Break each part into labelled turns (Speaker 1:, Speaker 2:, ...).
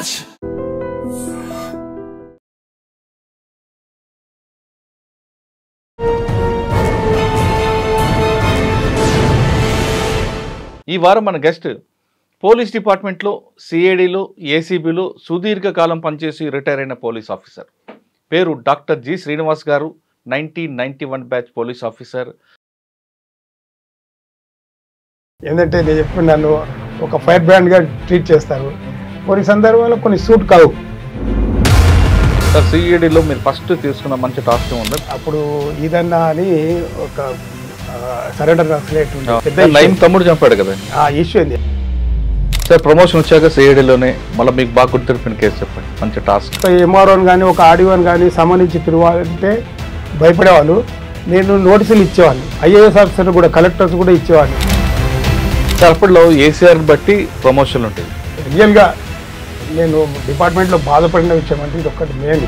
Speaker 1: much.
Speaker 2: ఈ వారం మన గెస్ట్ పోలీస్ డిపార్ట్మెంట్లో సిఐడిలో ఏసీబీలో సుదీర్ఘకాలం పనిచేసి రిటైర్ అయిన పోలీస్ ఆఫీసర్. పేరు డాక్టర్ జి శ్రీనివాస్ గారు. 1991 బ్యాచ్ పోలీస్ ఆఫీసర్.
Speaker 3: ఏంటంటే నేను చెప్పిన నన్ను ఒక ఫైర్ బ్రాండ్గా ట్రీట్ చేస్తారు. కొన్ని సందర్భాల్లో కొన్ని సూట్ కావు.
Speaker 2: సార్, సిఐడిలో మీరు ఫస్ట్ తీసుకున్న మంచి టాస్క్ ఉంది.
Speaker 3: అప్పుడు ఇదన్నా అని ఒక సరెండర్ నక్సలైట్
Speaker 2: తమ్ముడు చంపాడు కదా,
Speaker 3: ఆ ఇష్యూ ఏంది
Speaker 2: సార్. ప్రమోషన్ వచ్చాక సిఐడిలోనే మళ్ళీ మీకు బాగా గుర్తుపెట్టిన కేసు చెప్పండి, మంచి టాస్క్.
Speaker 3: ఎంఆర్ఓని కానీ ఒక ఆడియోని కానీ సంబంధించి పిలవాలంటే భయపడేవాళ్ళు. నేను నోటీసులు ఇచ్చేవాడిని, ఐఏఎస్ ఆఫీసర్ కూడా, కలెక్టర్స్ కూడా ఇచ్చేవాడిని.
Speaker 2: సార్, అప్పట్లో ఏసీఆర్ బట్టి ప్రమోషన్లు ఉంటాయి.
Speaker 3: రియల్గా నేను డిపార్ట్మెంట్లో బాధపడిన విషయం అంటే ఇది ఒక్కటి మెయిన్.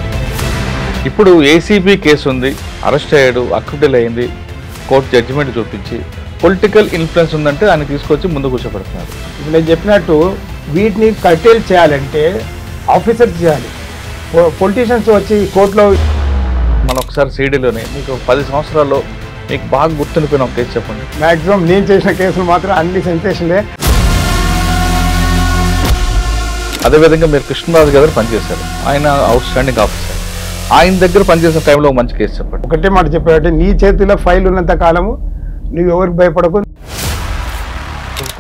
Speaker 2: ఇప్పుడు ఏసీబీ కేసు ఉంది, అరెస్ట్ అయ్యాడు, అక్విటల్ అయింది, కోర్టు జడ్జిమెంట్ చూపించి పొలిటికల్ ఇన్ఫ్లుయెన్స్ ఉందంటే ఆయన తీసుకొచ్చి ముందు కూర్చోబెడుతున్నారు.
Speaker 3: ఇప్పుడు నేను చెప్పినట్టు వీటిని కర్టైల్ చేయాలంటే ఆఫీసర్స్ చేయాలి. పొలిటీషియన్స్ వచ్చి కోర్టులో
Speaker 2: మనం ఒకసారి సిఐడిలోనే మీకు 10 సంవత్సరాల్లో మీకు బాగా గుర్తుండిపోయిన ఒక కేసు చెప్పండి.
Speaker 3: మ్యాక్సిమం నేను చేసిన కేసులు మాత్రం అన్ని సెన్సేషన్లే.
Speaker 2: అదేవిధంగా మీరు కృష్ణరాజు గారు పనిచేశారు, ఆయన అవుట్ స్టాండింగ్ ఆఫీసర్. ఆయన దగ్గర పనిచేసిన టైంలో ఒక మంచి కేసు చెప్పండి.
Speaker 3: ఒకటే మాట చెప్పాడంటే, నీ చేతిలో ఫైల్ ఉన్నంత కాలము నువ్వు ఎవరికి భయపడకు.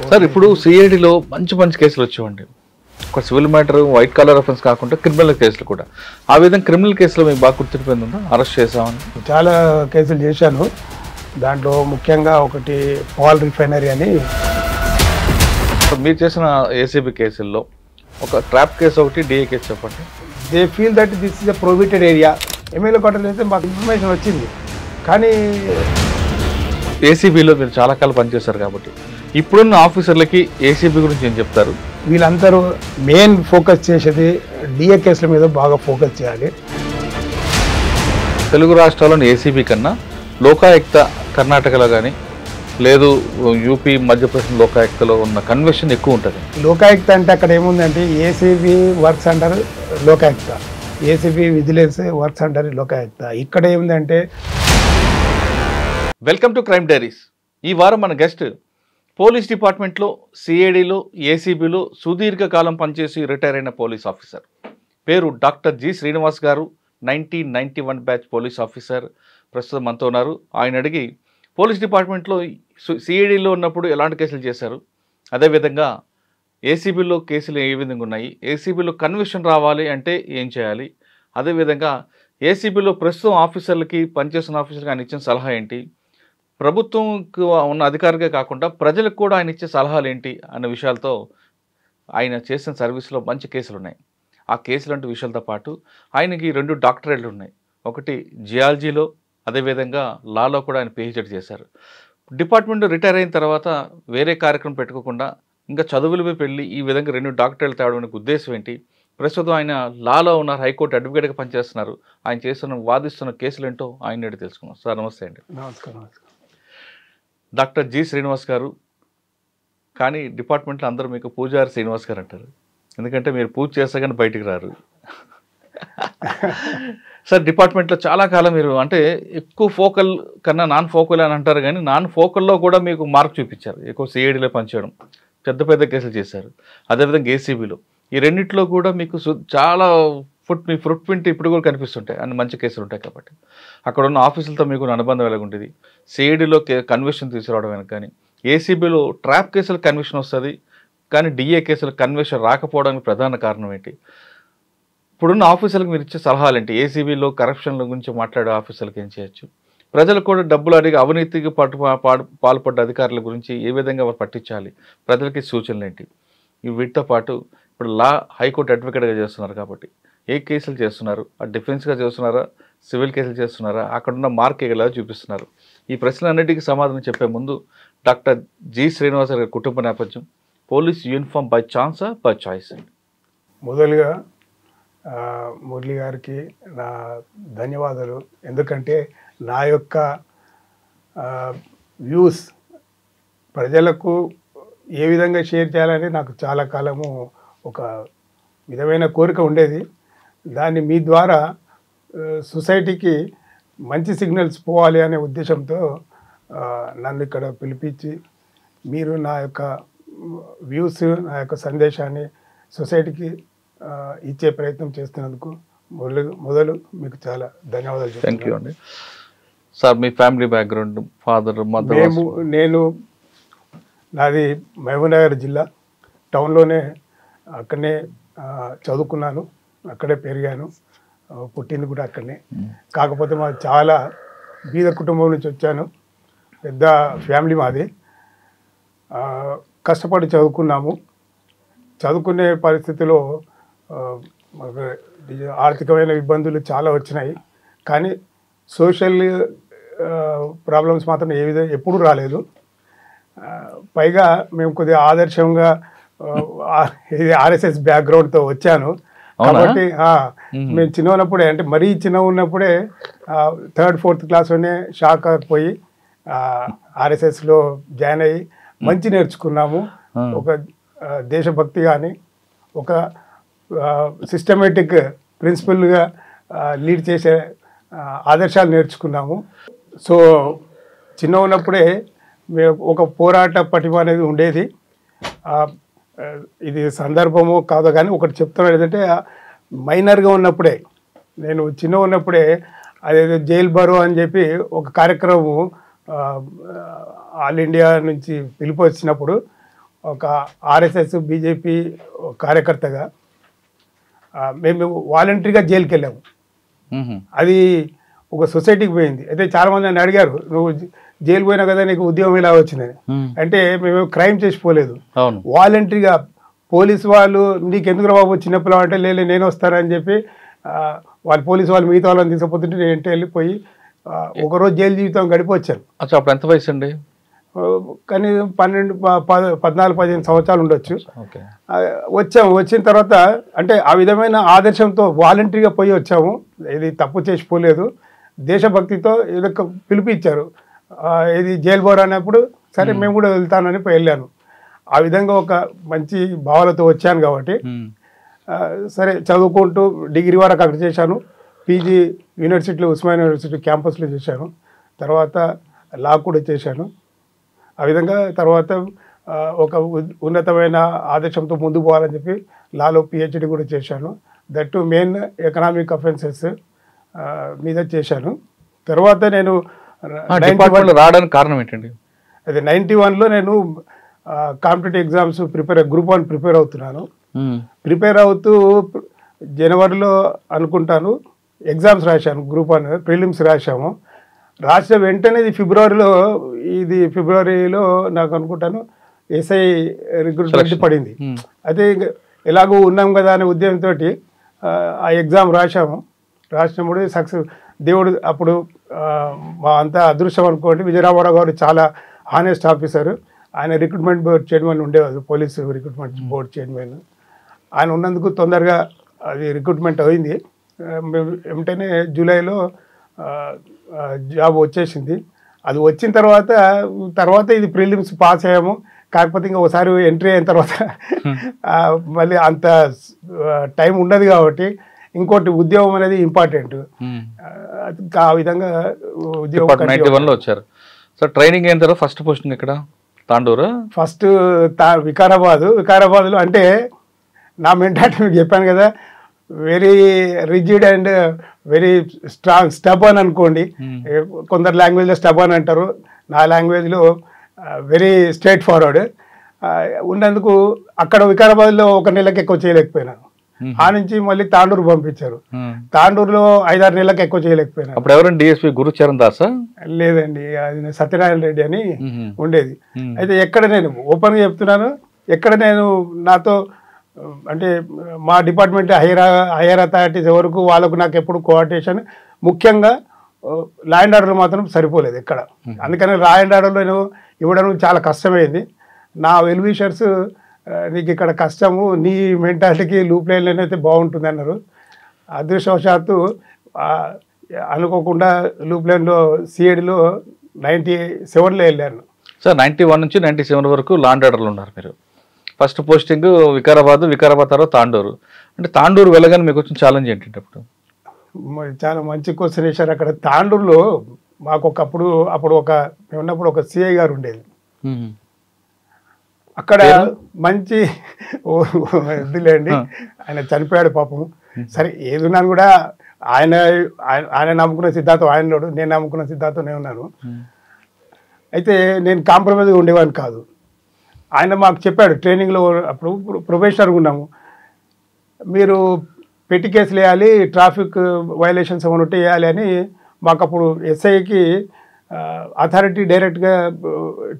Speaker 2: సార్, ఇప్పుడు సిఐడిలో మంచి మంచి కేసులు వచ్చేవండి. ఒక civil matter, white collar offence కాకుండా క్రిమినల్ కేసులు కూడా. ఆ విధంగా క్రిమినల్ కేసులో మీకు బాగా గుర్తుండిపోయింది ఉందా? అరెస్ట్ చేసామని
Speaker 3: చాలా కేసులు చేశాను. దాంట్లో ముఖ్యంగా ఒకటి పాల్ రిఫైనరీ అని.
Speaker 2: మీరు చేసిన ఏసీబీ కేసుల్లో ఒక ట్రాప్ కేసు ఒకటి, డిఏ కేసు చెప్పండి.
Speaker 3: They feel that this is a prohibited area. MLA quarter అయితే మాకు ఇన్ఫర్మేషన్ వచ్చింది, కానీ
Speaker 2: ఏసీబీలో మీరు చాలా కాలం పనిచేశారు కాబట్టి ఇప్పుడున్న ఆఫీసర్లకి ఏసీబీ గురించి ఏం చెప్తారు?
Speaker 3: వీళ్ళందరూ మెయిన్ ఫోకస్ చేసేది డిఏ కేసుల మీద బాగా ఫోకస్ చేయాలి.
Speaker 2: తెలుగు రాష్ట్రాల్లోని ఏసీబీ కన్నా లోకాయుక్త కర్ణాటకలో కానీ లేదు యూపీ మధ్యప్రదేశ్ లోకాయుక్తలో ఉన్న కన్వెన్షన్ ఎక్కువ ఉంటుంది.
Speaker 3: లోకాయుక్త అంటే అక్కడ ఏముందంటే ACB works under Lokayukta, ACB vigilance works under Lokayukta. ఇక్కడ ఏముందంటే
Speaker 2: వెల్కమ్ టు క్రైమ్ డైరీస్. ఈ వారం మన గెస్ట్ పోలీస్ డిపార్ట్మెంట్లో సిఐడిలో ఏసీబీలో సుదీర్ఘకాలం పనిచేసి రిటైర్ అయిన పోలీస్ ఆఫీసర్. పేరు డాక్టర్ జి శ్రీనివాస్ గారు. 1991 బ్యాచ్ పోలీస్ ఆఫీసర్. ప్రస్తుతం మనతో ఉన్నారు. ఆయన అడిగి పోలీస్ డిపార్ట్మెంట్లో సిఐడిలో ఉన్నప్పుడు ఎలాంటి కేసులు చేశారు, అదేవిధంగా ఏసీబీలో కేసులు ఏ విధంగా ఉన్నాయి, ఏసీబీలో కన్విక్షన్ రావాలి అంటే ఏం చేయాలి, అదేవిధంగా ఏసీబీలో ప్రస్తుతం ఆఫీసర్లకి పనిచేస్తున్న ఆఫీసర్కి ఆయన ఇచ్చిన సలహా ఏంటి, ప్రభుత్వంకు ఉన్న అధికారిగా కాకుండా ప్రజలకు కూడా ఆయన ఇచ్చే సలహాలు ఏంటి అన్న విషయాలతో ఆయన చేసిన సర్వీస్లో మంచి కేసులు ఉన్నాయి. ఆ కేసులు అంటే విషయాలతో పాటు ఆయనకి 2 డాక్టరేట్లు ఉన్నాయి. ఒకటి జియాలజీలో, అదేవిధంగా లాలో కూడా ఆయన పిహెచ్డి చేశారు. డిపార్ట్మెంట్ రిటైర్ అయిన తర్వాత వేరే కార్యక్రమం పెట్టుకోకుండా ఇంకా చదువులపై పెళ్ళి ఈ విధంగా 2 డాక్టరేట్లు తేవడానికి ఉద్దేశం ఏంటి, ప్రస్తుతం ఆయన లాలో ఉన్నారు, హైకోర్టు అడ్వకేట్గా పనిచేస్తున్నారు, ఆయన చేస్తున్న వాదిస్తున్న కేసులు ఏంటో ఆయన అడిగి తెలుసుకున్నాం. సార్ నమస్తే అండి.
Speaker 3: నమస్కారం.
Speaker 2: డాక్టర్ జి శ్రీనివాస్ గారు. కానీ డిపార్ట్మెంట్లో అందరూ మీకు పూజారి శ్రీనివాస్ గారు అంటారు, ఎందుకంటే మీరు పూజ చేస్తే కానీ బయటికి రారు. సార్, డిపార్ట్మెంట్లో చాలా కాలం మీరు అంటే ఎక్కువ ఫోకల్ కన్నా నాన్ ఫోకల్ అని అంటారు, కానీ నాన్ ఫోకల్లో కూడా మీకు మార్క్ చూపించారు. ఎక్కువ సిఐడిలో పనిచేయడం, పెద్ద పెద్ద కేసులు చేశారు. అదేవిధంగా ఏసీబీలో ఈ రెండింటిలో కూడా మీకు చాలా మీ ఫుట్ ప్రింట్ ఇప్పుడు కూడా కనిపిస్తుంటాయి, అన్ని మంచి కేసులు ఉంటాయి కాబట్టి. అక్కడ ఉన్న ఆఫీసులతో మీకు అనుబంధం ఎలాగుంటుంది, సిఐడిలో కన్విక్షన్ తీసుకురావడం వెనక కానీ, ఏసీబీలో ట్రాప్ కేసులు కన్విక్షన్ వస్తుంది కానీ డిఏ కేసులు కన్విక్షన్ రాకపోవడానికి ప్రధాన కారణం ఏంటి, ఇప్పుడున్న ఆఫీసర్లకు మీరు ఇచ్చే సలహాలు ఏంటి, ఏసీబీలో కరప్షన్ల గురించి మాట్లాడే ఆఫీసర్లకు ఏం చేయొచ్చు, ప్రజలకు కూడా డబ్బులు అడిగి అవినీతికి పాల్పడ్డ అధికారుల గురించి ఏ విధంగా పట్టించాలి, ప్రజలకి సూచనలు ఏంటి, వీటితో పాటు ఇప్పుడు లా హైకోర్టు అడ్వకేట్గా చేస్తున్నారు కాబట్టి ఏ కేసులు చేస్తున్నారు, ఆ డిఫెన్స్గా చేస్తున్నారా, సివిల్ కేసులు చేస్తున్నారా, అక్కడున్న మార్క్ ఎలా చూపిస్తున్నారు, ఈ ప్రశ్నలన్నిటికీ సమాధానం చెప్పే ముందు డాక్టర్ జి శ్రీనివాస్ గారి కుటుంబ నేపథ్యం, పోలీస్ యూనిఫామ్ బై ఛాన్సా బై చాయిస్?
Speaker 3: మొదలుగా మురళి గారికి నా ధన్యవాదాలు. ఎందుకంటే నా యొక్క వ్యూస్ ప్రజలకు ఏ విధంగా షేర్ చేయాలని నాకు చాలా కాలము ఒక విధమైన కోరిక ఉండేది. దాన్ని మీ ద్వారా సొసైటీకి మంచి సిగ్నల్స్ పోవాలి అనే ఉద్దేశంతో నన్ను ఇక్కడ పిలిపించి మీరు నా యొక్క వ్యూస్, నా యొక్క సందేశాన్ని సొసైటీకి ఇచ్చే ప్రయత్నం చేస్తున్నందుకు మొదలు మీకు చాలా ధన్యవాదాలు.
Speaker 2: థ్యాంక్ యూ అండి. సార్ మీ ఫ్యామిలీ బ్యాక్గ్రౌండ్, ఫాదర్ మదర్?
Speaker 3: నాది మహబూబ్నగర్ జిల్లా, టౌన్లోనే అక్కడనే చదువుకున్నాను, అక్కడే పెరిగాను, పుట్టింది కూడా అక్కడనే. కాకపోతే మాది చాలా బీద కుటుంబం నుంచి వచ్చాను, పెద్ద ఫ్యామిలీ మాది. కష్టపడి చదువుకున్నాము. చదువుకునే పరిస్థితిలో ఆర్థికమైన ఇబ్బందులు చాలా వచ్చినాయి, కానీ సోషల్ ప్రాబ్లమ్స్ మాత్రం ఎప్పుడూ రాలేదు. పైగా మేము కొద్దిగా ఆదర్శంగా ఇది ఆర్ఎస్ఎస్ బ్యాక్గ్రౌండ్తో వచ్చాను కాబట్టి మేము చిన్న ఉన్నప్పుడే, అంటే మరీ చిన్న ఉన్నప్పుడే 3rd 4th క్లాస్లోనే షాక్ అయిపోయి ఆర్ఎస్ఎస్లో జాయిన్ అయ్యి మంచి నేర్చుకున్నాము. ఒక దేశభక్తి కానీ, ఒక సిస్టమేటిక్ ప్రిన్సిపల్గా లీడ్ చేసే ఆదర్శాలు నేర్చుకున్నాము. సో చిన్న ఉన్నప్పుడే మేము ఒక పోరాట పటిమ అనేది ఉండేది. ఇది సందర్భము కాదు కానీ ఒకటి చెప్తున్నాను, ఏంటంటే మైనర్గా ఉన్నప్పుడే, నేను చిన్న ఉన్నప్పుడే అదేదో జైల్ బరో అని చెప్పి ఒక కార్యక్రమం ఆల్ ఇండియా నుంచి పిలుపు వచ్చినప్పుడు ఒక ఆర్ఎస్ఎస్ బీజేపీ కార్యకర్తగా మేము వాలంటరీగా జైలుకి వెళ్ళాము. అది ఒక సొసైటీకి పోయింది. అయితే చాలామంది నన్ను అడిగారు, నువ్వు జైలు పోయినా కదా నీకు ఉద్యోగం ఇలా వచ్చిందని. అంటే మేము క్రైమ్ చేసిపోలేదు, వాలంటరీగా. పోలీసు వాళ్ళు నీకు ఎందుకు బాబు చిన్నపిల్లలు అంటే లేదు నేను వస్తానని చెప్పి వాళ్ళు పోలీసు వాళ్ళు మిగతా వాళ్ళని తీసుకుపోతుంటే నేను ఇంటి వెళ్ళిపోయి ఒకరోజు జైలు జీవితం గడిపి వచ్చాను.
Speaker 2: అప్పుడు ఎంత వయసు అండి?
Speaker 3: కానీ 14-15 సంవత్సరాలు ఉండొచ్చు. వచ్చిన తర్వాత అంటే ఆ విధమైన ఆదర్శంతో వాలంటరీగా పోయి వచ్చాము. ఇది తప్పు చేసిపోలేదు, దేశభక్తితో ఏదో పిలిపించారు. ఇది జైలు బోర్ అన్నప్పుడు సరే మేము కూడా వెళ్తానని వెళ్ళాను. ఆ విధంగా ఒక మంచి భావాలతో వచ్చాను కాబట్టి సరే చదువుకుంటూ డిగ్రీ వరకు అక్కడ చేశాను. పీజీ యూనివర్సిటీలో, ఉస్మానియా యూనివర్సిటీ క్యాంపస్లో చేశాను. తర్వాత లా కూడా చేశాను. ఆ విధంగా తర్వాత ఒక ఉన్నతమైన ఆదేశంతో ముందుకు పోవాలని చెప్పి లాలో పిహెచ్డి కూడా చేశాను. దట్ మెయిన్ ఎకనామిక్ అఫెన్సెస్ మీద చేశాను. తర్వాత నేను
Speaker 2: రావడానికి కారణం ఏంటండి?
Speaker 3: అదే 91లో నేను కాంపిటేటివ్ ఎగ్జామ్స్ గ్రూప్ 1 ప్రిపేర్ అవుతున్నాను. ప్రిపేర్ అవుతూ జనవరిలో అనుకుంటాను ఎగ్జామ్స్ రాశాను. గ్రూప్ 1 ప్రిలిమ్స్ రాశాము. రాసిన వెంటనే ఫిబ్రవరిలో నాకు అనుకుంటాను ఎస్ఐ రిక్రూట్మెంట్ పడింది. అయితే ఎలాగో ఉన్నాం కదా అనే ఉద్యమంతో ఆ ఎగ్జామ్ రాసినప్పుడు సక్సెస్. దేవుడు అప్పుడు మా అంతా అదృష్టం అనుకోండి, విజయరామారావు గారు చాలా హానెస్ట్ ఆఫీసర్. ఆయన రిక్రూట్మెంట్ బోర్డ్ చైర్మన్ ఉండేవారు, పోలీసు రిక్రూట్మెంట్ బోర్డ్ చైర్మన్. ఆయన ఉన్నందుకు తొందరగా అది రిక్రూట్మెంట్ అయింది. వెంటనే జూలైలో జాబ్ వచ్చేసింది. అది వచ్చిన తర్వాత ఇది ప్రిలిమ్స్ పాస్ అయ్యాము. కాకపోతే ఇంకా ఒకసారి ఎంట్రీ అయిన తర్వాత మళ్ళీ అంత టైం ఉండదు కాబట్టి ఇంకోటి ఉద్యోగం అనేది ఇంపార్టెంట్. ఆ విధంగా ఉద్యోగం
Speaker 2: 91లో వచ్చారు. సో ట్రైనింగ్ అయిన తర్వాత ఫస్ట్ పోస్టింగ్ ఇక్కడ తాండూరు?
Speaker 3: ఫస్ట్ వికారాబాద్లో. అంటే నా మెంటాలిటీ మీకు చెప్పాను కదా, very rigid and very stubborn అనుకోండి. కొందరు లాంగ్వేజ్లో స్టబర్న్ అంటారు, నా లాంగ్వేజ్లో వెరీ స్ట్రైట్ ఫార్వర్డ్ ఉన్నందుకు అక్కడ వికారాబాద్లో 1 నెలకి ఎక్కువ చేయలేకపోయినాను. ఆ నుంచి మళ్ళీ తాండూరు పంపించారు. తాండూరులో 5-6 నెలలకు ఎక్కువ చేయలేకపోయినా.
Speaker 2: అప్పుడు ఎవరండి డిఎస్పీ? గురుచరణ్ దాసా?
Speaker 3: లేదండి, అది సత్యనారాయణ రెడ్డి అని ఉండేది. అయితే ఎక్కడ నేను ఓపెన్గా చెప్తున్నాను, ఎక్కడ నేను నాతో అంటే మా డిపార్ట్మెంట్ హైయర్ అథారిటీస్ ఎవరికి వాళ్ళకు నాకు ఎప్పుడు కోఆర్డినేషన్, ముఖ్యంగా లా అండ్ ఆర్డర్ మాత్రం సరిపోలేదు ఎక్కడ. అందుకని లా అండ్ ఆర్డర్లో నేను ఇవ్వడం చాలా కష్టమైంది. నా వెల్విషర్స్ నీకు ఇక్కడ కష్టము, నీ మెంటాలిటీకి లూప్ లైన్లోనే అయితే బాగుంటుంది అన్నారు. అదృష్టవశాత్తు అనుకోకుండా లూప్ లైన్లో సిఐడిలో 97లో వెళ్ళాను.
Speaker 2: సార్ 91 నుంచి 97 వరకు లా అండ్ ఆర్డర్లో ఉన్నారు మీరు. ఫస్ట్ పోస్టింగ్ వికారాబాద్ తర్వాత తాండూరు. అంటే తాండూరు వెళ్ళగానే మీకు వచ్చిన ఛాలెంజ్ ఏంటంటే అప్పుడు?
Speaker 3: చాలా మంచి క్వశ్చన్ వేశారు. అక్కడ తాండూరులో మాకు అప్పుడు మేము ఉన్నప్పుడు ఒక సిఐ గారు ఉండేది. అక్కడ మంచి వద్దులేండి, ఆయన చనిపోయాడు పాపం. సరే ఏదున్నా కూడా ఆయన నమ్ముకున్న సిద్ధాంతం ఆయనలోడు, నేను నమ్ముకున్న సిద్ధాంతం నేను ఉన్నాను. అయితే నేను కాంప్రమైజ్గా ఉండేవాడిని కాదు. ఆయన మాకు చెప్పాడు ట్రైనింగ్లో, అప్పుడు ప్రొఫెషనల్గా ఉన్నాము, మీరు పెట్టి కేసులు వేయాలి, ట్రాఫిక్ వైలేషన్స్ ఏమైనా ఉంటే వేయాలి అని మాకు అప్పుడు ఎస్ఐకి అథారిటీ డైరెక్ట్గా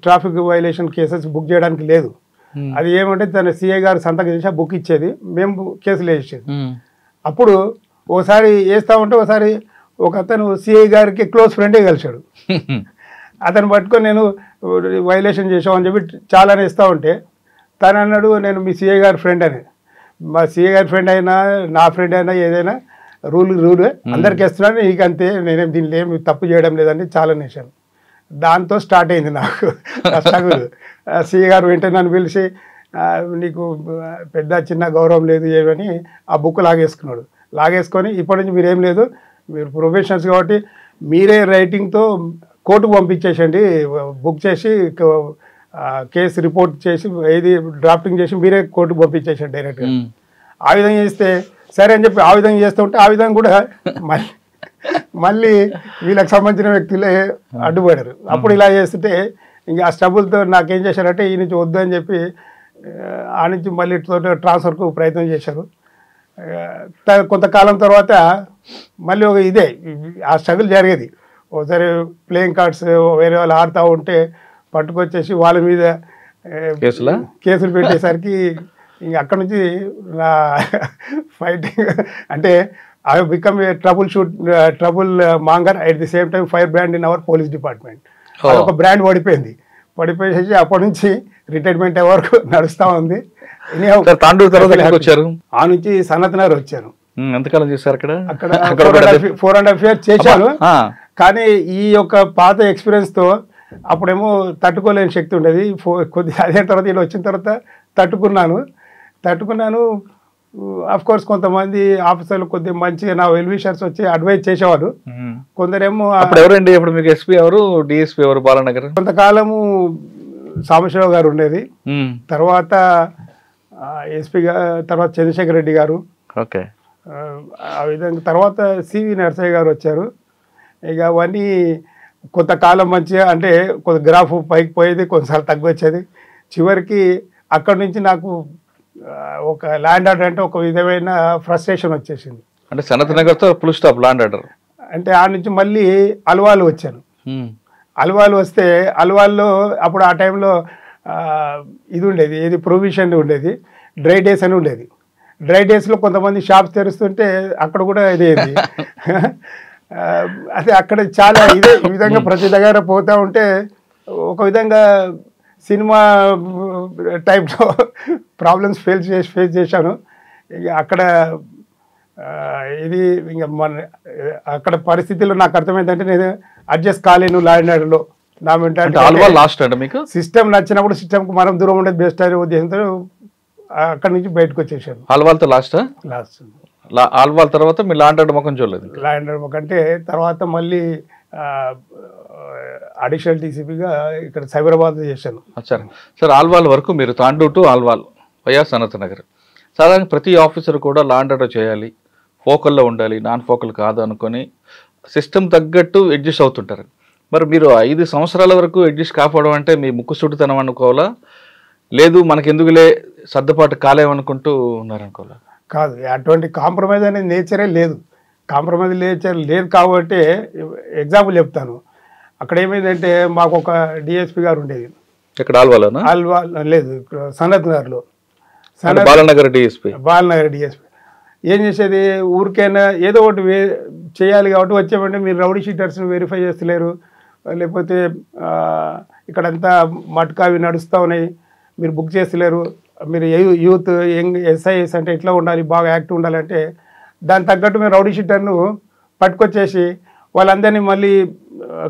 Speaker 3: ట్రాఫిక్ వైలేషన్ కేసెస్ బుక్ చేయడానికి లేదు. అది ఏమంటే తన సిఐ గారు సంతకం చేసి బుక్ ఇచ్చేది, మేము కేసులు వేసేది. అప్పుడు ఒకసారి వేస్తూ ఉంటే ఒకసారి ఒక అతను సిఐ గారికి క్లోజ్ ఫ్రెండే కలిశాడు. అతను పట్టుకొని నేను వైలేషన్ చేసామని చెప్పి చాలానే ఇస్తూ ఉంటే తను అన్నాడు, నేను మీ సిఐ గారి ఫ్రెండ్ అని. మా సిఐ గారి ఫ్రెండ్ అయినా నా ఫ్రెండ్ అయినా ఏదైనా రూల్ అందరికి వేస్తున్నాను, నీకు అంతే, నేనేం దీనిలో ఏమి తప్పు చేయడం లేదని చాలా నేసాను. దాంతో స్టార్ట్ అయింది నాకు స్ట్రగుల్. సిఐ గారు వెంటనే నన్ను పిలిచి నీకు పెద్ద చిన్న గౌరవం లేదు ఏమని ఆ బుక్ లాగేసుకొని ఇప్పటి నుంచి మీరేం లేదు, మీరు ప్రొఫెషనల్స్ కాబట్టి మీరే రైటింగ్తో కోర్టుకు పంపించేసండి, బుక్ చేసి కేసు రిపోర్ట్ చేసి ఏది డ్రాఫ్టింగ్ చేసి మీరే కోర్టుకు పంపించేసండి డైరెక్ట్గా. ఆ విధంగా చేస్తే సరే అని చెప్పి ఆ విధంగా చేస్తూ ఉంటే ఆ విధంగా కూడా మళ్ళీ వీళ్ళకి సంబంధించిన వ్యక్తులే అడ్డుపడారు. అప్పుడు ఇలా చేస్తుంటే ఇంకా ఆ స్ట్రబుల్తో నాకేం చేశారంటే ఈ నుంచి వద్దు అని చెప్పి ఆ నుంచి మళ్ళీ ట్రాన్స్ఫర్కు ప్రయత్నం చేశారు. కొంతకాలం తర్వాత మళ్ళీ ఒక ఇదే ఆ స్ట్రగుల్ జరిగేది. ఒకసారి ప్లేయింగ్ కార్డ్స్ వేరే వాళ్ళు ఆడుతూ ఉంటే పట్టుకొచ్చేసి వాళ్ళ మీద కేసులు పెట్టేసరికి ఇంక అక్కడ నుంచి నా ఫైటింగ్ అంటే I become a trouble monger at the same time fire brand in our police department. ఒక బ్రాండ్ పడిపోయేసి అప్పటి నుంచి రిటైర్మెంట్ వరకు నడుస్తూ ఉంది. ఆ నుంచి సనత్ నగర్ వచ్చాను.
Speaker 2: ఎంతకాలం చేశారు
Speaker 3: అక్కడ 4.5 years చేశాను. కానీ ఈ యొక్క పాత ఎక్స్పీరియన్స్తో అప్పుడేమో తట్టుకోలేని శక్తి ఉండేది. కొద్దిగా అదే తర్వాత ఇలా వచ్చిన తర్వాత తట్టుకున్నాను. అఫ్ కోర్స్ కొంతమంది ఆఫీసర్లు కొద్దిగా మంచిగా నా వెల్ విషర్స్ వచ్చి అడ్వైజ్ చేసేవారు. కొందరేమో
Speaker 2: ఎవరండి ఇప్పుడు మీకు ఎస్పీ ఎవరు, డిఎస్పీ ఎవరు బాలనగర్?
Speaker 3: కొంతకాలము సాంబశివరావు గారు ఉండేది, తర్వాత ఎస్పీ తర్వాత చంద్రశేఖర్ రెడ్డి గారు,
Speaker 2: ఓకే,
Speaker 3: ఆ విధంగా తర్వాత సివి నరసయ్య గారు వచ్చారు. ఇక అవన్నీ కొంతకాలం మంచిగా అంటే కొంత గ్రాఫ్ పైకి పోయేది, కొంతసార్లు తగ్గి వచ్చేది. చివరికి అక్కడి నుంచి నాకు ఒక ల్యాండ్ ఆర్డర్ అంటే ఒక విధమైన ఫ్రస్ట్రేషన్ వచ్చేసింది.
Speaker 2: అంటే సనత్ నగర్తో ఫుల్ స్టాప్ ల్యాండ్ ఆర్డర్.
Speaker 3: అంటే ఆ నుంచి మళ్ళీ అల్వాల్ వచ్చాను. అల్వాల్ వస్తే అల్వాల్లో అప్పుడు ఆ టైంలో ఇది ఉండేది, ఏది ప్రొవిజన్ ఉండేది, డ్రై డేస్ అని ఉండేది. డ్రై డేస్లో కొంతమంది షాప్స్ తెరుస్తుంటే అక్కడ కూడా ఇదేది అదే అక్కడ చాలా ఇదే ఈ విధంగా ప్రతి దగ్గర పోతూ ఉంటే ఒక విధంగా సినిమా టైప్లో ప్రాబ్లమ్స్ ఫేస్ చేశాను. ఇక అక్కడ ఇది ఇంకా అక్కడ పరిస్థితుల్లో నాకు అర్థమైందంటే నేను అడ్జస్ట్ కాలేను లా అండ్ ఆర్డర్లో. నా మెంటాలిటీ సిస్టమ్ నచ్చినప్పుడు సిస్టమ్కి మనం దూరం ఉండేది బెస్ట్ అనే ఉద్దేశంతో అక్కడి నుంచి బయటకు వచ్చేసాను.
Speaker 2: ఆల్వాల్తో లాస్ట్ ఆల్వాల్ తర్వాత మీ లా అండ్ ఆర్డర్ ముఖం చూడలేదు? లా
Speaker 3: అండ్ ఆర్డర్ ముఖం అంటే తర్వాత మళ్ళీ అడిషనల్ డీసీపీగా ఇక్కడ సైబరాబాద్ చేశాను.
Speaker 2: సార్ ఆల్వాల్ వరకు మీరు తాండూరు టు ఆల్వాల్ వయా సనత్ నగర్. సాధారణంగా ప్రతి ఆఫీసర్ కూడా లా అండ్ ఆర్డర్ చేయాలి, ఫోకల్లో ఉండాలి, నాన్ ఫోకల్ కాదు అనుకొని సిస్టమ్ తగ్గట్టు అడ్జస్ట్ అవుతుంటారు. మరి మీరు 5 సంవత్సరాల వరకు అడ్జస్ట్ కాకపోవడం అంటే మీ ముక్కుసూటితనం అనుకోవాలా, లేదు మనకెందుకులే సర్దుబాటు కాలేమనుకుంటూ ఉన్నారనుకోవాలా?
Speaker 3: కాదు, అటువంటి కాంప్రమైజ్ అనేది నేచరే లేదు. కాంప్రమైజ్ నేచర్ లేదు కాబట్టి ఎగ్జాంపుల్ చెప్తాను. అక్కడ ఏమైందంటే మాకు ఒక డిఎస్పీ గారు ఉండేది.
Speaker 2: ఇక్కడ ఆల్వాల్
Speaker 3: లేదు, సనత్ నగర్లో
Speaker 2: బాలనగర్ డిఎస్పీ.
Speaker 3: ఏం చేసేది, ఊరికైనా ఏదో ఒకటి చేయాలి కాబట్టి వచ్చామంటే మీరు రౌడీ షీటర్స్ని వెరిఫై చేస్తలేరు, లేకపోతే ఇక్కడంతా మట్కావి నడుస్తూ ఉన్నాయి, మీరు బుక్ చేస్తలేరు, మీరు యూత్ యంగ్ ఎస్ఐఎస్ అంటే ఇట్లా ఉండాలి, బాగా యాక్టివ్ ఉండాలంటే దానికి తగ్గట్టు మేము రౌడీ షీటర్ను పట్టుకొచ్చేసి వాళ్ళందరినీ మళ్ళీ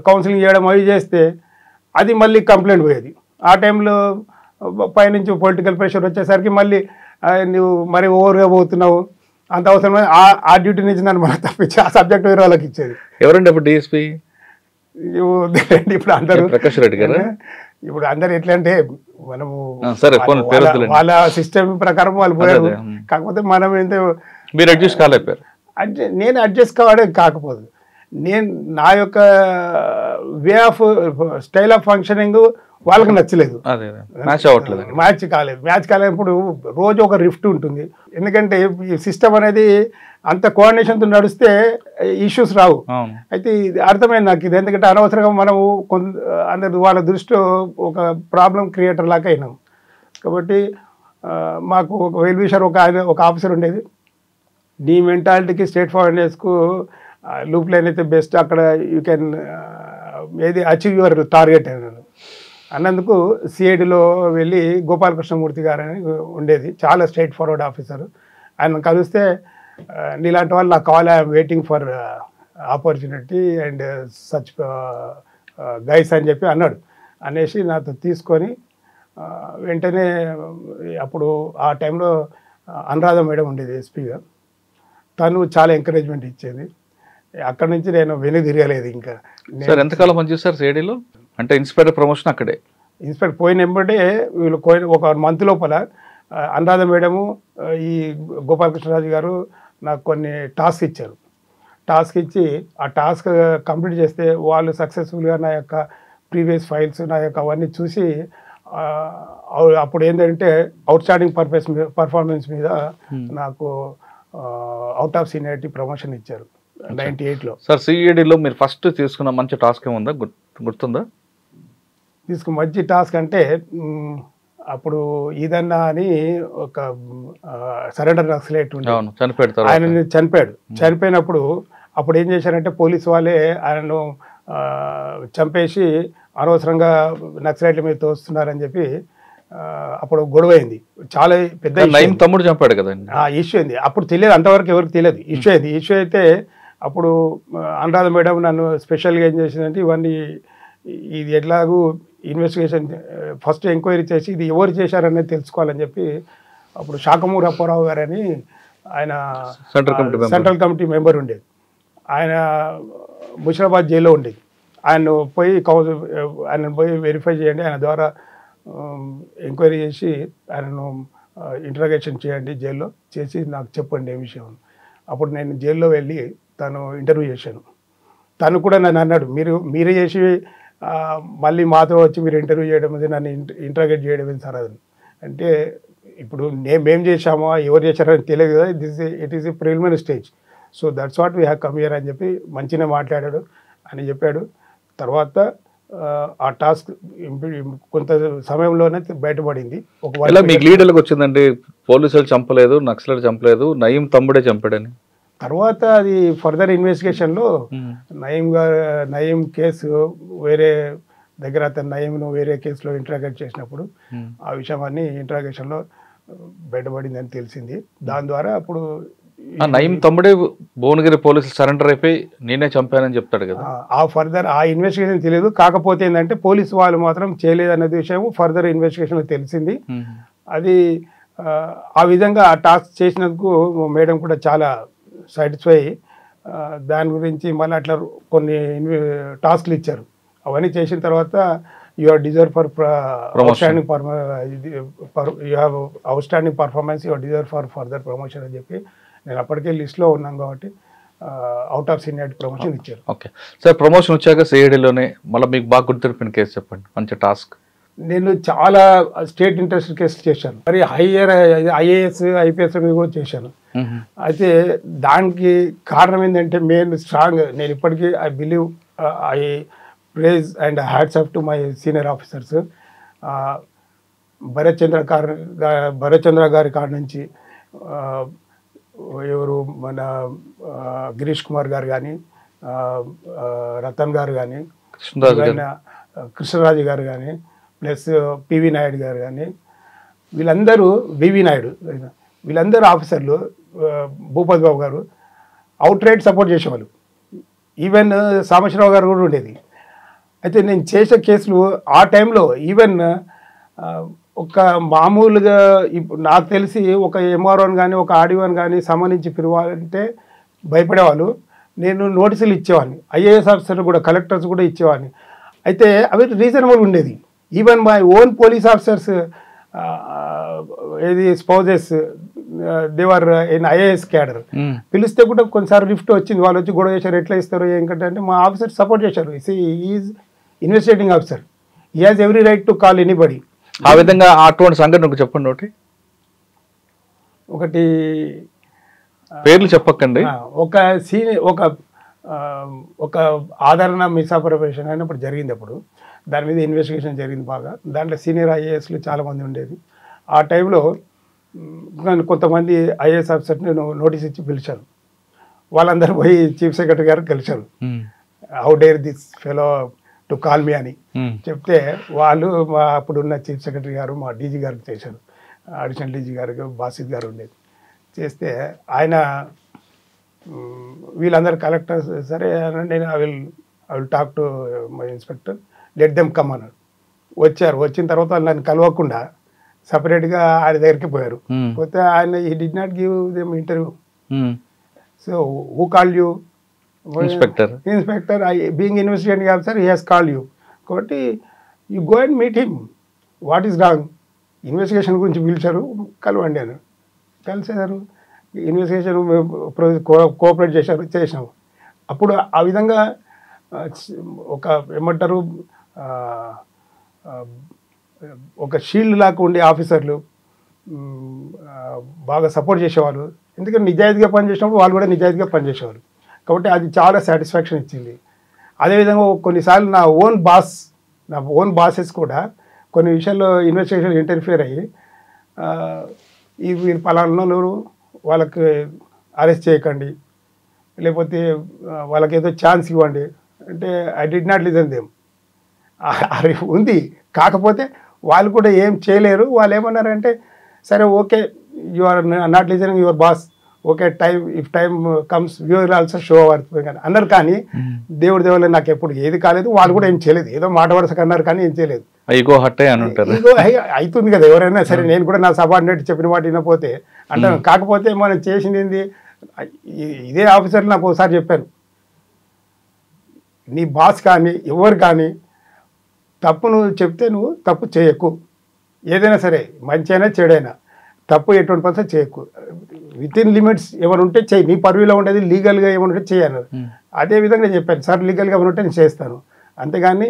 Speaker 3: కౌన్సిలింగ్ చేయడం అవి చేస్తే అది మళ్ళీ కంప్లైంట్ పోయేది. ఆ టైంలో పైనుంచి పొలిటికల్ ప్రెషర్ వచ్చేసరికి మళ్ళీ నువ్వు మరి ఓవర్గా పోతున్నావు అంత అవసరమైన ఆ డ్యూటీ నుంచి నన్ను మనం తప్పించి ఆ సబ్జెక్ట్ వేరే వాళ్ళకి ఇచ్చేది.
Speaker 2: ఎవరండి అప్పుడు డిఎస్పీ?
Speaker 3: ఇప్పుడు అందరూ
Speaker 2: ప్రకాష్ రెడ్డి గారు.
Speaker 3: ఇప్పుడు అందరు ఎట్లా అంటే మనము వాళ్ళ సిస్టమ్ ప్రకారం వాళ్ళు పోయారు. కాకపోతే మనం ఏంటో
Speaker 2: మీరు అడ్జస్ట్ కాలేపారు.
Speaker 3: నేను అడ్జస్ట్ కావడం కాకపోదు, నేను నా యొక్క way of style of functioning వాళ్ళకి నచ్చలేదు, మ్యాచ్ కాలేనప్పుడు రోజు ఒక రిఫ్ట్ ఉంటుంది. ఎందుకంటే ఈ సిస్టమ్ అనేది అంత కోఆర్డినేషన్తో నడిస్తే ఇష్యూస్ రావు. అయితే ఇది అర్థమైంది నాకు ఇది, ఎందుకంటే అనవసరంగా మనము అందరు వాళ్ళ దృష్టిలో ఒక ప్రాబ్లం క్రియేటర్ లాగా అయినాం. కాబట్టి మాకు ఒక వెల్ విషర్ ఒక ఆఫీసర్ ఉండేది, నీ మెంటాలిటీకి స్ట్రేట్ ఫార్వర్డ్నెస్కు లూప్ లైన్ అయితే బెస్ట్, అక్కడ యూ కెన్ ఏది అచీవ్ యువర్ టార్గెట్ అన్నందుకు సిఐడిలో వెళ్ళి గోపాలకృష్ణమూర్తి గారు అని ఉండేది, చాలా స్ట్రైట్ ఫార్వర్డ్ ఆఫీసర్. ఆయన కలిస్తే నీలాంటి వాళ్ళు నాకు కావాలి, I'm waiting for opportunity and such guys అని చెప్పి అన్నాడు. అనేసి నాతో తీసుకొని వెంటనే అప్పుడు ఆ టైంలో అనురాధ మేడం ఉండేది ఎస్పీగా, తను చాలా ఎంకరేజ్మెంట్ ఇచ్చేది. అక్కడ నుంచి నేను వెనుక తిరగలేదు. ఇంకా
Speaker 2: సార్ ఎంతకాలం పనిచేస్తారు సిఐడిలో? అంటే ఇన్స్పెక్టర్ ప్రమోషన్ అక్కడే?
Speaker 3: ఇన్స్పెక్టర్ పోయిన వెంబడే వీళ్ళు ఒక మంత్ లోపల అనురాధ మేడము ఈ గోపాలకృష్ణరాజు గారు నాకు కొన్ని టాస్క్ ఇచ్చారు. టాస్క్ ఇచ్చి ఆ టాస్క్ కంప్లీట్ చేస్తే వాళ్ళు సక్సెస్ఫుల్గా నా యొక్క ప్రీవియస్ ఫైల్స్ నా యొక్క అవన్నీ చూసి అప్పుడు ఏంటంటే అవుట్ స్టాండింగ్ పర్ఫార్మెన్స్ మీద నాకు అవుట్ ఆఫ్ సీనియారిటీ ప్రమోషన్ ఇచ్చారు 98లో.
Speaker 2: సార్ సిఐడిలో మీరు ఫస్ట్ తీసుకున్న మంచి టాస్క్ ఏముందా, గుర్తుందా?
Speaker 3: మంచి టాస్క్ అంటే అప్పుడు ఈదన్నా అని ఒక సరెండర్ నక్సలైట్ ఉండే, ఆయన చనిపోయాడు. చనిపోయినప్పుడు అప్పుడు ఏం చేశారంటే పోలీసు వాళ్ళే ఆయనను చంపేసి అనవసరంగా నక్సలైట్ల మీద తోస్తున్నారని చెప్పి అప్పుడు గొడవ అయింది. చాలా పెద్ద
Speaker 2: తమ్ముడు చంపాడు కదా
Speaker 3: ఇష్యూ అయింది. అప్పుడు తెలియదు, అంతవరకు ఎవరికి తెలియదు. ఇష్యూ అయింది. ఇష్యూ అయితే అప్పుడు అనురాధ మేడం నన్ను స్పెషల్గా ఏం చేసిందంటే ఇవన్నీ ఇది ఎట్లాగూ ఇన్వెస్టిగేషన్ ఫస్ట్ ఎంక్వైరీ చేసి ఇది ఎవరు చేశారనేది తెలుసుకోవాలని చెప్పి అప్పుడు శాఖమూరి అప్పారావు గారని ఆయన సెంట్రల్ కమిటీ మెంబర్ ఉండేది. ఆయన ముషిరాబాద్ జైల్లో ఉండేది. ఆయన్ను పోయి వెరిఫై చేయండి, ఆయన ద్వారా ఎంక్వైరీ చేసి ఆయనను ఇంటరాగేషన్ చేయండి జైల్లో, చేసి నాకు చెప్పండి ఏ విషయం. అప్పుడు నేను జైల్లో వెళ్ళి తను ఇంటర్వ్యూ చేశాను. తను కూడా నన్ను అన్నాడు, మీరే చేసి మళ్ళీ మాతో వచ్చి మీరు ఇంటర్వ్యూ చేయడం అది నన్ను ఇంటరాగేట్ చేయడం సార్ అది అంటే ఇప్పుడు మేం చేశామో ఎవరు చేశారని తెలియదు కదా, it is a preliminary stage, so that's what we have come here అని చెప్పి మంచిగా మాట్లాడాడు అని చెప్పాడు. తర్వాత ఆ టాస్క్ కొంత సమయంలోనే బయటపడింది.
Speaker 2: మీకు లీడర్లకు వచ్చిందండి పోలీసులు చంపలేదు, నక్సలైట్ చంపలేదు, నయీం తమ్ముడే చంపాడని.
Speaker 3: తర్వాత అది ఫర్దర్ ఇన్వెస్టిగేషన్లో నయీం కేసు వేరే దగ్గర అతను నయీంను వేరే కేసులో ఇంటరాగేట్ చేసినప్పుడు ఆ విషయం అన్ని ఇంటరాగేషన్లో బయటపడిందని తెలిసింది. దాని ద్వారా అప్పుడు
Speaker 2: నయీం తమ్ముడే భువనగిరి పోలీసులు సరెండర్ అయిపోయి నేనే చంపానని చెప్తాడు కదా.
Speaker 3: ఆ ఫర్దర్ ఆ ఇన్వెస్టిగేషన్ తెలియదు, కాకపోతే ఏంటంటే పోలీసు వాళ్ళు మాత్రం చేయలేదనేది విషయం ఫర్దర్ ఇన్వెస్టిగేషన్లో తెలిసింది. అది ఆ విధంగా ఆ టాస్క్ చేసినందుకు మేడం కూడా చాలా సాటిస్ఫై, దాని గురించి మళ్ళీ అట్లా కొన్ని టాస్క్లు ఇచ్చారు. అవన్నీ చేసిన తర్వాత you are deserve for outstanding you have outstanding performance, you are deserve for further promotion అని చెప్పి నేను అప్పటికే లిస్ట్లో ఉన్నాను కాబట్టి అవుట్ ఆఫ్ సీనియారిటీ ప్రమోషన్ ఇచ్చారు.
Speaker 2: ఓకే సార్, ప్రమోషన్ వచ్చాక సిఐడిలోనే మళ్ళీ మీకు బాగా గుర్తుపెట్టిన కేసు చెప్పండి, మంచి టాస్క్.
Speaker 3: నేను చాలా స్టేట్ ఇంట్రెస్ట్ కేసులు చేశాను, మరి హైయర్ ఐఏఎస్ ఐపీఎస్ మీద కూడా చేశాను. అయితే దానికి కారణం ఏంటంటే మెయిన్ స్ట్రాంగ్ నేను ఇప్పటికీ I believe I praise and hats off to my senior officers. Bharath Chandra గారి కాడ నుంచి ఎవరు మన గిరీష్ కుమార్ గారు కానీ, రతన్ గారు కానీ, కృష్ణరాజు గారు కానీ, ప్లస్ పివి నాయుడు గారు కానీ, వీళ్ళందరూ వివి నాయుడు, వీళ్ళందరూ ఆఫీసర్లు, భూపతి బాబు గారు అవుట్ రైట్ సపోర్ట్ చేసేవాళ్ళు. ఈవెన్ సాంబశివరావు గారు కూడా ఉండేది. అయితే నేను చేసే కేసులు ఆ టైంలో ఈవెన్ ఒక మామూలుగా ఇప్పుడు నాకు తెలిసి ఒక ఎంఆర్ఓని కానీ ఒక ఆర్డీఓని కానీ సంబంధించి పిలవాలంటే భయపడేవాళ్ళు. నేను నోటీసులు ఇచ్చేవాడిని, ఐఏఎస్ ఆఫీసర్ కూడా, కలెక్టర్స్ కూడా ఇచ్చేవాడిని. అయితే అవి రీజనబుల్ ఉండేది. Even my own police officers ఏది spouses they're in IAS cadre పిలిస్తే కూడా కొన్నిసార్లు లిఫ్ట్ వచ్చింది. వాళ్ళు వచ్చి గొడవ చేశారు, ఎట్లా ఇస్తారు ఏంటంటే అంటే మా ఆఫీసర్ సపోర్ట్ చేశారు. Is investigating officer, he has every right to call anybody.
Speaker 2: ఆ విధంగా అటువంటి సంఘటన ఒకటి చెప్పండి.
Speaker 3: ఒకటి
Speaker 2: పేర్లు చెప్పకండి.
Speaker 3: ఒక ఒక ఆదరణ మిస్అప్రపరేషన్ అయినప్పుడు జరిగింది. అప్పుడు దాని మీద ఇన్వెస్టిగేషన్ జరిగింది బాగా. దాంట్లో సీనియర్ ఐఏఎస్లు చాలామంది ఉండేది. ఆ టైంలో కొంతమంది ఐఏఎస్ ఆఫీసర్ని నోటీస్ ఇచ్చి పిలిచారు. వాళ్ళందరూ పోయి చీఫ్ సెక్రటరీ గారికి కలిశారు. How dare this fellow to call me అని చెప్తే వాళ్ళు మా అప్పుడున్న చీఫ్ సెక్రటరీ గారు మా డీజీ గారికి చేశారు. అడిషనల్ డీజీ గారికి బాసిత్ గారు ఉండేది. చేస్తే ఆయన వీళ్ళందరూ కలెక్టర్స్ సరే నేను I will talk to my inspector, let them come అన్నాడు. వచ్చారు. వచ్చిన తర్వాత వాళ్ళు నన్ను కలవకుండా సపరేట్గా ఆయన దగ్గరికి పోయారు. పోతే ఆయన he did not give them interview. So who call you? Inspector being investigating officer he has call you. కాబట్టి you go and meet him, what is wrong? Investigation గురించి పిలిచారు, కలవండి అని. కలిసేసారు, ఇన్వెస్టిగేషన్ కోఆపరేట్ చేసినాము. అప్పుడు ఆ విధంగా ఒక ఏమంటారు ఒక షీల్డ్ లాగా ఉండే ఆఫీసర్లు బాగా సపోర్ట్ చేసేవాళ్ళు. ఎందుకంటే నిజాయితీగా పనిచేసినప్పుడు వాళ్ళు కూడా నిజాయితీగా పనిచేసేవారు. కాబట్టి అది చాలా సాటిస్ఫాక్షన్ ఇచ్చింది. అదేవిధంగా కొన్నిసార్లు నా ఓన్ బాసెస్ కూడా కొన్ని విషయాల్లో ఇన్వెస్టిగేషన్ ఇంటర్ఫియర్ అయ్యి ఈ వీరు పలానా వాళ్ళకి అరెస్ట్ చేయకండి, లేకపోతే వాళ్ళకి ఏదో ఛాన్స్ ఇవ్వండి అంటే I did not listen them. ఉంది, కాకపోతే వాళ్ళు కూడా ఏం చేయలేరు. వాళ్ళు ఏమన్నారంటే సరే okay, you are not listening your boss, okay if time comes you will also show our అన్నారు. కానీ దేవుడి దేవుళ్ళ నాకు ఎప్పుడు ఏది కాలేదు. వాళ్ళు కూడా ఏం చేయలేదు, ఏదో మాట వరుసకు అన్నారు కానీ ఏం చేయలేదు.
Speaker 2: ఈగో
Speaker 3: అవుతుంది కదా ఎవరైనా సరే. నేను కూడా నా సబార్డినేట్ చెప్పిన మాట వినపోతే అంటాను. కాకపోతే మనం చేసింది ఏంది, ఇదే ఆఫీసర్ నాకు ఒకసారి చెప్పాను, నీ బాస్ కానీ ఎవరు కానీ తప్పు నువ్వు చెప్తే నువ్వు తప్పు చేయకు. ఏదైనా సరే మంచి అయినా చెడైనా తప్పు ఎటువంటి పర్సెంట్ చేయకు. విత్ ఇన్ లిమిట్స్ ఏమైనా ఉంటే చెయ్యి, నీ పర్వీలో ఉండేది లీగల్గా ఏమైనా ఉంటే చేయన్నారు. అదే విధంగా చెప్పాను, సార్ లీగల్గా ఏమైనా ఉంటే నేను చేస్తాను, అంతేగాని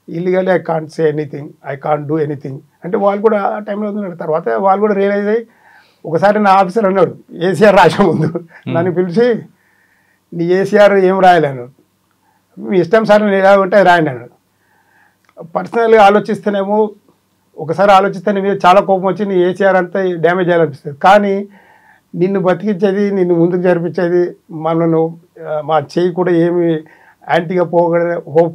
Speaker 3: illegally I can't say anything, I can't do anything అంటే వాళ్ళు కూడా ఆ టైంలో ఉన్నారు. తర్వాత వాళ్ళు కూడా రియలైజ్ అయ్యి ఒకసారి నా ఆఫీసర్ అన్నాడు, ఏసీఆర్ రాసే ముందు నన్ను పిలిచి నీ ఏసీఆర్ ఏం రాయలేను, మీ ఇష్టం సార్ నేను ఎలా ఉంటే రాయండి అన్నాడు. పర్సనల్గా ఆలోచిస్తేనేమో ఒకసారి ఆలోచిస్తే నీ మీద చాలా కోపం వచ్చి నీ ఏసీఆర్ అంతా డ్యామేజ్ చేయాలనిపిస్తుంది. కానీ నిన్ను బతికించేది, నిన్ను ముందుకు జరిపించేది, మనను మా చేయి కూడా ఏమి యాంటీగా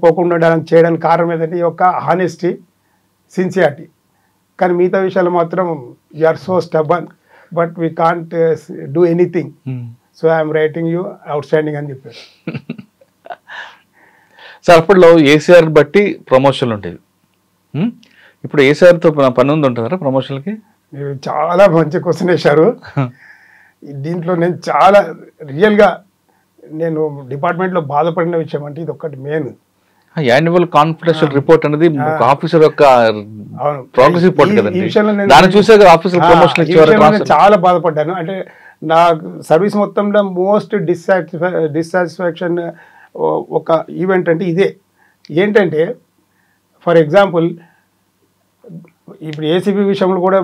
Speaker 3: పోకుండా చేయడానికి కారణం ఏదంటే ఈ యొక్క హానెస్టీ, సిన్సియారిటీ. కానీ మిగతా విషయాలు మాత్రం you are so stubborn, but we can't do anything, so I'm writing you outstanding అని చెప్పారు.
Speaker 2: సార్ అప్పట్లో ఏసీఆర్ బట్టి ప్రమోషన్లు ఉండేవి, ఇప్పుడు ఏసీఆర్తో పని ఉంది ఉంటుందా ప్రమోషన్లకి?
Speaker 3: మీరు చాలా మంచి క్వశ్చన్ వేశారు. దీంట్లో నేను చాలా రియల్గా నేను డిపార్ట్మెంట్లో బాధపడిన విషయం అంటే ఇది ఒక్కటి మెయిన్.
Speaker 2: యాన్యువల్ కాన్ఫిడెన్షియల్ రిపోర్ట్ అనేది ఆఫీసర్ యొక్క ప్రోగ్రెస్ రిపోర్ట్ కదండి, దాన్ని చూసే ఆఫీసర్ ప్రమోషన్ ఇచ్చేవారు.
Speaker 3: చాలా బాధపడ్డాను. అంటే నా సర్వీస్ మొత్తంలో మోస్ట్ డిస్సాటిస్ఫాక్షన్ ఒక ఈవెంట్ అంటే ఇదే. ఏంటంటే ఫర్ ఎగ్జాంపుల్ ఇప్పుడు ఏసీబీ విషయంలో కూడా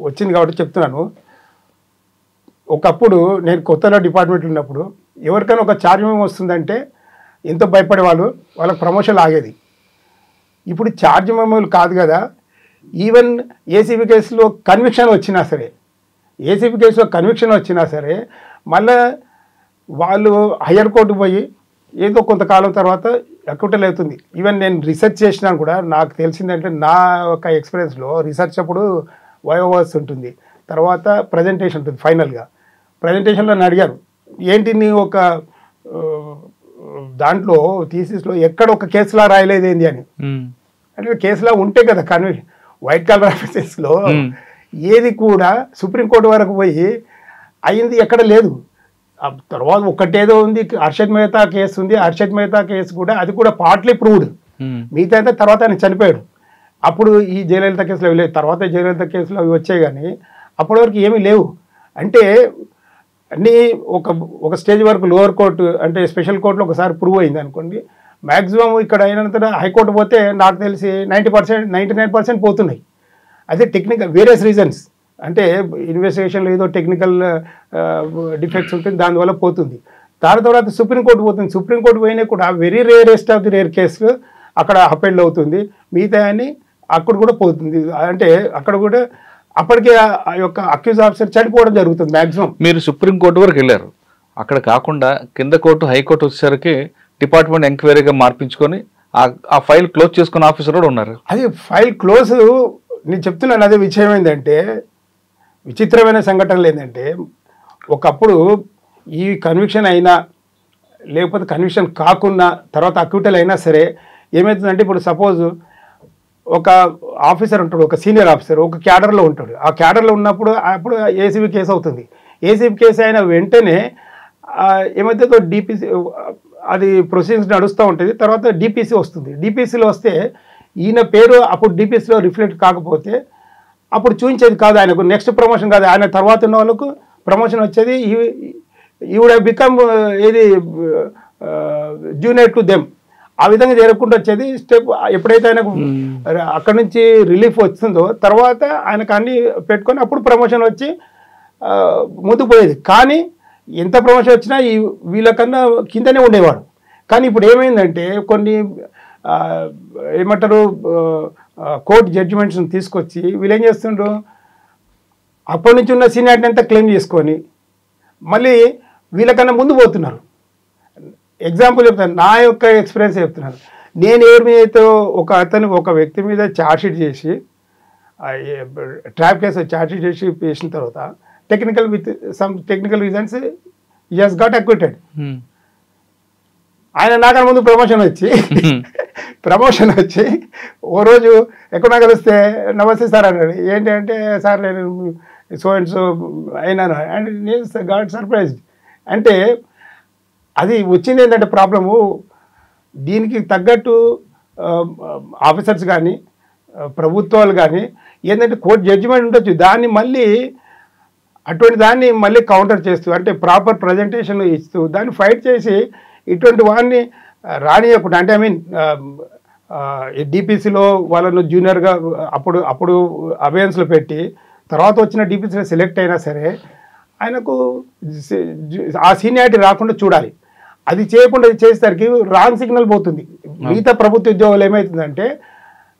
Speaker 3: వచ్చింది కాబట్టి చెప్తున్నాను. ఒకప్పుడు నేను కొత్తలో డిపార్ట్మెంట్లో ఉన్నప్పుడు ఎవరికైనా ఒక ఛార్జ్ మెమో వస్తుందంటే ఎంతో భయపడేవాళ్ళు, వాళ్ళకి ప్రమోషన్ ఆగేది. ఇప్పుడు ఛార్జ్ మెమోలు కాదు కదా, ఈవెన్ ఏసీబీ కేసులో కన్విక్షన్ వచ్చినా సరే మళ్ళీ వాళ్ళు హయ్యర్ కోర్టుకు పోయి ఏదో కొంతకాలం తర్వాత అక్యూటల్ అవుతుంది. ఈవెన్ నేను రీసెర్చ్ చేసినా కూడా నాకు తెలిసిందంటే నా యొక్క ఎక్స్పీరియన్స్లో రీసెర్చ్ అప్పుడు వయోవర్స్ ఉంటుంది, తర్వాత ప్రజెంటేషన్ ఉంటుంది. ఫైనల్గా ప్రజెంటేషన్లో నన్ను అడిగారు, ఏంటి నీ ఒక దాంట్లో థీసిస్లో ఎక్కడ ఒక కేసులా రాయలేదు ఏంది అని. అంటే కేసులా ఉంటే కదా కన్విక్షన్, వైట్ కాలర్ ఆఫీసెస్లో ఏది కూడా సుప్రీంకోర్టు వరకు పోయి అయింది ఎక్కడ లేదు. తర్వాత ఒకటేదో ఉంది, హర్షద్ మెహతా కేసు ఉంది. హర్షద్ మెహతా కేసు కూడా అది కూడా పార్ట్లీ ప్రూవ్డ్, మిగతా అయితే తర్వాత ఆయన చనిపోయాడు. అప్పుడు ఈ జయలలిత కేసులో లేదు, తర్వాత జయలలిత కేసులో అవి వచ్చాయి, కానీ అప్పటి వరకు ఏమీ లేవు. అంటే అన్నీ ఒక స్టేజ్ వరకు లోవర్ కోర్టు అంటే స్పెషల్ కోర్టులో ఒకసారి ప్రూవ్ అయింది అనుకోండి, మ్యాక్సిమం ఇక్కడ అయినంత హైకోర్టు పోతే నాకు తెలిసి 90%, 99% పోతున్నాయి. అదే టెక్నికల్ వేరియస్ రీజన్స్, అంటే ఇన్వెస్టిగేషన్లో ఏదో టెక్నికల్ డిఫెక్ట్స్ ఉంటుంది, దానివల్ల పోతుంది. దాని తర్వాత సుప్రీంకోర్టు పోతుంది. సుప్రీంకోర్టు పోయినా కూడా very rarest of the rare కేసులు అక్కడ అపెండ్ అవుతుంది, మిగతా అని అక్కడ కూడా పోతుంది. అంటే అక్కడ కూడా అప్పటికే ఆ యొక్క అక్యూజ్ ఆఫీసర్ చనిపోవడం జరుగుతుంది మ్యాక్సిమం.
Speaker 2: మీరు సుప్రీంకోర్టు వరకు వెళ్ళారు, అక్కడ కాకుండా కింద కోర్టు హైకోర్టు వచ్చేసరికి డిపార్ట్మెంట్ ఎంక్వైరీగా మార్పించుకొని ఆ ఫైల్ క్లోజ్ చేసుకున్న ఆఫీసర్ కూడా ఉన్నారు.
Speaker 3: అది ఫైల్ క్లోజ్ నేను చెప్తున్నాను. అదే విషయం ఏంటంటే, విచిత్రమైన సంఘటనలు ఏంటంటే, ఒకప్పుడు ఈ కన్విక్షన్ అయినా లేకపోతే కన్విక్షన్ కాకున్నా తర్వాత అక్యూటల్ అయినా సరే ఏమవుతుందంటే, ఇప్పుడు సపోజ్ ఒక ఆఫీసర్ ఉంటాడు, ఒక సీనియర్ ఆఫీసర్ ఒక క్యాడర్లో ఉంటాడు. ఆ క్యాడర్లో ఉన్నప్పుడు అప్పుడు ఏసీబీ కేసు అవుతుంది. ఏసీబీ కేసు అయిన వెంటనే ఏమైతే డిపిసి అది ప్రొసీడింగ్స్ నడుస్తూ ఉంటుంది. తర్వాత డిపిసి వస్తుంది. డిపిసిలో వస్తే ఈయన పేరు అప్పుడు డిపిసిలో రిఫ్లెక్ట్ కాకపోతే అప్పుడు చూపించేది కాదు ఆయనకు, నెక్స్ట్ ప్రమోషన్ కాదు, ఆయన తర్వాత ఉన్న వాళ్ళకు ప్రమోషన్ వచ్చేది. ఈ వుడ్ హ్యావ్ బికమ్ ఏది జూనియర్ టు దెమ్, ఆ విధంగా జరగకుండా వచ్చేది. స్టెప్ ఎప్పుడైతే ఆయనకు అక్కడి నుంచి రిలీఫ్ వస్తుందో తర్వాత ఆయనకు అన్ని పెట్టుకొని అప్పుడు ప్రమోషన్ వచ్చి ముందుకు పోయేది. కానీ ఎంత ప్రమోషన్ వచ్చినా వీళ్ళకన్నా కిందనే ఉండేవాడు. కానీ ఇప్పుడు ఏమైందంటే కొన్ని ఏమంటారు కోర్టు జడ్జిమెంట్స్ని తీసుకొచ్చి వీళ్ళు ఏం చేస్తుండ్రు, అప్పటి నుంచి ఉన్న సీనియారిటీ అంతా క్లెయిమ్ చేసుకొని మళ్ళీ వీళ్ళకన్నా ముందు పోతున్నారు. ఎగ్జాంపుల్ చెప్తాను, నా యొక్క ఎక్స్పీరియన్స్ చెప్తున్నాను. నేను ఎవరి మీద అయితే ఒక వ్యక్తి మీద ఛార్జ్షీట్ చేసి ట్రాప్ కేసు ఛార్జ్షీట్ చేసి వేసిన తర్వాత with some technical reasons he has got acquitted. ఆయన నాకన్నా ముందు ప్రమోషన్ వచ్చి ఓ రోజు ఎక్కడా కలిస్తే నమస్తే సార్ అన్నాడు. ఏంటి అంటే, సార్ నేను సో అండ్ సో అయినాను అండ్ నేను గాట్ సర్ప్రైజ్డ్. అంటే అది వచ్చింది ఏంటంటే ప్రాబ్లము, దీనికి తగ్గట్టు ఆఫీసర్స్ కానీ ప్రభుత్వాలు కానీ ఏంటంటే కోర్టు జడ్జిమెంట్ ఉండొచ్చు, దాన్ని మళ్ళీ అటువంటి దాన్ని మళ్ళీ కౌంటర్ చేస్తూ అంటే ప్రాపర్ ప్రజెంటేషన్ ఇస్తూ దాన్ని ఫైట్ చేసి ఇటువంటి వాడిని రానియకుండా, అంటే ఐ మీన్ డిపిసిలో వాళ్ళను జూనియర్గా అప్పుడు అబయన్స్లో పెట్టి తర్వాత వచ్చిన డిపిసిలో సెలెక్ట్ అయినా సరే ఆయనకు ఆ సీనియారిటీ రాకుండా చూడాలి. అది చేయకుండా చేసేసరికి రాంగ్ సిగ్నల్ పోతుంది. మిగతా ప్రభుత్వ ఉద్యోగాలు ఏమవుతుందంటే,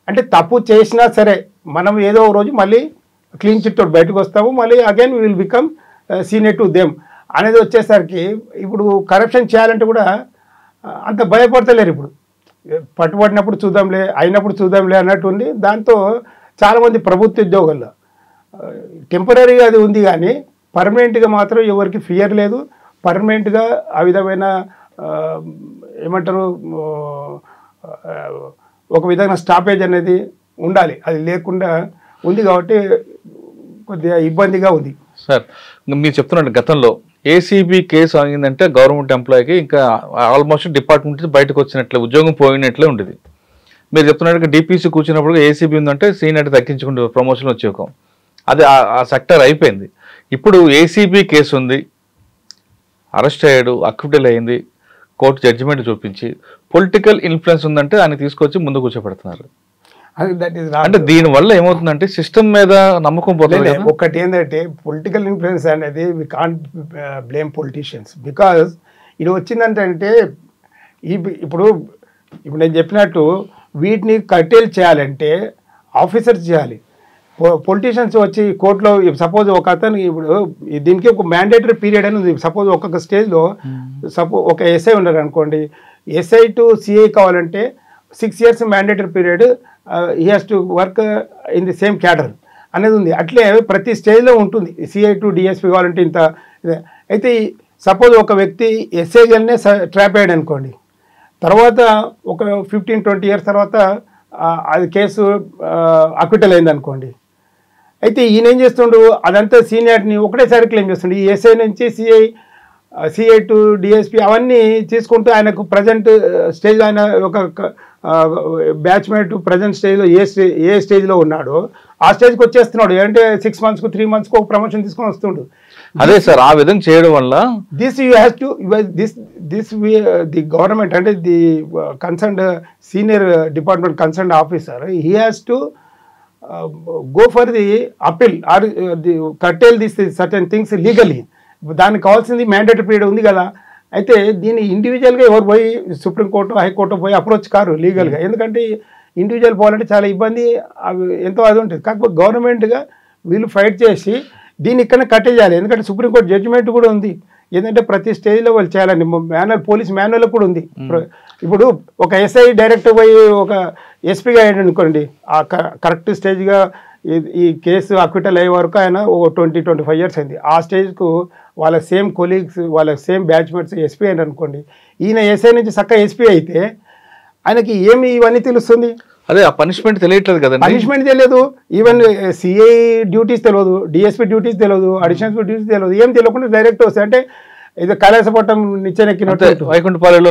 Speaker 3: అంటే తప్పు చేసినా సరే మనం ఏదో ఒక రోజు మళ్ళీ క్లీన్ చిట్ తోటి బయటకు వస్తాము, మళ్ళీ again will become senior to them అనేది వచ్చేసరికి ఇప్పుడు కరప్షన్ చేయాలంటే కూడా అంత భయపడతలేరు. ఇప్పుడు పట్టుబడినప్పుడు చూద్దాంలే, అయినప్పుడు చూద్దాంలే అన్నట్టు ఉంది. దాంతో చాలామంది ప్రభుత్వ ఉద్యోగాల్లో టెంపరీగా అది ఉంది, కానీ పర్మనెంట్గా మాత్రం ఎవరికి ఫియర్ లేదు. పర్మనెంట్గా ఆ విధమైన ఏమంటారు ఒక విధంగా స్టాపేజ్ అనేది ఉండాలి. అది లేకుండా ఉంది కాబట్టి కొద్దిగా ఇబ్బందిగా ఉంది.
Speaker 2: సార్ మీరు చెప్తున్నట్టు గతంలో ఏసీబీ కేసు అయిందంటే గవర్నమెంట్ ఎంప్లాయీకి ఇంకా ఆల్మోస్ట్ డిపార్ట్మెంట్ బయటకు వచ్చినట్లే, ఉద్యోగం పోయినట్లే ఉండేది. మీరు చెప్తున్నట్టుగా డిపిసి కూర్చున్నప్పుడు ఏసీబీ ఉందంటే సీనియర్ తగ్గించుకుంటే ప్రమోషన్ వచ్చేకం, అది ఆ సెక్టర్ అయిపోయింది. ఇప్పుడు ఏసీబీ కేసు ఉంది, అరెస్ట్ అయ్యాడు, అక్విటల్ అయింది, కోర్టు జడ్జిమెంట్ చూపించి పొలిటికల్ ఇన్ఫ్లుయెన్స్ ఉందంటే ఆయన తీసుకొచ్చి ముందు కూర్చోబెడుతున్నారు. అంటే దీనివల్ల ఏమవుతుందంటే సిస్టమ్ మీద నమ్మకం పోతుంది.
Speaker 3: ఒకటి ఏంటంటే పొలిటికల్ ఇన్ఫ్లుయెన్స్ అనేది we can't blame politicians, because ఇది వచ్చిందంటే ఇప్పుడు నేను చెప్పినట్టు వీటిని కర్టైల్ చేయాలంటే ఆఫీసర్స్ చేయాలి. పొలిటీషియన్స్ వచ్చి కోర్టులో సపోజ్ ఒక అతను ఇప్పుడు దీనికి ఒక మ్యాండేటరీ పీరియడ్ అని ఉంది. సపోజ్ ఒక్కొక్క స్టేజ్లో ఒక ఎస్ఐ ఉన్నారు అనుకోండి, ఎస్ఐ టు సిఐ కావాలంటే 6 years mandatory period, he has to work in the same cadre అనేది ఉంది. అట్లే ప్రతి స్టేజ్లో ఉంటుంది. సిఐ టు డిఎస్పీ కావాలంటే ఇంత. అయితే సపోజ్ ఒక వ్యక్తి ఎస్ఐగానే ట్రాప్ అయ్యాడు అనుకోండి, తర్వాత ఒక 15-20 years తర్వాత అది కేసు అక్విటల్ అయింది అనుకోండి. అయితే ఈయన ఏం చేస్తుండు, అదంతా సీనియారిటీని ఒకటేసారి క్లెయిమ్ చేస్తుండు. ఈ ఎస్ఐ నుంచి సిఐ టు డిఎస్పీ అవన్నీ తీసుకుంటూ ఆయనకు ప్రజెంట్ స్టేజ్, ఆయన ఒక బ్యాచ్మేట్ ప్రజెంట్ స్టేజ్లో ఏ స్టేజ్లో ఉన్నాడో ఆ స్టేజ్కి వచ్చేస్తున్నాడు. అంటే 6 monthsకు 3 monthsకు ఒక ప్రమోషన్ తీసుకొని వస్తుండు.
Speaker 2: అదే సార్, ఆ విధంగా చేయడం వల్ల
Speaker 3: this you has to the government అంటే the concerned senior department concerned officer he has to go for the appeal or curtail these certain things legally. దానికి కావాల్సింది మ్యాండేటరీ పీరియడ్ ఉంది కదా. అయితే దీన్ని ఇండివిజువల్గా ఎవరు పోయి సుప్రీంకోర్టు హైకోర్టు పోయి అప్రోచ్ కారు లీగల్గా, ఎందుకంటే ఇండివిజువల్ పోవాలంటే చాలా ఇబ్బంది, అవి ఎంతో అది ఉంటుంది. కాకపోతే గవర్నమెంట్గా వీళ్ళు ఫైట్ చేసి దీన్ని ఇక్కడనే కట్టేయాలి. ఎందుకంటే సుప్రీంకోర్టు జడ్జిమెంట్ కూడా ఉంది, ఏంటంటే ప్రతి స్టేజ్లో వాళ్ళు చేయాలని పోలీస్ మాన్యువల్ కూడా ఉంది. ఇప్పుడు ఒక ఎస్ఐ డైరెక్ట్ పోయి ఒక ఎస్పీగా అయ్యాడు అనుకోండి, ఆ కరెక్ట్ స్టేజ్గా ఈ కేసు అక్విటల్ అయ్యే వరకు ఆయన ఓ 20-25 years అయింది. ఆ స్టేజ్కు వాళ్ళ సేమ్ కొలీగ్స్, వాళ్ళ సేమ్ బ్యాచ్మేట్స్ ఎస్పీ అయ్యాడు అనుకోండి. ఈయన ఎస్ఐ నుంచి చక్కగా ఎస్పీ అయితే ఆయనకి ఏమి ఇవన్నీ తెలుస్తుంది?
Speaker 2: అదే ఆ పనిష్మెంట్ తెలియట్లేదు కదా,
Speaker 3: పనిష్మెంట్ తెలియదు, ఈవెన్ సిఐ డ్యూటీస్ తెలియదు, డిఎస్పీ డ్యూటీస్ తెలియదు, అడిషనల్ డ్యూటీస్ తెలియదు, ఏం తెలియకుండా డైరెక్ట్ వస్తాయి. అంటే ఇది కైలాసపట్నం నిచ్చెనెక్కినట్టు
Speaker 2: వైకుంఠపాలెంలో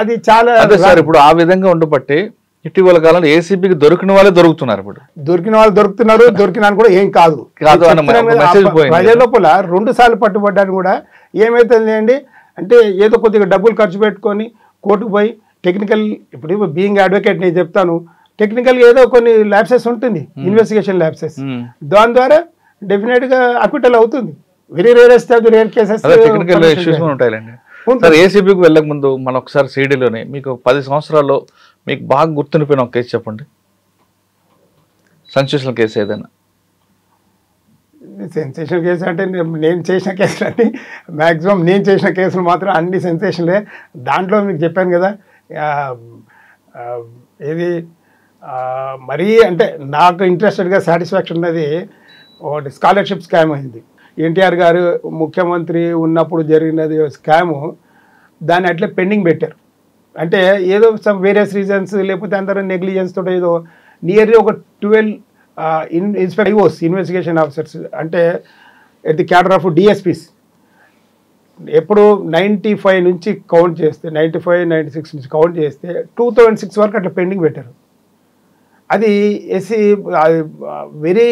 Speaker 3: అది చాలా.
Speaker 2: అదే సార్, ఇప్పుడు ఆ విధంగా ఉండబట్టి ఇటీవల కాలంలో ఏసీబీకి దొరికిన వాళ్ళే దొరుకుతున్నారు. ఇప్పుడు
Speaker 3: దొరికిన వాళ్ళు దొరుకుతున్నారు, దొరికిన కూడా ఏం కాదు. ప్రజల లోపల 2 సార్లు పట్టుబడ్డాను కూడా ఏమైతుంది అండి అంటే, ఏదో కొద్దిగా డబ్బులు ఖర్చు పెట్టుకొని కోర్టుకు పోయి టెక్నికల్, ఇప్పుడు బీయింగ్ అడ్వకేట్ నేను చెప్తాను, టెక్నికల్ ఏదో కొన్ని ల్యాబ్సెస్ ఉంటుంది, ఇన్వెస్టిగేషన్ ల్యాబ్సెస్, దాని ద్వారా డెఫినెట్గా అక్విటల్ అవుతుంది. Very rarest of the rare cases
Speaker 2: technical issues ఉంటాయండి. సార్, ఏసీబీకి వెళ్ళక ముందు మనం ఒకసారి సిడీలోనే మీకు 10 సంవత్సరాల్లో మీకు బాగా గుర్తుండిపోయిన ఒక కేసు చెప్పండి, సెన్సేషనల్ కేసు ఏదైనా.
Speaker 3: సెన్సేషనల్ కేసు అంటే నేను చేసిన కేసులు అన్నీ మ్యాక్సిమం, నేను చేసిన కేసులు మాత్రం అన్ని సెన్సేషన్లే. దాంట్లో మీకు చెప్పాను కదా, ఇది మరీ అంటే నాకు ఇంట్రెస్టెడ్గా సాటిస్ఫాక్షన్ ఉన్నది ఒకటి, స్కాలర్షిప్ స్కామ్ అయింది. ఎన్టీఆర్ గారు ముఖ్యమంత్రి ఉన్నప్పుడు జరిగినది స్కాము, దాన్ని అట్లే పెండింగ్ పెట్టారు. అంటే ఏదో సమ్ వేరియస్ రీజన్స్, లేకపోతే అందరూ నెగ్లిజెన్స్ తోటి ఏదో నియర్లీ ఒక 12 ఇన్స్పెక్టర్స్ ఇన్వెస్టిగేషన్ ఆఫీసర్స్, అంటే at the cadre of DSPs, ఎప్పుడు 95 నుంచి కౌంట్ చేస్తే, 95-96 నుంచి కౌంట్ చేస్తే 2006 వరకు అట్లా పెండింగ్ పెట్టారు. అది ఎస్సీ వెరీ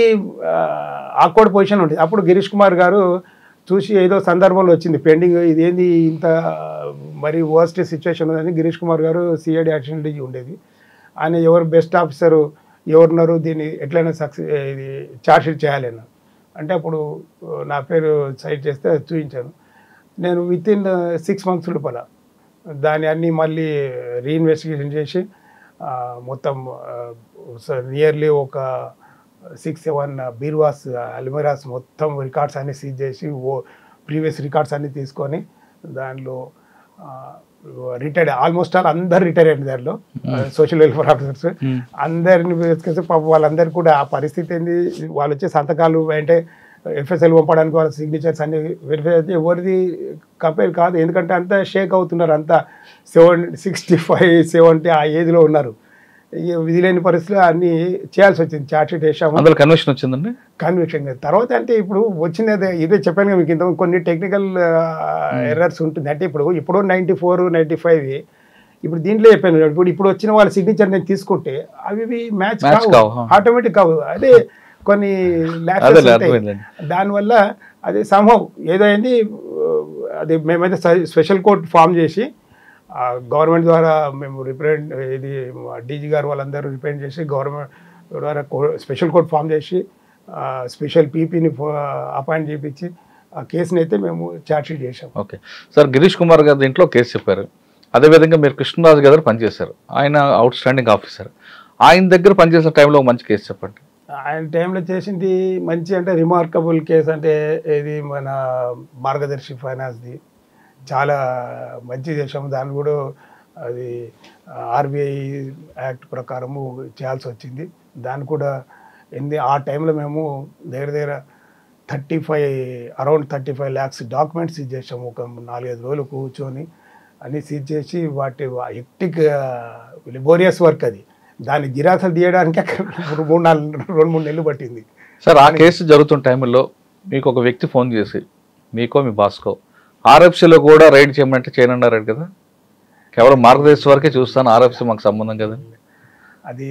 Speaker 3: ఆక్వర్డ్ పొజిషన్ ఉంటుంది. అప్పుడు గిరీష్ కుమార్ గారు చూసి ఏదో సందర్భంలో వచ్చింది పెండింగ్, ఇదేంది ఇంత మరి వర్స్ట్ సిచ్యువేషన్ ఉందని గిరీష్ కుమార్ గారు సిఐడి అడిషనల్ డీజీ ఉండేది. ఆయన ఎవరు బెస్ట్ ఆఫీసరు ఎవరున్నారు, దీన్ని ఎట్లయినా ఇది ఛార్జ్షీట్ చేయాలి అన్న అంటే, అప్పుడు నా పేరు సైట్ చేస్తే చూపించాను. నేను వితిన్ 6 months లోపల దాన్ని అన్నీ మళ్ళీ రీఇన్వెస్టిగేషన్ చేసి మొత్తం నియర్లీ ఒక 6-7 బీర్వాస్, అల్మిరాస్ మొత్తం రికార్డ్స్ అన్నీ సీజ్ చేసి ప్రీవియస్ రికార్డ్స్ అన్నీ తీసుకొని దానిలో రిటైర్డ్ ఆల్మోస్ట్ ఆల్ అందరు రిటైర్ అయ్యింది. దానిలో సోషల్ వెల్ఫేర్ ఆఫీసర్స్ అందరిని తీసుకొస్తే పాపం వాళ్ళందరూ కూడా ఆ పరిస్థితి ఏంది, వాళ్ళు వచ్చే సంతకాలు అంటే ఎఫ్ఎస్ఎల్ పంపడానికి వాళ్ళ సిగ్నేచర్స్ అన్ని వెరిఫై అయితే ఎవరిది కంపేర్ కాదు. ఎందుకంటే అంతా షేక్ అవుతున్నారు, అంతా 65-70 ఆ ఏజ్లో ఉన్నారు. విధి లేని పరిస్థితులు అన్ని చేయాల్సి వచ్చింది. ఛార్జ్షీట్ వేసాము,
Speaker 2: అందులో కన్విక్షన్ వచ్చిందండి.
Speaker 3: కన్విక్షన్ తర్వాత అంటే ఇప్పుడు వచ్చినది ఇదే చెప్పాను కదా మీకు, ఇంత కొన్ని టెక్నికల్ ఎర్రర్స్ ఉంటుంది. అంటే ఇప్పుడు 94-95 ఇప్పుడు దీంట్లో చెప్పాను, ఇప్పుడు వచ్చిన వాళ్ళ సిగ్నేచర్ నేను తీసుకుంటే అవి మ్యాచ్ కావు, ఆటోమేటిక్ కావు. అదే కొన్ని ల్యాప్స్ ఉంటాయి, దానివల్ల అది సంభవం ఏదో అయింది. అది మేమైతే స్పెషల్ కోర్ట్ ఫామ్ చేసి గవర్నమెంట్ ద్వారా మేము ఇది డీజీ గారు వాళ్ళందరూ రిప్రజెంట్ చేసి గవర్నమెంట్ ద్వారా స్పెషల్ కోర్ట్ ఫామ్ చేసి స్పెషల్ పీపీని అపాయింట్ చేయించి ఆ కేసుని అయితే మేము ఛార్జ్షీట్ చేసాం.
Speaker 2: ఓకే సార్, గిరీష్ కుమార్ గారు దీంట్లో కేసు చెప్పారు. అదేవిధంగా మీరు కృష్ణరాజు గారు పనిచేశారు, ఆయన అవుట్ స్టాండింగ్ ఆఫీసర్. ఆయన దగ్గర పనిచేసిన టైంలో మంచి కేసు చెప్పండి.
Speaker 3: ఆయన టైంలో చేసింది మంచి అంటే రిమార్కబుల్ కేసు అంటే ఇది మన మార్గదర్శి ఫైనాన్స్ది చాలా మంచి చేసాము. దాన్ని కూడా అది ఆర్బీఐ యాక్ట్ ప్రకారము చేయాల్సి వచ్చింది. దాన్ని కూడా ఆ టైంలో మేము దగ్గర 35 lakhs డాక్యుమెంట్స్ సీజ్ చేసాము. ఒక 4-5 రోజులు కూర్చొని అన్నీ సీజ్ చేసి వాటి హెక్టిక్ లెబోరియస్ వర్క్ అది. దాని జిరాక్సులు తీయడానికి అక్కడ 2-3 నెలలు పట్టింది.
Speaker 2: సార్ ఆ కేసు జరుగుతున్న టైంలో మీకు ఒక వ్యక్తి ఫోన్ చేసి మీకో మీ బాస్కో ఆర్ఎఫ్సీలో కూడా రైడ్ చేయమంటే చేయనన్నారు కదా, కేవలం మార్గదర్శి వరకే చూస్తాను, ఆర్ఎఫ్సీ మాకు సంబంధం కదా.
Speaker 3: అది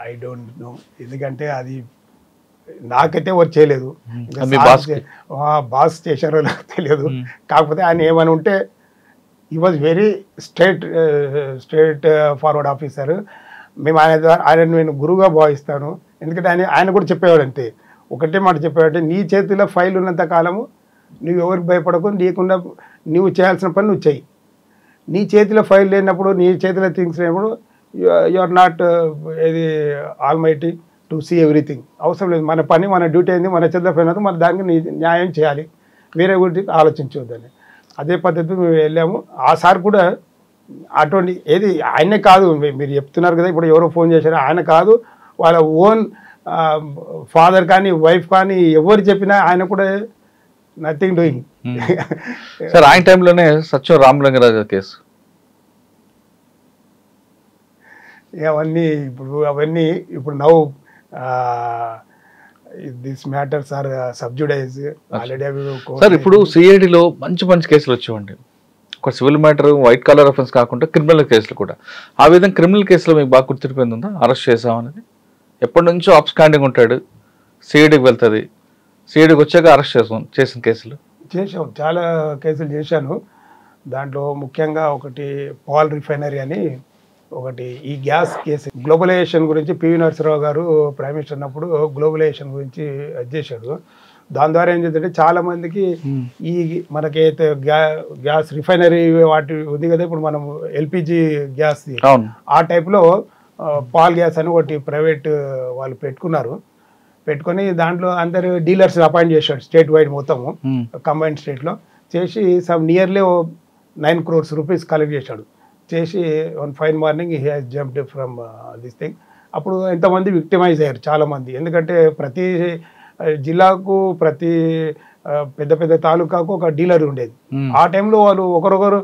Speaker 3: ఐ డోంట్ నో, ఎందుకంటే అది నాకైతే వర్క్ చేయలేదు, బాస్ చేశారో నాకు తెలియదు. కాకపోతే ఆయన ఏమని ఉంటే ఈ was very straight forward officer. మేము ఆయన నేను గురువుగా భావిస్తాను. ఎందుకంటే ఆయన కూడా చెప్పేవాడు అంతే, ఒకటే మాట చెప్పేవాడంటే నీ చేతిలో ఫైల్ ఉన్నంత కాలము నువ్వు ఎవరికి భయపడకు, నీకుండా నువ్వు చేయాల్సిన పని నువ్వు చెయ్యి. నీ చేతిలో ఫైల్ లేనప్పుడు, నీ చేతిలో థింగ్స్ లేనప్పుడు యు ఆర్ నాట్ ఇది almighty to see everything. అవసరం లేదు, మన పని మన డ్యూటీ అయింది, మన చేతిలో ఫైల్ అయితే మన దానికి న్యాయం చేయాలి, వేరే గురించి ఆలోచించవద్దని. అదే పద్ధతి మేము వెళ్ళాము. ఆ సార్ కూడా అటువంటి ఏది ఆయనే కాదు, మీరు చెప్తున్నారు కదా ఇప్పుడు ఎవరో ఫోన్ చేశారో, ఆయన కాదు, వాళ్ళ ఓన్ ఫాదర్ కానీ వైఫ్ కానీ ఎవరు చెప్పినా ఆయన కూడా నథింగ్ డూయింగ్.
Speaker 2: సార్ ఆయన టైంలోనే సత్యం రామలింగరాజు కేసు
Speaker 3: అవన్నీ ఇప్పుడు now this matters are sub judice already.
Speaker 2: Sir ఇప్పుడు సిఐడిలో మంచి కేసులు వచ్చేవండి, ఒక civil matter white colour reference కాకుండా క్రిమినల్ కేసులు కూడా. ఆ విధంగా క్రిమినల్ కేసులో మీకు బాగా గుర్తిరిపోయింది ఉందా, అరెస్ట్ చేసామనేది? ఎప్పటి నుంచో అబ్స్కాండింగ్ ఉంటాడు, సిఐడికి వెళ్తుంది, సిఐడికి వచ్చాక అరెస్ట్ చేసిన కేసులు
Speaker 3: చేసాం, చాలా కేసులు చేశాను. దాంట్లో ముఖ్యంగా ఒకటి పాల్ రిఫైనరీ అని ఒకటి, ఈ గ్యాస్ కేసు గ్లోబలైజేషన్ గురించి పివి నరసింహరావు గారు ప్రైమ్ మినిస్టర్ ఉన్నప్పుడు గ్లోబలైజేషన్ గురించి చేశాడు. దాని ద్వారా ఏం చేద్దంటే చాలా మందికి ఈ మనకైతే గ్యాస్ రిఫైనరీ వాటి ఉంది కదా, ఇప్పుడు మనం ఎల్పిజి గ్యాస్ ఆ టైప్లో పాల్ గ్యాస్ అని ఒకటి ప్రైవేట్ వాళ్ళు పెట్టుకొని దాంట్లో అందరు డీలర్స్ అపాయింట్ చేశాడు స్టేట్ వైడ్ మొత్తము, కంబైన్డ్ స్టేట్లో చేసి some nearly 9 crores rupees collect చేశాడు. చేసి one fine morning he has jumped from this thing. అప్పుడు ఎంతమంది విక్టిమైజ్ అయ్యారు చాలామంది, ఎందుకంటే ప్రతి జిల్లాకు ప్రతి పెద్ద తాలూకాకు ఒక డీలర్ ఉండేది. ఆ టైంలో వాళ్ళు ఒకరొకరు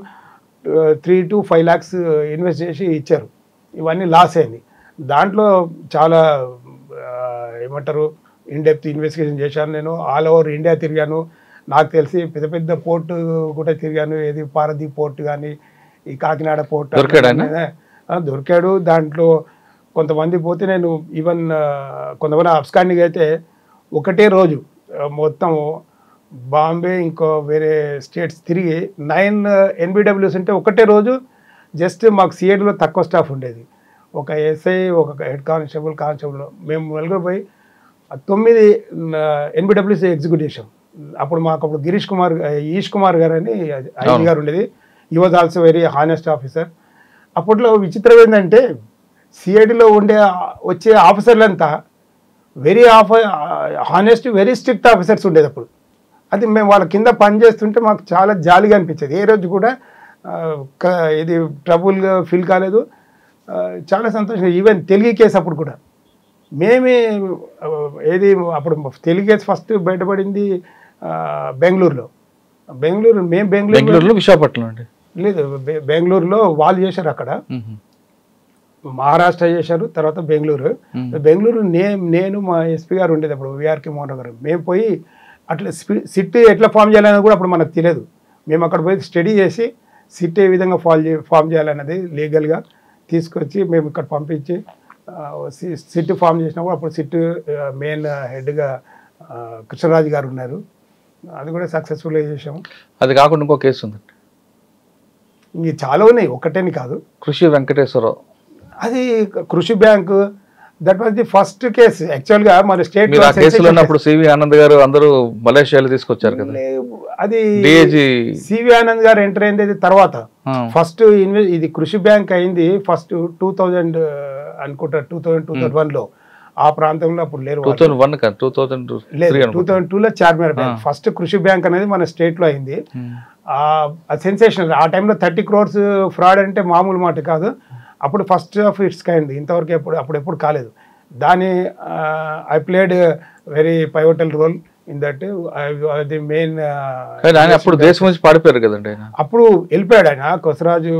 Speaker 3: 3 to 5 lakhs ఇన్వెస్ట్ చేసి ఇచ్చారు. ఇవన్నీ లాస్ అయింది. దాంట్లో చాలా ఏమంటారు ఇన్డెప్త్ ఇన్వెస్టిగేషన్ చేశాను. నేను ఆల్ ఓవర్ ఇండియా తిరిగాను. నాకు తెలిసి పెద్ద పోర్టు కూడా తిరిగాను, ఏది పారదీప్ పోర్టు కానీ ఈ కాకినాడ పోర్ట్ దొరికాడు. దాంట్లో కొంతమంది పోతే నేను ఈవెన్ కొంతమంది అబ్స్కాండింగ్ అయితే ఒకటే రోజు మొత్తం బాంబే ఇంకో వేరే స్టేట్స్ తిరిగి 9 NBWs ఉంటే ఒకటే రోజు జస్ట్ మాకు సిఐడిలో తక్కువ స్టాఫ్ ఉండేది, ఒక ఎస్ఐ ఒక హెడ్ కానిస్టేబుల్ మేము నలుగురు పోయి 9 NBWs ఎగ్జిక్యూట్ చేసాం. అప్పుడు ఈష్ కుమార్ గారు అని ఐజీ గారు ఉండేది. He was also very honest officer. అప్పట్లో విచిత్రం ఏంటంటే సిఐడిలో వచ్చే ఆఫీసర్లంతా very honest very strict officers ఉండేది. అప్పుడు అది మేము వాళ్ళ కింద పనిచేస్తుంటే మాకు చాలా జాలీగా అనిపించేది. ఏ రోజు కూడా ఇది ట్రబుల్గా ఫీల్ కాలేదు, చాలా సంతోషంగా. ఈవెన్ తెలుగు కేసు అప్పుడు కూడా మేమే అప్పుడు తెలుగు కేసు ఫస్ట్ బయటపడింది బెంగళూరులో.
Speaker 2: బెంగళూరులో విశాఖపట్నం అండి
Speaker 3: లేదు, బెంగళూరులో వాళ్ళు చేశారు, అక్కడ మహారాష్ట్ర చేశారు, తర్వాత బెంగళూరు నేను మా ఎస్పీ గారు ఉండేది అప్పుడు విఆర్కే మోహన్ గారు. మేము పోయి అట్లా సిట్ ఎట్లా ఫామ్ చేయాలనేది కూడా అప్పుడు మనకు తెలియదు. మేము అక్కడ పోయి స్టడీ చేసి సిట్ ఏ విధంగా ఫామ్ చేయాలన్నది లీగల్గా తీసుకొచ్చి మేము ఇక్కడ పంపించి సిట్ ఫామ్ చేసినప్పుడు అప్పుడు సిట్ మెయిన్ హెడ్గా కృష్ణరాజు గారు ఉన్నారు. అది కూడా సక్సెస్ఫుల్గా చేసాము.
Speaker 2: అది కాకుండా ఇంకో కేసు ఉందండి,
Speaker 3: ఇంక చాలా ఉన్నాయి, ఒకటేని కాదు.
Speaker 2: కృషి వెంకటేశ్వరరావు,
Speaker 3: అది కృషి bank, that was the first case యాక్చువల్గా మన స్టేట్.
Speaker 2: కేసులో ఉన్నప్పుడు సివి ఆనంద్ గారు అందరూ మలేషియాలో తీసుకొచ్చారు కదా.
Speaker 3: అది సివి ఆనంద్ గారు ఎంటర్ అయింది తర్వాత. ఫస్ట్ ఇది కృషి బ్యాంక్ అయింది ఫస్ట్ 2000 అనుకుంటా, 2001లో. ఆ ప్రాంతంలో అప్పుడు లేరు, 2002లో చార్మినార్ బ్యాంక్. ఫస్ట్ కృషి బ్యాంక్ అనేది మన స్టేట్ లో అయింది. సెన్సేషనల్. ఆ టైంలో 30 crores ఫ్రాడ్ అంటే మామూలు మాట కాదు. అప్పుడు ఫస్ట్ ఆఫ్ ఇట్స్ కైండ్, ఇంతవరకు ఎప్పుడు కాలేదు. దాని I played very pivotal role in that. అది మెయిన్.
Speaker 2: అప్పుడు దేశం నుంచి పాడిపోయారు కదండి,
Speaker 3: అప్పుడు వెళ్ళిపోయాడు ఆయన, కొసరాజు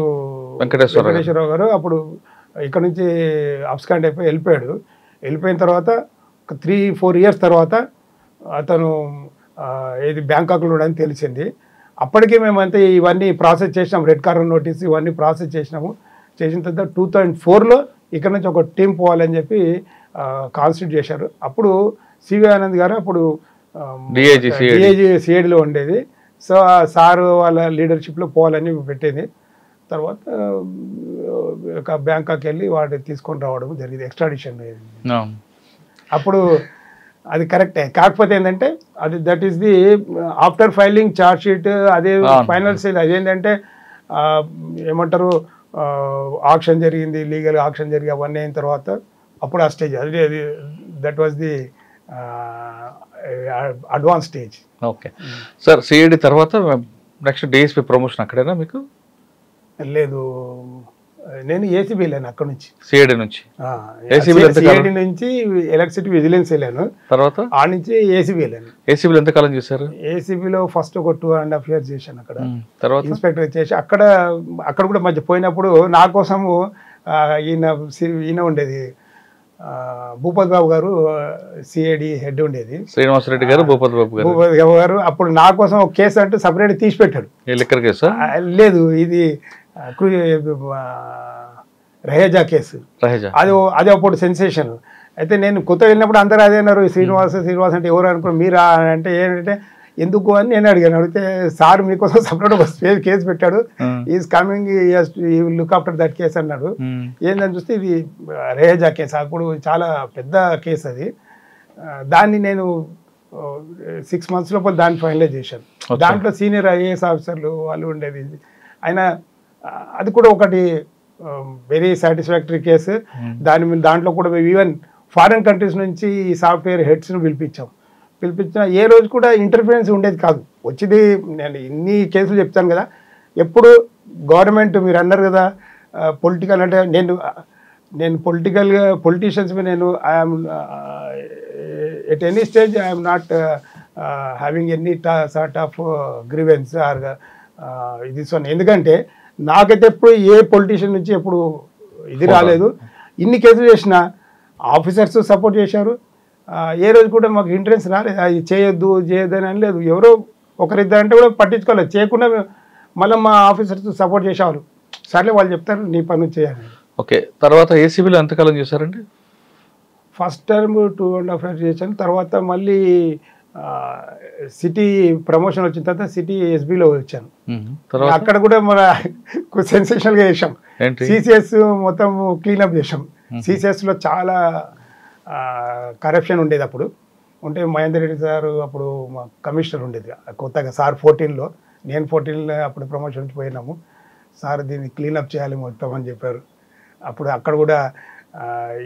Speaker 3: వెంకటేశ్వరరావు గారు. అప్పుడు ఇక్కడ నుంచి అబ్స్కాండ్ అయిపోయి వెళ్ళిపోయిన తర్వాత ఒక 3-4 ఇయర్స్ తర్వాత అతను ఏది బ్యాంకాక్లో అని తెలిసింది. అప్పటికే మేమంతా ఇవన్నీ ప్రాసెస్ చేసినాం, రెడ్ కార్నర్ నోటీస్ ఇవన్నీ ప్రాసెస్ చేసినాము. చేసిన తర్వాత 2004లో ఇక్కడ నుంచి ఒక టీం పోవాలని చెప్పి కాన్స్టిట్యూట్ చేశారు. అప్పుడు సివి ఆనంద్ గారు అప్పుడు
Speaker 2: డిఐజీ
Speaker 3: సిఐడిలో ఉండేది. సో ఆ సారు వాళ్ళ లీడర్షిప్లో పోవాలని పెట్టింది. తర్వాత ఒక బ్యాంకాక్ వెళ్ళి వాడు తీసుకొని రావడం జరిగింది, ఎక్స్ట్రాడిషన్. అప్పుడు అది కరెక్టే. కాకపోతే ఏంటంటే అది that is the after filing charge sheet, అదే ఫైనల్ స్టేజ్. అదేంటంటే ఏమంటారు, ఆక్షన్ జరిగింది, లీగల్ ఆక్షన్ జరిగి అవన్నీ అయిన తర్వాత అప్పుడు ఆ స్టేజ్ అది that was the advance stage.
Speaker 2: Okay sir, CID తర్వాత నెక్స్ట్ డిఎస్పీ ప్రమోషన్ అక్కడేనా మీకు?
Speaker 3: లేదు, నేను ఏసీబీ వెళ్ళాను అక్కడ నుంచి,
Speaker 2: సిఐడి నుంచి.
Speaker 3: సిఐడి నుంచి ఎలక్ట్రిసిటీ విజిలెన్స్ వెళ్ళాను, తర్వాత ఆ నుంచి ఏసీబీ వెళ్ళాను.
Speaker 2: ఏసీబీలో ఎంతకాలం చేశారు?
Speaker 3: ఏసీబీలో ఫస్ట్ ఒక 2.5 years చేశాను అక్కడ, తర్వాత ఇన్స్పెక్టర్ చేసి అక్కడ కూడా మధ్య పోయినప్పుడు నా కోసము ఈయన ఉండేది, భూపత్ బాబు గారు సిఐడి హెడ్ ఉండేది,
Speaker 2: శ్రీనివాసరెడ్డి గారు, భూపత్ బాబు గారు.
Speaker 3: అప్పుడు నా కోసం ఒక కేసు అంటూ సపరేట్ తీసి పెట్టాడు.
Speaker 2: Liquor case?
Speaker 3: లేదు, ఇది రహేజా కేసు. అది అప్పుడు సెన్సేషన్. అయితే నేను కొత్త వెళ్ళినప్పుడు అందరూ అదే అన్నారు, శ్రీనివాస్ అంటే ఎవరు అనుకో మీరా అంటే ఏంటంటే ఎందుకు అని నేను అడిగాను. అడిగితే సార్ మీకోసం సపరేట్ ఒక కేసు పెట్టాడు, is coming look after that case అన్నాడు. ఏందని చూస్తే ఇది రహేజా కేసు, అప్పుడు చాలా పెద్ద కేసు అది. దాన్ని నేను 6 months లోపల దాన్ని ఫైనలైజ్ చేశాను. దాంట్లో సీనియర్ ఐఏఎస్ ఆఫీసర్లు వాళ్ళు ఉండేది. అయినా అది కూడా ఒకటి వెరీ సాటిస్ఫాక్టరీ కేసు. దాంట్లో కూడా ఈవెన్ ఫారిన్ కంట్రీస్ నుంచి ఈ సాఫ్ట్వేర్ హెడ్స్ను పిలిపించిన ఏ రోజు కూడా ఇంటర్ఫిరెన్స్ ఉండేది కాదు. వచ్చేది నేను ఇన్ని కేసులు చెప్తాను కదా, ఎప్పుడు గవర్నమెంట్ మీరు అన్నారు కదా పొలిటికల్ అంటే నేను పొలిటీషియన్స్ నేను I'm at any stage I'm not having any sort of grievance or ఇది సో. ఎందుకంటే నాకైతే ఎప్పుడు ఏ పొలిటీషియన్ నుంచి ఎప్పుడు ఇది రాలేదు. ఇన్ని కేసులు చేసిన ఆఫీసర్స్ సపోర్ట్ చేశారు, ఏ రోజు కూడా మాకు ఇంట్రెస్ట్ రాలేదు, అది చేయొద్దు అని అనలేదు. ఎవరో ఒకరిద్దరు అంటే కూడా పట్టించుకోలేదు, చేయకుండా మళ్ళీ మా ఆఫీసర్స్ సపోర్ట్ చేసేవారు. సర్లే వాళ్ళు చెప్తారు నీ పని చేయాలి.
Speaker 2: ఓకే, తర్వాత ఏసీబీలో ఎంతకాలం చేశారండి?
Speaker 3: ఫస్ట్ టర్మ్ 2.5 years చేశాను. తర్వాత మళ్ళీ సిటీ ప్రమోషన్ వచ్చిన తర్వాత సిటీ ఎస్బీలో వచ్చాను. అక్కడ కూడా మన సెన్సేషనల్గా చేసాం, సిసిఎస్ మొత్తం క్లీనప్ చేసాం. సిసిఎస్లో చాలా కరప్షన్ ఉండేది అప్పుడు. ఉంటే మహేందర్ రెడ్డి సార్ అప్పుడు మా కమిషనర్ ఉండేది కొత్తగా, సార్ 14లో, నేను 14లో అప్పుడు ప్రమోషన్ పోయినాము. సార్ దీన్ని క్లీనప్ చేయాలి మొత్తం అని చెప్పారు. అప్పుడు అక్కడ కూడా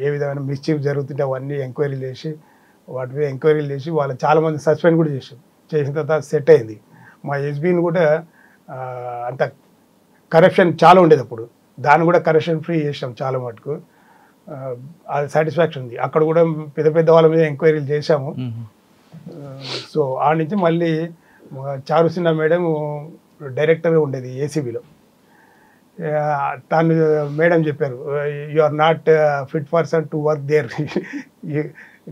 Speaker 3: ఏ విధమైన మిస్చీఫ్ జరుగుతుంటే అవన్నీ ఎంక్వైరీలు చేసి వాటిపై ఎంక్వైరీలు చేసి వాళ్ళు చాలామంది సస్పెండ్ కూడా చేసిన తర్వాత సెట్ అయింది. మా ఎస్బీని కూడా అంత కరప్షన్ చాలా ఉండేది అప్పుడు, దాన్ని కూడా కరప్షన్ ఫ్రీ చేసాం చాలా మటుకు. అది సాటిస్ఫాక్షన్ ఉంది. అక్కడ కూడా పెద్ద వాళ్ళ మీద ఎంక్వైరీలు చేశాము. సో ఆ నుంచి మళ్ళీ చారు సిన్హా మేడం డైరెక్టర్గా ఉండేది ఏసీబీలో. తను మేడం చెప్పారు, you are not fit person to work there,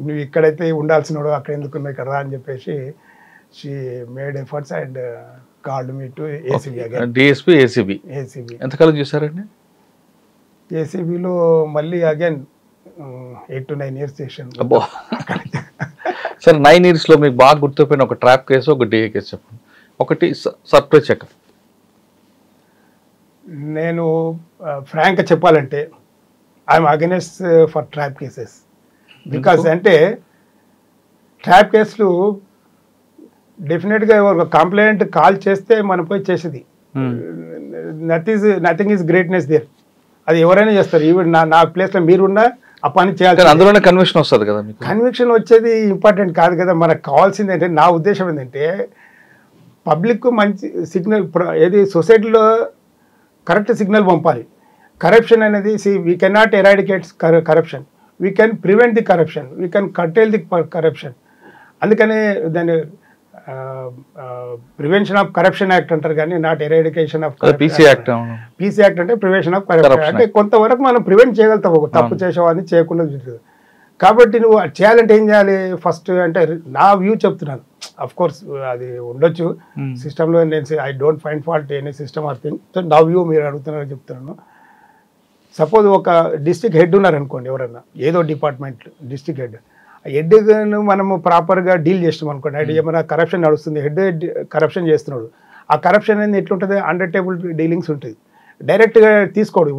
Speaker 3: నువ్వు ఇక్కడైతే ఉండాల్సినోడు అక్కడ ఎందుకున్నావు ఇక్కడ రా అని చెప్పేసి she made efforts and called me to ACB again.
Speaker 2: DSP ACB ఎంతకాలం చేశారండి?
Speaker 3: ఏసీబీలో మళ్ళీ అగైన్ 8 to 9 years చేశాను.
Speaker 2: అబ్బో సార్, 9 yearsలో మీకు బాగా గుర్తుపోయిన ఒక ట్రాప్ కేసు, ఒక డిఏ కేసు చెప్పండి. ఒకటి సర్ప్రైజ్ చెకప్.
Speaker 3: నేను ఫ్రాంక్గా చెప్పాలంటే I'm against for trap cases. Because అంటే ట్రాప్ కేసులు డెఫినెట్గా ఒక కంప్లైంట్ కాల్ చేస్తే మనం పోయి చేసేది, నథింగ్ ఈజ్ గ్రేట్నెస్ దేర్. అది ఎవరైనా చేస్తారు. ఈవెన్ నా ప్లేస్లో మీరున్నా ఆ పని చేయాలి.
Speaker 2: అందులోనే కన్విక్షన్ వస్తుంది కదా.
Speaker 3: కన్విక్షన్ వచ్చేది ఇంపార్టెంట్ కాదు కదా. మనకు కావాల్సింది అంటే, నా ఉద్దేశం ఏంటంటే పబ్లిక్ మంచి సిగ్నల్, ఏది సొసైటీలో కరెక్ట్ సిగ్నల్ పంపాలి. కరప్షన్ అనేది we cannot eradicate corruption, we can prevent the corruption, we can curtail the corruption. అందుకనే దాన్ని ప్రివెన్షన్ ఆఫ్ కరప్షన్ యాక్ట్ అంటారు కానీ not eradication of
Speaker 2: PC act.
Speaker 3: PC act అంటే ప్రివెన్షన్ ఆఫ్ కరప్షన్ అంటే కొంతవరకు మనం ప్రివెంట్ చేయగలుగుతాం ఒక తప్పు చేసేవాడిని చేయకుండా చూస్తుంది. కాబట్టి నువ్వు చేయాలంటే ఏం చేయాలి ఫస్ట్ అంటే నా వ్యూ చెప్తున్నాను. అఫ్ కోర్స్ అది ఉండొచ్చు సిస్టంలో, నేను I don't find fault any system or thing. So నా వ్యూ మీరు అడుగుతున్నారని చెప్తున్నాను. సపోజ్ ఒక డిస్ట్రిక్ట్ హెడ్ ఉన్నారనుకోండి, ఎవరన్నా ఏదో డిపార్ట్మెంట్ డిస్ట్రిక్ట్ హెడ్, హెడ్ను మనము ప్రాపర్గా డీల్ చేస్తాం అనుకోండి. అది ఏమైనా కరప్షన్ నడుస్తుంది, హెడ్ కరప్షన్ చేస్తున్నాడు, ఆ కరప్షన్ అనేది ఎట్లుంటుంది, అండర్ టేబుల్ డీలింగ్స్ ఉంటుంది, డైరెక్ట్గా తీసుకోడు.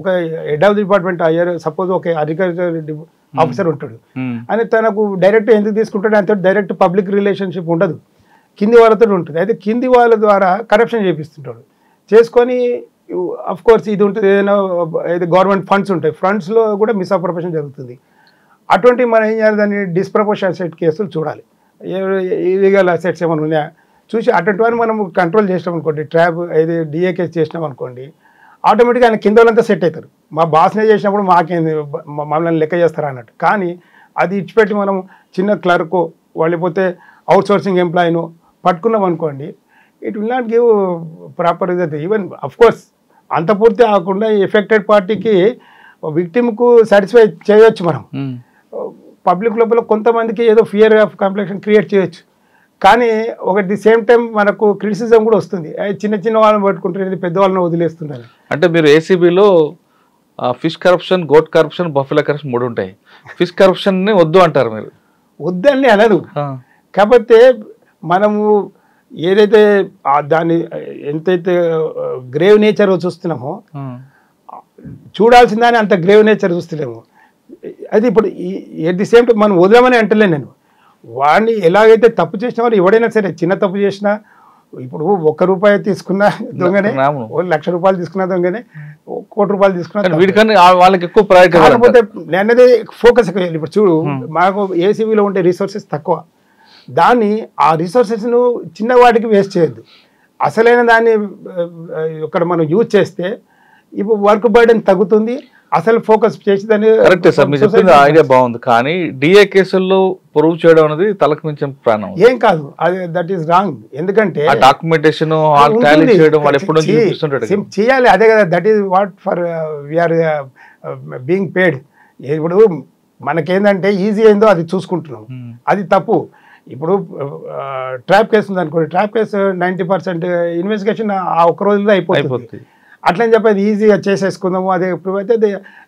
Speaker 3: ఒక హెడ్ ఆఫ్ ది డిపార్ట్మెంట్ అయ్యారు సపోజ్ ఒక అగ్రికల్చర్ ఆఫీసర్ ఉంటాడు అని తనకు డైరెక్ట్ ఎందుకు తీసుకుంటాడు, అంత డైరెక్ట్ పబ్లిక్ రిలేషన్షిప్ ఉండదు, కింది వాళ్ళతో ఉంటుంది. అయితే కింది వాళ్ళ ద్వారా కరప్షన్ చేపిస్తుంటాడు. చేసుకొని అఫ్ కోర్స్ ఇది ఉంటుంది, ఏదైనా ఏదో గవర్నమెంట్ ఫండ్స్ ఉంటాయి, ఫండ్స్లో కూడా మిస్అప్రోప్రియేషన్ జరుగుతుంది. అటువంటి మనం ఏం చేయాలి, దాన్ని డిస్ప్రపోర్షన్ అసెట్ కేసులు చూడాలి, ఇల్లీగల్ అసెట్స్ ఏమైనా ఉన్నాయా చూసి అటువంటి వారిని మనం కంట్రోల్ చేసినాం అనుకోండి, ట్రాప్ ఇది డిఏ కేసు చేసినాం అనుకోండి, ఆటోమేటిక్గా ఆయన కింద వాళ్ళంతా సెట్ అవుతారు. మా బాస్నే చేసినప్పుడు మాకేంది మమ్మల్ని లెక్క చేస్తారా అన్నట్టు. కానీ అది ఇచ్చిపెట్టి మనం చిన్న క్లర్కో లేకపోతే అవుట్ సోర్సింగ్ ఎంప్లాయీను పట్టుకున్నాం అనుకోండి, it will not give proper result. Even of course అంత పూర్తి కాకుండా ఎఫెక్టెడ్ పార్టీకి విక్టిమ్కు సాటిస్ఫై చేయవచ్చు. మనం పబ్లిక్ లోపల కొంతమందికి ఏదో ఫియర్ ఆఫ్ కాంప్లెక్షన్ క్రియేట్ చేయొచ్చు, కానీ ఒకటి ది సేమ్ టైం మనకు క్రిటిసిజం కూడా వస్తుంది, చిన్న చిన్న వాళ్ళని పట్టుకుంటారు, పెద్దవాళ్ళని వదిలేస్తున్నారు.
Speaker 2: అంటే మీరు ఏసీబీలో fish corruption, goat corruption, buffalo corruption 3 ఉంటాయి. ఫిష్ కరప్షన్ని వద్దు అంటారు మీరు?
Speaker 3: వద్దని అనదు, కాకపోతే మనము ఏదైతే దాన్ని ఎంతైతే గ్రేవ్ నేచర్ చూస్తున్నామో చూడాల్సిందని అంత గ్రేవ్ నేచర్ చూస్తలేము. అది ఇప్పుడు ఎట్ ది సేమ్ టైం మనం వదలమని అంటలేను నేను. వాడిని ఎలాగైతే తప్పు చేసిన వాడు ఎవడైనా సరే, చిన్న తప్పు చేసినా, ఇప్పుడు ₹1 తీసుకున్న దొంగనే, ₹1,00,000 తీసుకున్న దొంగనే, ₹1,00,00,000 తీసుకున్న
Speaker 2: వీటికన్నా వాళ్ళకి ఎక్కువ ప్రయారిటీ.
Speaker 3: కాకపోతే నేనది ఫోకస్ ఎక్కువ. ఇప్పుడు చూడు, మాకు ఏసీబీలో ఉండే రిసోర్సెస్ తక్కువ, దాన్ని ఆ రిసోర్సెస్ను చిన్న వాటికి వేస్ట్ చేయొద్దు. అసలైన దాన్ని ఇక్కడ మనం యూజ్ చేస్తే ఇప్పుడు వర్క్ బర్డెన్ తగ్గుతుంది, అసలు ఫోకస్ చేసి దాన్ని.
Speaker 2: కరెక్టే సార్, మీరు చెప్పింది ఐడియా బాగుంది, కానీ డిఏ కేసుల్లో ప్రూవ్ చేయడం అనేది తలకు మించిన ప్రాణం.
Speaker 3: ఏం కాదు, అది దట్ ఈస్ రాంగ్. ఎందుకంటే
Speaker 2: డాక్యుమెంటేషన్
Speaker 3: చేయాలి, అదే కదా, that is what for we're being paid. ఇప్పుడు మనకేందంటే ఈజీ అయిందో అది చూసుకుంటున్నాం, అది తప్పు. ఇప్పుడు ట్రాప్ కేసు ఉంది అనుకోండి, ట్రాప్ కేసు 90% ఇన్వెస్టిగేషన్ ఆ ఒక్క రోజులో అయిపోతుంది. అట్లని చెప్పి అది ఈజీగా చేసేసుకుందాము. అదే ఇప్పుడు అయితే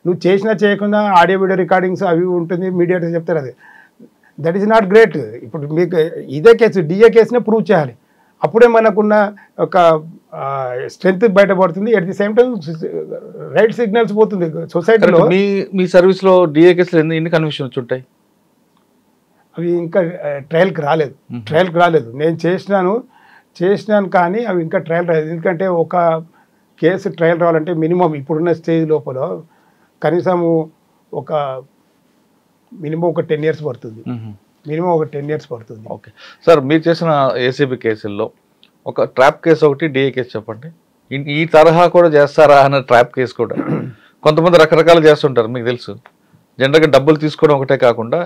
Speaker 3: నువ్వు చేసినా చేయకుండా ఆడియో వీడియో రికార్డింగ్స్ అవి ఉంటుంది, మీడియాటర్స్ చెప్తారు, అది దట్ ఈస్ నాట్ గ్రేట్. ఇప్పుడు మీకు ఇదే కేసు డిఏ కేసునే ప్రూవ్ చేయాలి, అప్పుడే మనకున్న ఒక స్ట్రెంగ్త్ బయటపడుతుంది. At the same time right signals పోతుంది సొసైటీలో.
Speaker 2: మీ సర్వీస్లో డిఏ కేసులు ఎన్ని కన్విషన్స్ ఉంటాయి?
Speaker 3: అవి ఇంకా ట్రయల్కి రాలేదు. నేను చేసినాను కానీ అవి ఇంకా ట్రయల్ రాలేదు. ఎందుకంటే ఒక కేసు ట్రయల్ రావాలంటే మినిమం ఇప్పుడున్న స్టేజ్ లోపల కనీసం ఒక 10 years పడుతుంది. మినిమం ఒక 10 years పడుతుంది.
Speaker 2: ఓకే సార్, మీరు చేసిన ఏసీబీ కేసుల్లో ఒక ట్రాప్ కేసు ఒకటి, డిఏ కేసు చెప్పండి. ఈ తరహా కూడా చేస్తారా అన్న ట్రాప్ కేసు కూడా కొంతమంది రకరకాలు చేస్తుంటారు, మీకు తెలుసు. జనరల్గా డబ్బులు తీసుకోవడం ఒకటే కాకుండా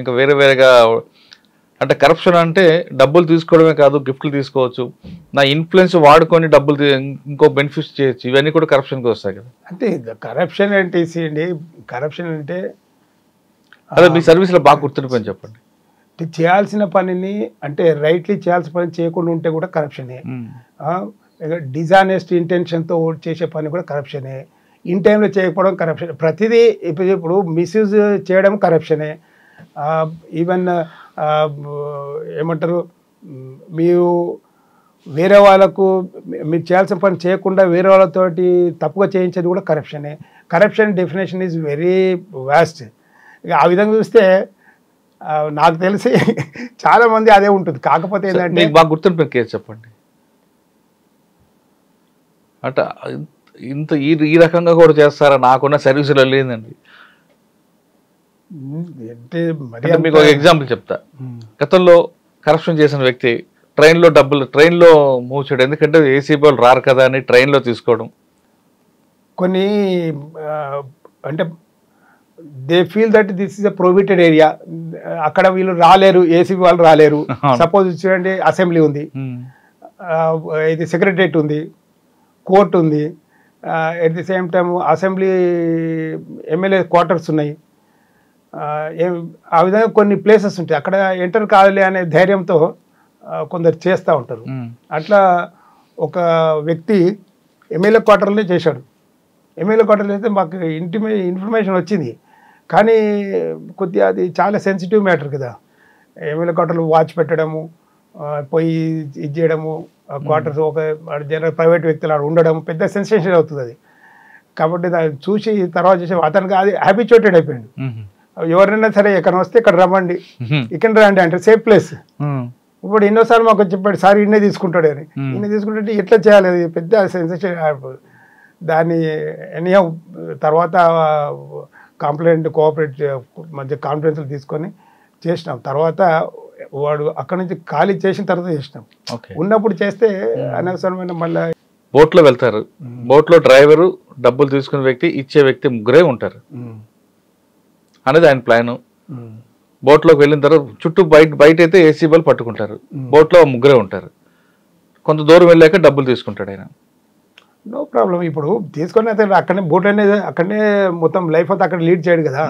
Speaker 2: ఇంకా వేరేగా, అంటే కరప్షన్ అంటే డబ్బులు తీసుకోవడమే కాదు, గిఫ్ట్లు తీసుకోవచ్చు, నా ఇన్ఫ్లుయెన్స్ వాడుకొని డబ్బులు ఇంకో బెనిఫిట్స్ చేయొచ్చు, ఇవన్నీ కూడా కరప్షన్కి వస్తాయి కదా.
Speaker 3: అంటే కరప్షన్ అంటే కరప్షన్ అంటే
Speaker 2: అదే మీ సర్వీస్లో బాగా గుర్తుండిపోయింది చెప్పండి.
Speaker 3: చేయాల్సిన పనిని అంటే రైట్లీ చేయాల్సిన పని చేయకుండా ఉంటే కూడా కరప్షనే. డిజానెస్ట్ ఇంటెన్షన్తో చేసే పని కూడా కరప్షనే. ఇన్ టైంలో చేయకపోవడం కరప్షన్. ప్రతిదీ ఇప్పుడు మిస్యూజ్ చేయడం కరప్షనే. ఈవెన్ ఏమంటారు, మీరు వేరే వాళ్ళకు మీరు చేయాల్సిన పని చేయకుండా వేరే వాళ్ళతోటి తప్పుగా చేయించేది కూడా కరప్షనే. Corruption definition is very vast. ఇక ఆ విధంగా చూస్తే నాకు తెలిసి చాలామంది అదే ఉంటుంది. కాకపోతే ఏంటంటే
Speaker 2: బాగా గుర్తుండిపోయిన కేసు చెప్పండి. అంటే ఇంత ఈ రకంగా కూడా చేస్తారా? నాకున్న సర్వీసులో లేదండి.
Speaker 3: అంటే
Speaker 2: మీకు ఒక ఎగ్జాంపుల్ చెప్తా. గతంలో కరప్షన్ చేసిన వ్యక్తి ట్రైన్లో మూవ్ చేయడం, ఎందుకంటే ఏసీబీ వాళ్ళు రారు కదా అని ట్రైన్లో తీసుకోవడం.
Speaker 3: కొన్ని అంటే they feel that this is a prohibited area, అక్కడ వీళ్ళు రాలేరు, ఏసీబీ వాళ్ళు రాలేరు. సపోజ్ చూడండి అసెంబ్లీ ఉంది, ఇది సెక్రటరియట్ ఉంది, కోర్టు ఉంది, at the same time assembly MLA quarters ఉన్నాయి. ఆ విధంగా కొన్ని ప్లేసెస్ ఉంటాయి, అక్కడ ఎంటర్ కావాలి అనే ధైర్యంతో కొందరు చేస్తూ ఉంటారు. అట్లా ఒక వ్యక్తి ఎమ్మెల్యే క్వార్టర్లో చేశాడు. ఎమ్మెల్యే క్వార్టర్లో అయితే మాకు ఇన్ఫర్మేషన్ వచ్చింది, కానీ కొద్దిగా అది చాలా సెన్సిటివ్ మ్యాటర్ కదా. ఎమ్మెల్యే క్వార్టర్లో వాచ్ పెట్టడము, పోయి ఇది చేయడము, క్వార్టర్స్ ఒక జనరల్ ప్రైవేట్ వ్యక్తులు ఉండడం పెద్ద సెన్సేషన్ అవుతుంది అది. కాబట్టి దాన్ని చూసి తర్వాత చేసే అతనికి అది హ్యాబిచుయేటెడ్ అయిపోయింది. ఎవరైనా సరే ఎక్కడ వస్తే ఇక్కడ రమ్మండి, ఇక్కడ రండి అంటే సేఫ్ ప్లేస్. ఇప్పుడు ఎన్నోసార్లు మాకు చెప్పాడు సార్ ఇన్నే తీసుకుంటాడు అని. ఇన్నే తీసుకుంటే ఎట్లా చేయాలి, అది పెద్ద సెన్సేషన్. దాన్ని ఎనీ తర్వాత కంప్లైంట్ కోఆపరేట్ మధ్య కాన్ఫరెన్స్లు తీసుకొని చేసినాం. తర్వాత వాడు అక్కడ నుంచి ఖాళీ చేసిన తర్వాత చేసినాం. ఉన్నప్పుడు చేస్తే అనవసరమైన మళ్ళీ
Speaker 2: బోట్లో వెళ్తారు, బోట్లో డ్రైవరు, డబ్బులు తీసుకునే వ్యక్తి, ఇచ్చే వ్యక్తి ముగ్గురే ఉంటారు అనేది ఆయన ప్లాన్. బోట్లోకి వెళ్ళిన తర్వాత చుట్టూ బయట అయితే ఏసీబీలు పట్టుకుంటారు, బోట్లో ముగ్గురే ఉంటారు. కొంత దూరం వెళ్ళాక డబ్బులు తీసుకుంటాడు ఆయన.
Speaker 3: No problem. ఇప్పుడు తీసుకొని అతను అక్కడనే బోట్ అనేది అక్కడనే మొత్తం లైఫ్ అంతా అక్కడ లీడ్ చేయడు కదా.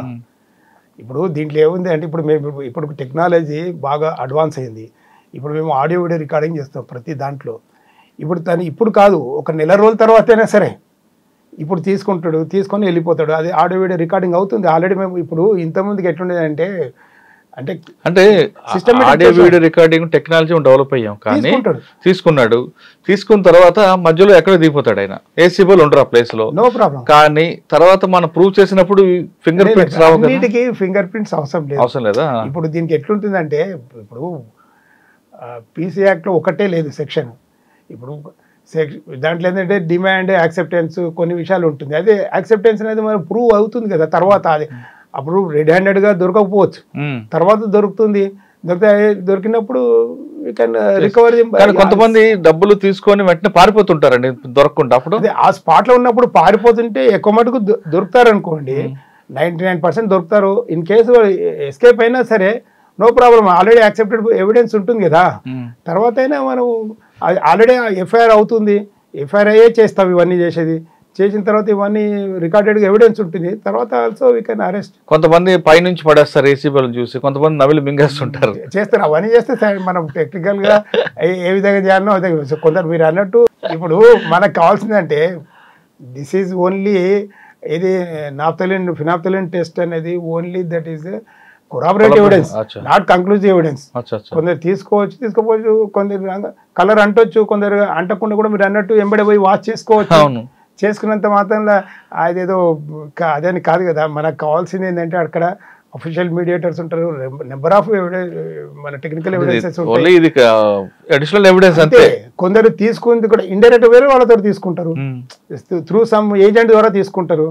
Speaker 3: ఇప్పుడు దీంట్లో ఏముంది అంటే ఇప్పుడు టెక్నాలజీ బాగా అడ్వాన్స్ అయింది. ఇప్పుడు మేము ఆడియో వీడియో రికార్డింగ్ చేస్తాం ప్రతి దాంట్లో. ఇప్పుడు కాదు, ఒక నెల రోజుల తర్వాతైనా సరే ఇప్పుడు తీసుకొని వెళ్ళిపోతాడు. అది ఆడియో వీడియో రికార్డింగ్ అవుతుంది ఆల్రెడీ. మేము ఇప్పుడు ఇంతమందికి ఎట్లుండేది అంటే
Speaker 2: audio video recording technology develop అయ్యాం, కానీ తీసుకున్నాడు. తీసుకున్న తర్వాత మధ్యలో ఎక్కడ దిగిపోతాడు ఆయన, ఏసీబీలు ఉండరు ఆ ప్లేస్ లో.
Speaker 3: No problem.
Speaker 2: కానీ తర్వాత మనం ప్రూవ్ చేసినప్పుడు ఫింగర్ ప్రింట్స్
Speaker 3: ఫింగర్ ప్రింట్స్ అవసరం లేదా. ఇప్పుడు దీనికి ఎట్లుంటుందంటే ఇప్పుడు పీసీ యాక్ట్ లో ఒకటే లేదు సెక్షన్. ఇప్పుడు దాంట్లో ఏంటంటే డిమాండ్, యాక్సెప్టెన్స్ కొన్ని విషయాలు ఉంటుంది. అదే యాక్సెప్టెన్స్ అనేది మనం ప్రూవ్ అవుతుంది కదా తర్వాత. అది అప్పుడు రెడ్ హ్యాండెడ్గా దొరకకపోవచ్చు, తర్వాత దొరికినప్పుడు రికవరీ.
Speaker 2: కొంతమంది డబ్బులు తీసుకొని వెంటనే పారిపోతుంటారండి దొరకకుండా. అప్పుడు
Speaker 3: ఆ స్పాట్ లో ఉన్నప్పుడు పారిపోతుంటే ఎక్కువ మటుకు దొరుకుతారు అనుకోండి, 99% దొరుకుతారు. ఇన్ కేసు ఎస్కేప్ అయినా సరే no problem, already accepted evidence ఉంటుంది కదా. తర్వాత అయినా మనం ఆల్రెడీ ఎఫ్ఐఆర్ అవుతుంది, ఎఫ్ఐఆర్ అయ్యే చేస్తాం ఇవన్నీ చేసిన తర్వాత ఇవన్నీ రికార్డెడ్ ఎవిడెన్స్ ఉంటుంది. తర్వాత ఆల్సో వీ కెన్ అరెస్ట్.
Speaker 2: కొంతమంది పైనుంచి పడేస్తారు ఏసీబీలను చూసి, కొంతమంది నవిలి మింగేస్తుంటారు.
Speaker 3: చేస్తారు, అవన్నీ చేస్తే మనం టెక్నికల్ గా ఏ విధంగా చేయాలనో అదే. కొందరు మీరు అన్నట్టు ఇప్పుడు మనకు కావాల్సిందంటే దిస్ ఈజ్ ఓన్లీ ఇది ఫినాప్థలిన్ టెస్ట్ అనేది only that is corroborative evidence, not conclusive evidence. కొందరు తీసుకోవచ్చు, కొందరు కలర్ అంటొచ్చు, కొందరు అంటకుండా కూడా మీరు అన్నట్టు ఎంబడే పోయి వాచ్ చేసుకోవచ్చు. చేసుకున్నంత మాత్రంలో అదేదో అదని కాదు కదా. మనకు కావాల్సింది ఏంటంటే అక్కడ అఫీషియల్ మీడియేటర్స్ ఉంటారు, నెంబర్ ఆఫ్ మన టెక్నికల్ ఎవిడెన్సెస్ ఉంటాయి. కొందరు తీసుకుంది కూడా ఇండైరెక్ట్ వేరే వాళ్ళతో తీసుకుంటారు, త్రూ సమ్ ఏజెంట్ ద్వారా తీసుకుంటారు.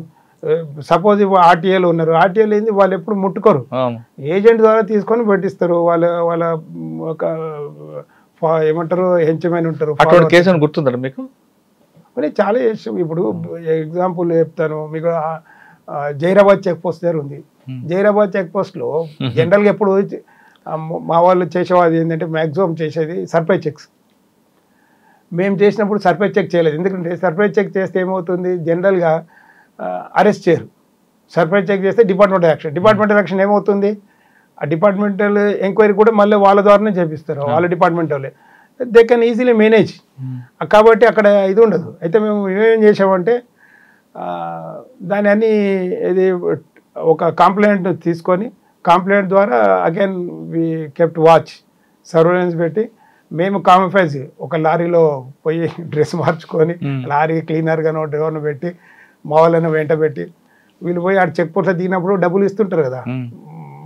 Speaker 3: సపోజ్ ఆర్టీఏలు ఉన్నారు, ఆర్టీఏలు ఏంది వాళ్ళు ఎప్పుడు ముట్టుకోరు, ఏజెంట్ ద్వారా తీసుకొని పెట్టిస్తారు. వాళ్ళ ఒక ఏమంటారు హెంచమైన ఉంటారు.
Speaker 2: కేసు గుర్తుందండి మీకు?
Speaker 3: చాలా చేసాం. ఇప్పుడు ఎగ్జాంపుల్ చెప్తాను మీకు, జైరాబాద్ చెక్ పోస్ట్ దగ్గర ఉంది. జైరాబాద్ చెక్ పోస్ట్ లో జనరల్గా ఎప్పుడు మా వాళ్ళు చేసేవాది ఏంటంటే మ్యాక్సిమం చేసేది సర్ప్రైజ్ చెక్స్. మేము చేసినప్పుడు సర్ప్రైజ్ చెక్ చేయలేదు, ఎందుకంటే సర్ప్రైజ్ చెక్ చేస్తే ఏమవుతుంది, జనరల్గా అరెస్ట్ చేయరు. సర్ప్రైజ్ చెక్ చేస్తే డిపార్ట్మెంటల్ యాక్షన్ ఏమవుతుంది, ఆ డిపార్ట్మెంటల్ ఎంక్వైరీ కూడా మళ్ళీ వాళ్ళ ద్వారానే చేపిస్తారు, వాళ్ళ డిపార్ట్మెంట్ వాళ్ళే. They can easily manage. కాబట్టి అక్కడ ఇది ఉండదు. అయితే మేము ఏమేం చేసామంటే దాని అన్ని ఇది ఒక కంప్లైంట్ తీసుకొని, కంప్లైంట్ ద్వారా again we kept watch, surveillance పెట్టి మేము కాంఫైజ్ ఒక లారీలో పోయి డ్రెస్ మార్చుకొని లారీ క్లీనర్గానో డ్రైవర్ను పెట్టి మా వాళ్ళను వెంట పెట్టి వీళ్ళు పోయి ఆడ చెక్ పోస్ట్లో దిగినప్పుడు డబ్బులు ఇస్తుంటారు కదా.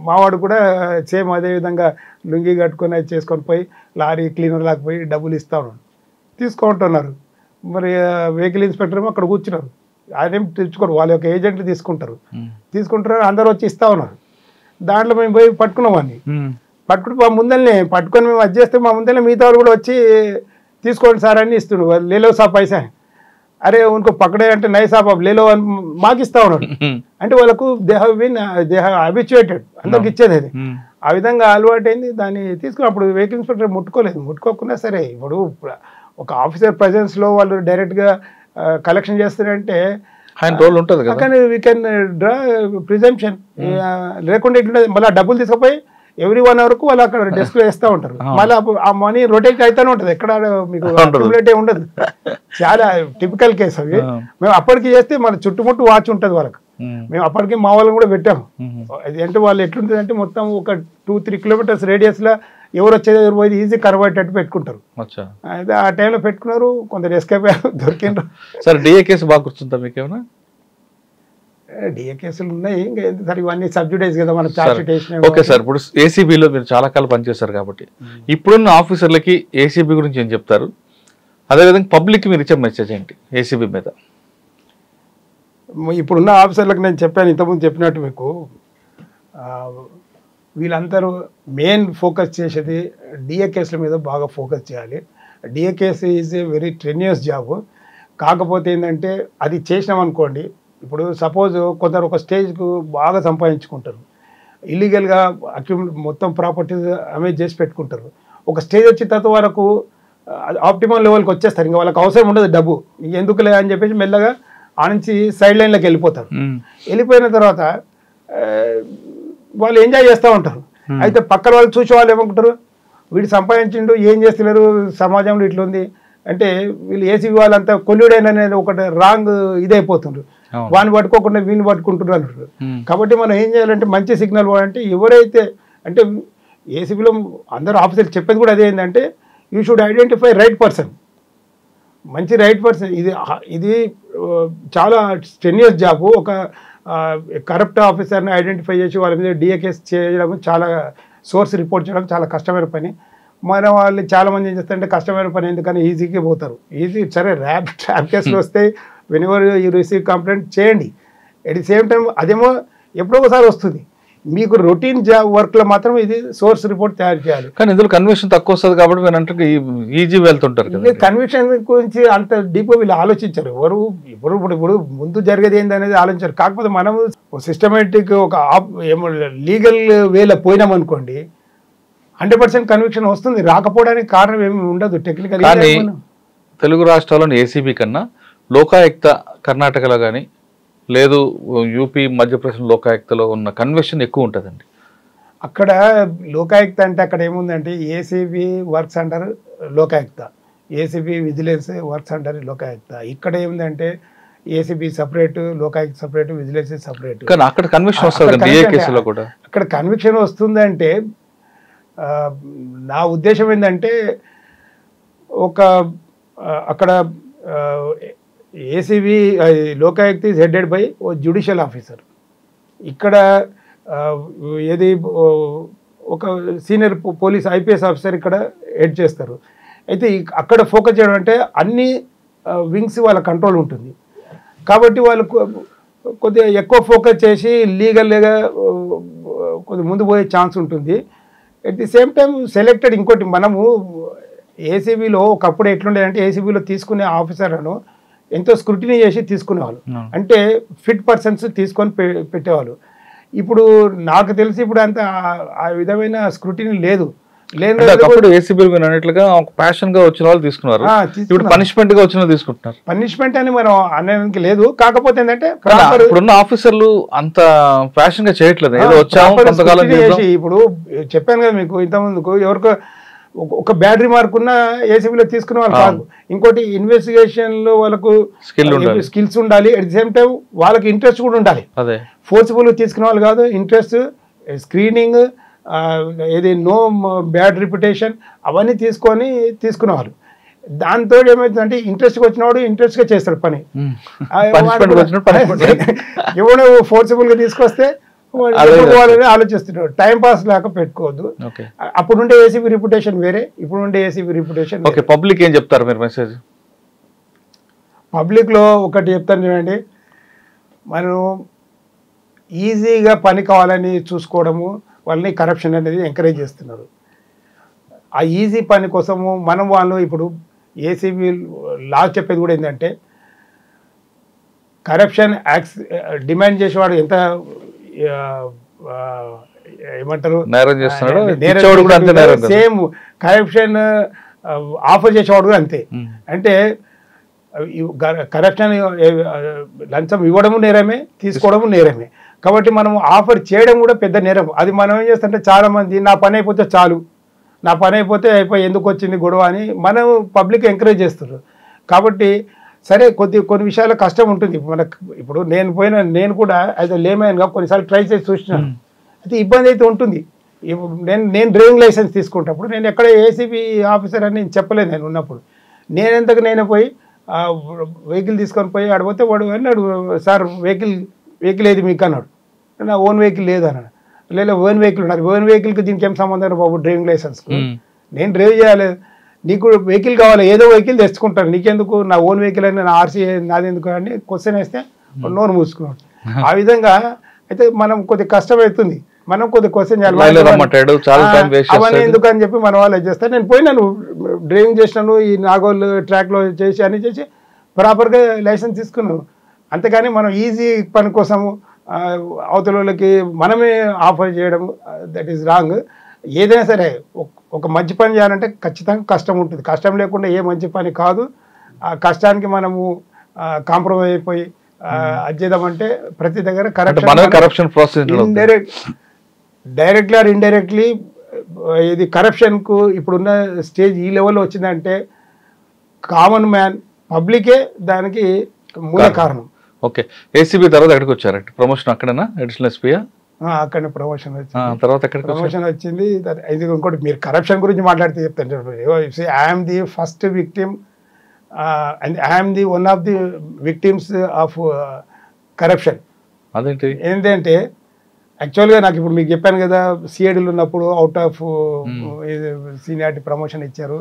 Speaker 3: మావాడు కూడా సేమ్ అదే విధంగా లుంగి కట్టుకొని అది చేసుకొని పోయి లారీ క్లీనర్ లాగా పోయి డబ్బులు ఇస్తా ఉన్నాడు, తీసుకుంటున్నారు. మరి వెహికల్ ఇన్స్పెక్టర్ ఏమో అక్కడ కూర్చున్నారు, ఆయన ఏం తెచ్చుకోరు, వాళ్ళ యొక్క ఏజెంట్లు తీసుకుంటారు. అందరూ వచ్చి ఇస్తా ఉన్నారు. దాంట్లో మేము పోయి పట్టుకున్నామని పట్టుకుని మా ముందల్ని పట్టుకొని మేము అది చేస్తే మా ముందల్ని మిగతా వాళ్ళు కూడా వచ్చి తీసుకోండి సార్ అని ఇస్తుండ్రు. లేలో సా పైసా అరే ఉनको పక్కడే అంటే నై సాబ్ అబ్ లేలో అని మాకు ఇస్తా ఉన్నారు. అంటే వాళ్ళకు దే హ్యావ్ హ్యాబిచుయేటెడ్, అందరికి ఇచ్చేది అది. ఆ విధంగా అలవాటైంది. దాన్ని తీసుకుని అప్పుడు వెహికల్ ఇన్స్పెక్టర్ ముట్టుకోకుండా సరే ఇప్పుడు ఒక ఆఫీసర్ ప్రెజెన్స్లో వాళ్ళు డైరెక్ట్గా కలెక్షన్ చేస్తారంటే
Speaker 2: రోల్ ఉంటుంది కదా,
Speaker 3: కానీ వీ కెన్ డ్రా ప్రిజంప్షన్. లేకుండా ఇట్లుంటుంది. మళ్ళీ డబ్బులు తీసుకుపోయి ఎవ్రీ 1 hour వాళ్ళు అక్కడ డెస్క్లో వేస్తూ ఉంటారు. మళ్ళీ ఆ మనీ రొటేట్ అవుతూనే ఉంటుంది, ఎక్కడ మీకు అక్యుములేట్ ఉండదు. చాలా టిపికల్ కేసు అవి. మేము అప్పటికి చేస్తే మన చుట్టుముట్టు వాచ్ ఉంటుంది వాళ్ళకి. మేము అప్పటికి మా వాళ్ళని కూడా పెట్టాము. అది అంటే వాళ్ళు ఎట్లుంటుంది అంటే మొత్తం ఒక 2-3 kilometers రేడియస్లో ఎవరు వచ్చేది ఎవరు పోయి ఈజీ కరవయ్యేటట్టు పెట్టుకుంటారు. అయితే ఆ టైంలో పెట్టుకున్నారు, కొందరు ఎస్కేప్ అయ్యారు, దొరికినారు.
Speaker 2: సార్ డిఏ కేసు బాగా గుర్తుందా మీకు ఏమైనా?
Speaker 3: డిఏ కేసులు ఉన్నాయి, ఇంకా సరే ఇవన్నీ సబ్జుడైజ్ కదా మనం చార్జ్ షీట్ వేసినా.
Speaker 2: ఓకే సార్, ఇప్పుడు ఏసీబీలో మీరు చాలా కాలం పనిచేస్తారు కాబట్టి ఇప్పుడున్న ఆఫీసర్లకి ఏసీబీ గురించి ఏం చెప్తారు? అదేవిధంగా పబ్లిక్కి మీరు ఇచ్చే మెసేజ్ ఏంటి ఏసీబీ మీద?
Speaker 3: ఇప్పుడున్న ఆఫీసర్లకు నేను చెప్పాను ఇంతకుముందు చెప్పినట్టు మీకు, వీళ్ళందరూ మెయిన్ ఫోకస్ చేసేది డిఏ కేసుల మీద బాగా ఫోకస్ చేయాలి. DA case is a very strenuous job. కాకపోతే ఏంటంటే అది చేసినామనుకోండి, ఇప్పుడు సపోజ్ కొందరు ఒక స్టేజ్కు బాగా సంపాదించుకుంటారు, ఇల్లీగల్గా మొత్తం ప్రాపర్టీస్ అమేజ్ చేసి పెట్టుకుంటారు. ఒక స్టేజ్ వచ్చిన తర్వాత వరకు ఆప్టిమల్ లెవెల్కి వచ్చేస్తారు, ఇంకా వాళ్ళకి అవసరం ఉండదు డబ్బు, ఎందుకులే అని చెప్పేసి మెల్లగా ఆ నుంచి సైడ్ లైన్లోకి వెళ్ళిపోతారు. వెళ్ళిపోయిన తర్వాత వాళ్ళు ఎంజాయ్ చేస్తూ ఉంటారు. అయితే పక్కన వాళ్ళు చూసే వాళ్ళు ఏమనుకుంటారు, వీడు సంపాదించిండు ఏం చేస్తున్నారు, సమాజంలో ఇట్లా ఉంది అంటే వీళ్ళు ఏసీబీ వాళ్ళంతా కొల్లుడైన ఒకటి రాంగ్ ఇదైపోతుండ్రు, వాడిని పట్టుకోకుండా వీళ్ళని పట్టుకుంటున్నారు అంటారు. కాబట్టి మనం ఏం చేయాలంటే మంచి సిగ్నల్ అంటే ఎవరైతే అంటే ఏసీబీలో అందరూ ఆఫీసర్లు చెప్పేది కూడా అదే ఏంటంటే you should identify right person, మంచి రైట్ పర్సన్. ఇది చాలా స్టెన్యూస్ జాబ్. ఒక కరప్ట్ ఆఫీసర్ని ఐడెంటిఫై చేసి వాళ్ళ మీద డిఏ కేసు చేయడం, చాలా సోర్స్ రిపోర్ట్ చేయడం చాలా కష్టమైన పని. మన వాళ్ళు చాలామంది ఏం చేస్తారంటే కష్టమైన పని ఎందుకని ఈజీగా పోతారు. ఈజీ సరే ట్రాప్ కేసులు వస్తాయి, వెనెవర్ యూ రిసీవ్ కంప్లైంట్ చేయండి. ఎట్ ది సేమ్ టైం అదేమో ఎప్పుడో ఒకసారి వస్తుంది. మీకు రొటీన్ జాబ్ వర్క్లో మాత్రం ఇది సోర్స్ రిపోర్ట్ తయారు చేయాలి.
Speaker 2: కానీ ఇందులో కన్విక్షన్ తక్కువ వస్తుంది కాబట్టి మీరు అంటే ఈజీ వెళ్తుంటారు కదా.
Speaker 3: కన్విక్షన్ గురించి అంత డీప్గా వీళ్ళు ఆలోచించారు. ఇప్పుడు ముందు జరిగేది ఏంది అనేది ఆలోచించారు. కాకపోతే మనము సిస్టమేటిక్ ఒక లీగల్ వేలో పోయినామనుకోండి 100% కన్విక్షన్ వస్తుంది. రాకపోవడానికి కారణం ఏమి ఉండదు టెక్నికల్.
Speaker 2: కానీ తెలుగు రాష్ట్రాల్లోని ఏసీబీ కన్నా లోకాయుక్త కర్ణాటకలో కానీ లేదు యూపీ మధ్యప్రదేశ్ లోకాయుక్తలో ఉన్న కన్విక్షన్ ఎక్కువ ఉంటుందండి.
Speaker 3: అక్కడ లోకాయుక్త అంటే అక్కడ ఏముందంటే ACB works under Lokayukta, ACB vigilance works under Lokayukta. ఇక్కడ ఏముందంటే ACB separate, Lokayukta separate, vigilance separate.
Speaker 2: కానీ అక్కడ కన్విక్షన్ వస్తుంది డిఏ కేసులో కూడా.
Speaker 3: అక్కడ కన్విక్షన్ వస్తుందంటే నా ఉద్దేశం ఏంటంటే ఒక అక్కడ ACB Lokayukta is headed by ఓ జ్యుడిషియల్ ఆఫీసర్. ఇక్కడ ఏది ఒక సీనియర్ పోలీస్ ఐపీఎస్ ఆఫీసర్ ఇక్కడ హెడ్ చేస్తారు. అయితే అక్కడ ఫోకస్ చేయడం అంటే అన్ని వింగ్స్ వాళ్ళ కంట్రోల్ ఉంటుంది కాబట్టి వాళ్ళు కొద్దిగా ఎక్కువ ఫోకస్ చేసి లీగల్గా కొద్దిగా ముందు పోయే ఛాన్స్ ఉంటుంది. At the same time selected ఇంకోటి మనము ఏసీబీలో ఒకప్పుడు ఎట్లుండేదంటే ఏసీబీలో తీసుకునే ఆఫీసర్లను ఎంతో స్క్రూటినీ చేసి తీసుకునేవాళ్ళు, అంటే ఫిట్ పర్సన్స్ తీసుకొని పెట్టేవాళ్ళు. ఇప్పుడు నాకు తెలిసి ఇప్పుడు అంత ఆ విధమైన స్క్రూటినీ లేదు.
Speaker 2: అన్నట్లుగా ప్యాషన్ గా వచ్చిన వాళ్ళు తీసుకున్నారు, ఇప్పుడు పనిష్మెంట్ గా వచ్చిన తీసుకుంటున్నారు.
Speaker 3: పనిష్మెంట్ అని మనం అనడానికి లేదు. కాకపోతే ఏంటంటే
Speaker 2: ఇప్పుడున్న ఆఫీసర్లు అంత ప్యాషన్ గా చేయట్లేదు.
Speaker 3: ఇప్పుడు చెప్పాను కదా మీకు ఇంతకుముందుకు, ఎవరికో ఒక బ్యాడ్ రిమార్క్ ఉన్న ఏసీబీలో తీసుకునే వాళ్ళు కాదు. ఇంకోటి ఇన్వెస్టిగేషన్ లో వాళ్ళకు స్కిల్స్ ఉండాలి, అట్ ది సేమ్ టైం వాళ్ళకి ఇంట్రెస్ట్ కూడా ఉండాలి. ఫోర్స్ఫుల్ తీసుకునే వాళ్ళు కాదు, ఇంట్రెస్ట్, స్క్రీనింగ్, ఏది నో బ్యాడ్ రిప్యుటేషన్ అవన్నీ తీసుకునేవాళ్ళు. దాంతో ఏమవుతుందంటే ఇంట్రెస్ట్గా వచ్చినవాడు ఇంట్రెస్ట్గా చేస్తాడు పని. ఎవడో ఫోర్స్ఫుల్గా తీసుకొస్తే ఆలోచిస్తున్నాడు, టైం పాస్ లాగా పెట్టుకోవద్దు. అప్పుడు ఉండే ఏసీబీ రిప్యుటేషన్ వేరే, ఇప్పుడు ఉండే ఏసీబీ రిప్యుటేషన్.
Speaker 2: పబ్లిక్ ఏం చెప్తారు మీరు మెసేజ్?
Speaker 3: పబ్లిక్లో ఒకటి చెప్తాను చూడండి, మనం ఈజీగా పని కావాలని చూసుకోవడము వాళ్ళని కరప్షన్ అనేది ఎంకరేజ్ చేస్తున్నారు. ఆ ఈజీ పని కోసము మనం వాళ్ళు ఇప్పుడు ఏసీబీ లా చెప్పేది కూడా ఏంటంటే కరప్షన్ డిమాండ్ చేసేవాడు ఎంత ఏమంటారు
Speaker 2: నేరం చేస్తున్నాడు, ఇచ్చేవాడు కూడా అంతే నేరం కదా.
Speaker 3: సేమ్ కరప్షన్ ఆఫర్ చేసేవాడు కూడా అంతే. అంటే కరప్షన్ లంచం ఇవ్వడము నేరమే, తీసుకోవడము నేరమే. కాబట్టి మనం ఆఫర్ చేయడం కూడా పెద్ద నేరం. అది మనం ఏం చేస్తుంటే చాలా మంది నా పని అయిపోతే చాలు, నా పని అయిపోతే అయిపోయి ఎందుకు వచ్చింది గొడవ అని మనం పబ్లిక్ ఎంకరేజ్ చేస్తున్నారు. కాబట్టి సరే కొన్ని విషయాల్లో కష్టం ఉంటుంది. ఇప్పుడు నేను కూడా యాజ్ అ లేమ్యాన్గా కొన్నిసార్లు ట్రై చేసి చూసినాను. అయితే ఇబ్బంది అయితే ఉంటుంది. నేను డ్రైవింగ్ లైసెన్స్ తీసుకుంటప్పుడు నేను ఎక్కడ ఏసీబీ ఆఫీసర్ అని నేను చెప్పలేదు. నేను ఉన్నప్పుడు నేనే పోయి వెహికల్ తీసుకొని పోయి ఆడిపోతే వాడు అన్నాడు, సార్ వెహికల్ ఏది మీకు అన్నాడు. నా ఓన్ వెహికల్ లేదు అన్నాడు. లేదా ఓన్ వెహికల్ ఉన్నారు, ఓన్ వెహికల్కి దీనికి ఏం సంబంధం బాబు డ్రైవింగ్ లైసెన్స్కు, నేను డ్రైవ్ చేయాలి, నీకు వెహికల్ కావాలి, ఏదో వెహికల్ తెచ్చుకుంటాను, నీకెందుకు నా ఓన్ వెహికల్ అని నా ఆర్సీ నాది ఎందుకు అని క్వశ్చన్ వేస్తే నోరు మూసుకున్నాడు. ఆ విధంగా అయితే మనం కొద్దిగా కష్టమవుతుంది, మనం కొద్దిగా క్వశ్చన్ చేయాలి అవన్నీ ఎందుకు అని చెప్పి మన వాళ్ళు చేస్తారు. నేను పోయినాను, డ్రైవింగ్ చేసినాను, ఈ నాగోల్ ట్రాక్లో చేసి అన్ని చేసి ప్రాపర్గా లైసెన్స్ తీసుకున్నాను. అంతేగాని మనం ఈజీ పని కోసము అవతల వాళ్ళకి మనమే ఆఫర్ చేయడం దట్ ఈస్ రాంగ్. ఏదైనా సరే ఒక మంచి పని చేయాలంటే ఖచ్చితంగా కష్టం ఉంటుంది. కష్టం లేకుండా ఏ మంచి పని కాదు. ఆ కష్టానికి మనము కాంప్రమైజ్ అయిపోయి అది చేద్దామంటే ప్రతి దగ్గర
Speaker 2: కరప్షన్
Speaker 3: డైరెక్ట్లీ ఆర్ ఇండైరెక్ట్లీ ఇది కరప్షన్కు ఇప్పుడున్న స్టేజ్ ఈ లెవెల్లో వచ్చిందంటే కామన్ మ్యాన్ పబ్లికే దానికి మూల కారణం.
Speaker 2: ఓకే, ఏసీబీ తర్వాత ఎక్కడికి వచ్చారంటే ప్రమోషన్ అక్కడనా అడిషనల్ ఎస్పీయా?
Speaker 3: అక్కడనే ప్రమోషన్ వచ్చింది.
Speaker 2: తర్వాత
Speaker 3: ప్రమోషన్ వచ్చింది. ఇది ఇంకోటి మీరు కరప్షన్ గురించి మాట్లాడితే చెప్తాను. I'm the first victim and I'm the one of the victims of corruption.
Speaker 2: అదేంటి
Speaker 3: ఏంటంటే యాక్చువల్గా నాకు ఇప్పుడు మీకు చెప్పాను కదా, సిఐడీలు ఉన్నప్పుడు అవుట్ ఆఫ్ సీనియారిటీ ప్రమోషన్ ఇచ్చారు.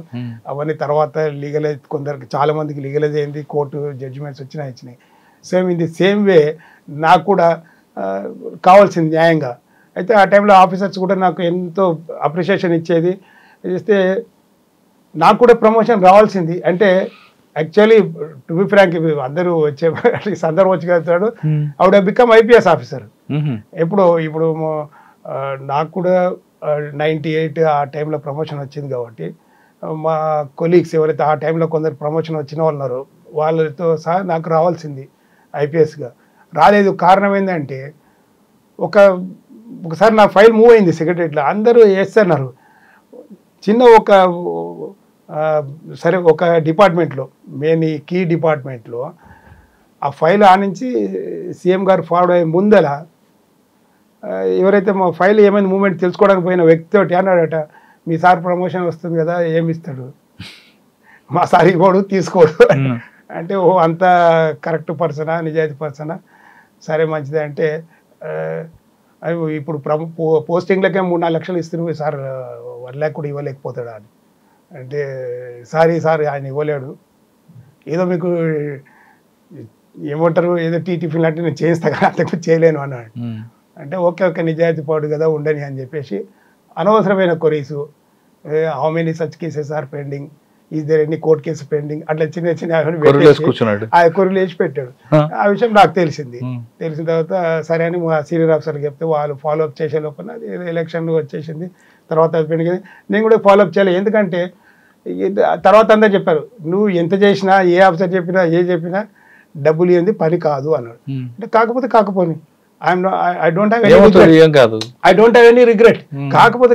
Speaker 3: అవన్నీ తర్వాత లీగలైజ్, కొందరికి చాలా మందికి లీగలైజ్ అయింది, కోర్టు జడ్జిమెంట్స్ ఇచ్చినాయి. Same in the same way నాకు కూడా కావాల్సింది న్యాయంగా. అయితే ఆ టైంలో ఆఫీసర్స్ కూడా నాకు ఎంతో అప్రిషియేషన్ ఇచ్చేది. ఇస్తే నాకు కూడా ప్రమోషన్ రావాల్సింది. అంటే యాక్చువల్లీ టు బి ఫ్రాంక్, అందరూ వచ్చే సందర్భం వచ్చి కలుగుతాడు, ఆవిడ బికమ్ ఐపీఎస్ ఆఫీసర్. ఇప్పుడు నాకు కూడా 98 ఆ టైంలో ప్రమోషన్ వచ్చింది. కాబట్టి మా కొలీగ్స్ ఎవరైతే ఆ టైంలో కొందరు ప్రమోషన్ వచ్చిన వాళ్ళు ఉన్నారో వాళ్ళతో సహా నాకు రావాల్సింది ఐపీఎస్గా. రాలేదు. కారణం ఏంటంటే ఒకసారి నా ఫైల్ మూవ్ అయింది సెక్రటరీలో, అందరూ వేస్తున్నారు. చిన్న ఒక డిపార్ట్మెంట్లో, మెయిన్ ఈ కీ డిపార్ట్మెంట్లో ఆ ఫైల్ నుంచి సీఎం గారు ఫార్వర్డ్ అయ్యే ముందల ఎవరైతే మా ఫైల్ ఏమైనా మూమెంట్ తెలుసుకోవడానికి పోయిన వ్యక్తితోటి అన్నాడట, మీ సార్ ప్రమోషన్ వస్తుంది కదా ఏమి ఇస్తాడు, మా సార్ ఇవ్వడు తీసుకోడు అంటే ఓ అంత కరెక్ట్ పర్సనా, నిజాయితీ పర్సనా, సరే మంచిదే అంటే ఇప్పుడు పోస్టింగ్లకే 3-4 లక్షలు ఇస్తున్నావు సార్, 1 lakh కూడా ఇవ్వలేకపోతాడా అని అంటే, సార్ ఆయన ఇవ్వలేడు, ఏదో మీకు ఏమంటారు ఏదో టిఫిన్ అంటే నేను చేయిస్తా కదా, అంతకు చేయలేను అన్నాడు. అంటే ఓకే నిజాయితీ పాడు కదా ఉండని అని చెప్పేసి అనవసరమైన కొరీసు, how many such cases are pending, is there any court case pending, అట్లా చిన్న కొర్రులు వేసి పెట్టాడు. ఆ విషయం నాకు తెలిసిన తర్వాత సరే అని మా సీనియర్ ఆఫీసర్కి చెప్తే వాళ్ళు ఫాలోఅప్ చేసే లోపల అది ఎలక్షన్ వచ్చేసింది. తర్వాత అది పెండింగ్, నేను కూడా ఫాలోఅప్ చేయలేదు. ఎందుకంటే తర్వాత అందరు చెప్పారు, నువ్వు ఎంత చేసినా, ఏ ఆఫీసర్ చెప్పినా, చెప్పినా డబ్బులు ఇవ్వండి పని కాదు అన్నాడు. అంటే కాకపోని I don't have any regret. కాకపోతే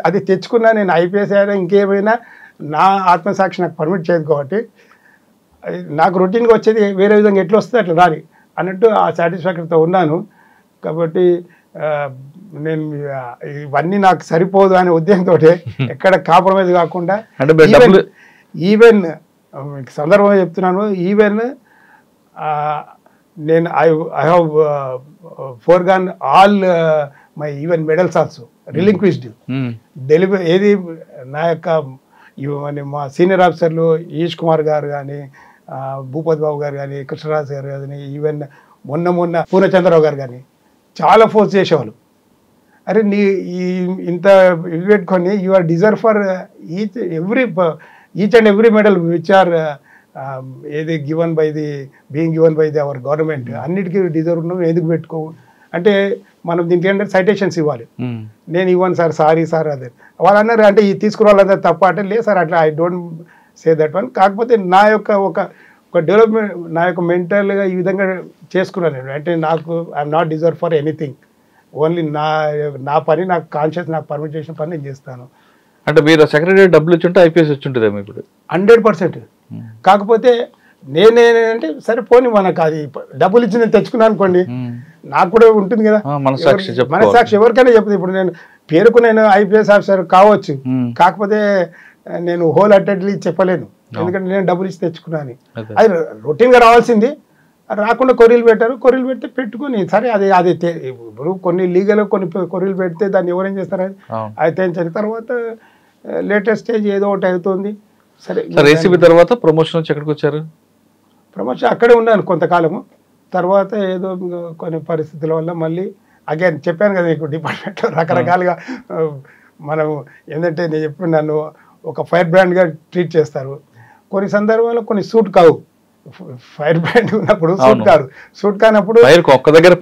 Speaker 3: అది తెచ్చుకున్నా నేను ఐపీఎస్ అయినా ఇంకేమైనా నా ఆత్మసాక్షి నాకు పర్మిట్ చేయదు. కాబట్టి నాకు రొటీన్గా వచ్చేది వేరే విధంగా ఎట్లా వస్తుంది అట్లా రాని అన్నట్టు ఆ సాటిస్ఫాక్షన్తో ఉన్నాను. కాబట్టి నేను ఇవన్నీ నాకు సరిపోదు అనే ఉద్దేశంతో ఎక్కడ కాంప్రమైజ్ కాకుండా, ఈవెన్ మీకు సందర్భంగా చెప్తున్నాను, ఈవెన్ నేను I have foregone all my even medals also relinquished. Delivery ఏది నా యొక్క మా సీనియర్ ఆఫీసర్లు ఈష్ కుమార్ గారు కానీ, భూపతి బాబు గారు కానీ, కృష్ణరాజు గారు కానీ, ఈవెన్ మొన్న పూర్ణచంద్రరావు గారు కానీ చాలా ఫోర్స్ చేసేవాళ్ళు. అరే ఇంత ఇవి పెట్టుకొని you are deserve for each and every medal which are ఏది being given by the our government, అన్నిటికీ డిజర్వ్ ఉన్నాం, ఎందుకు పెట్టుకోవు అంటే మనం దీనికి ఏంటంటే సైటేషన్స్ ఇవ్వాలి. నేను ఇవ్వను సార్, సారీ సార్ అదే వాళ్ళు అన్నారు. అంటే ఈ తీసుకురావాలంటే తప్ప అంటే లేదు సార్, అట్లా I don't say that one. కాకపోతే నా యొక్క ఒక డెవలప్మెంట్, నా యొక్క మెంటల్గా ఈ విధంగా చేసుకున్నాను నేను. అంటే నాకు I'm not deserve for anything, only నా పని, నాకు కాన్షియస్, నాకు పర్మిట్ చేసిన పని నేను చేస్తాను.
Speaker 2: అంటే మీరు సెక్రటరీ డబ్బులు ఇచ్చి ఉంటే ఐపీఎస్ వచ్చి ఉంటుందేమో ఇప్పుడు
Speaker 3: 100%. కాకపోతే నేనేంటే సరే పోనీ, మనకు అది డబ్బులు ఇచ్చి నేను తెచ్చుకున్నాను అనుకోండి, నాకు కూడా ఉంటుంది కదా మనసాక్షి, ఎవరికైనా చెప్తుంది. ఇప్పుడు నేను పేరుకు నేను ఐపీఎస్ ఆఫీసర్ కావచ్చు, కాకపోతే నేను హోల్ హార్టెడ్లీ చెప్పలేను, ఎందుకంటే నేను డబ్బులు ఇచ్చి తెచ్చుకున్నాను. అది రొటీన్గా రావాల్సింది, రాకుండా కొర్రీలు పెట్టారు. కొర్రీలు పెడితే పెట్టుకుని సరే, అది ఇప్పుడు కొన్ని లీగల్ కొన్ని కొర్రీలు పెడితే దాన్ని ఎవరేం చేస్తారు, అది తెంచిన తర్వాత లేటెస్ట్ స్టేజ్ ఏదో ఒకటి అవుతుంది. సరే
Speaker 2: ఏసీబీ తర్వాత ప్రమోషన్ వచ్చి ఎక్కడికి వచ్చారు?
Speaker 3: ప్రమోషన్ అక్కడే ఉన్నాను కొంతకాలము. తర్వాత ఏదో కొన్ని పరిస్థితుల వల్ల మళ్ళీ అగైన్ చెప్పాను కదా మీకు, డిపార్ట్మెంట్లో రకరకాలుగా మనం ఏంటంటే నేను చెప్పి నన్ను ఒక ఫైర్ బ్రాండ్గా ట్రీట్ చేస్తారు. కొన్ని సందర్భాల్లో కొన్ని సూట్ కావు, ఫైర్ బ్రాండ్ ఉన్నప్పుడు సూట్ కాదు, సూట్ కానప్పుడు
Speaker 2: ఒక్క దగ్గర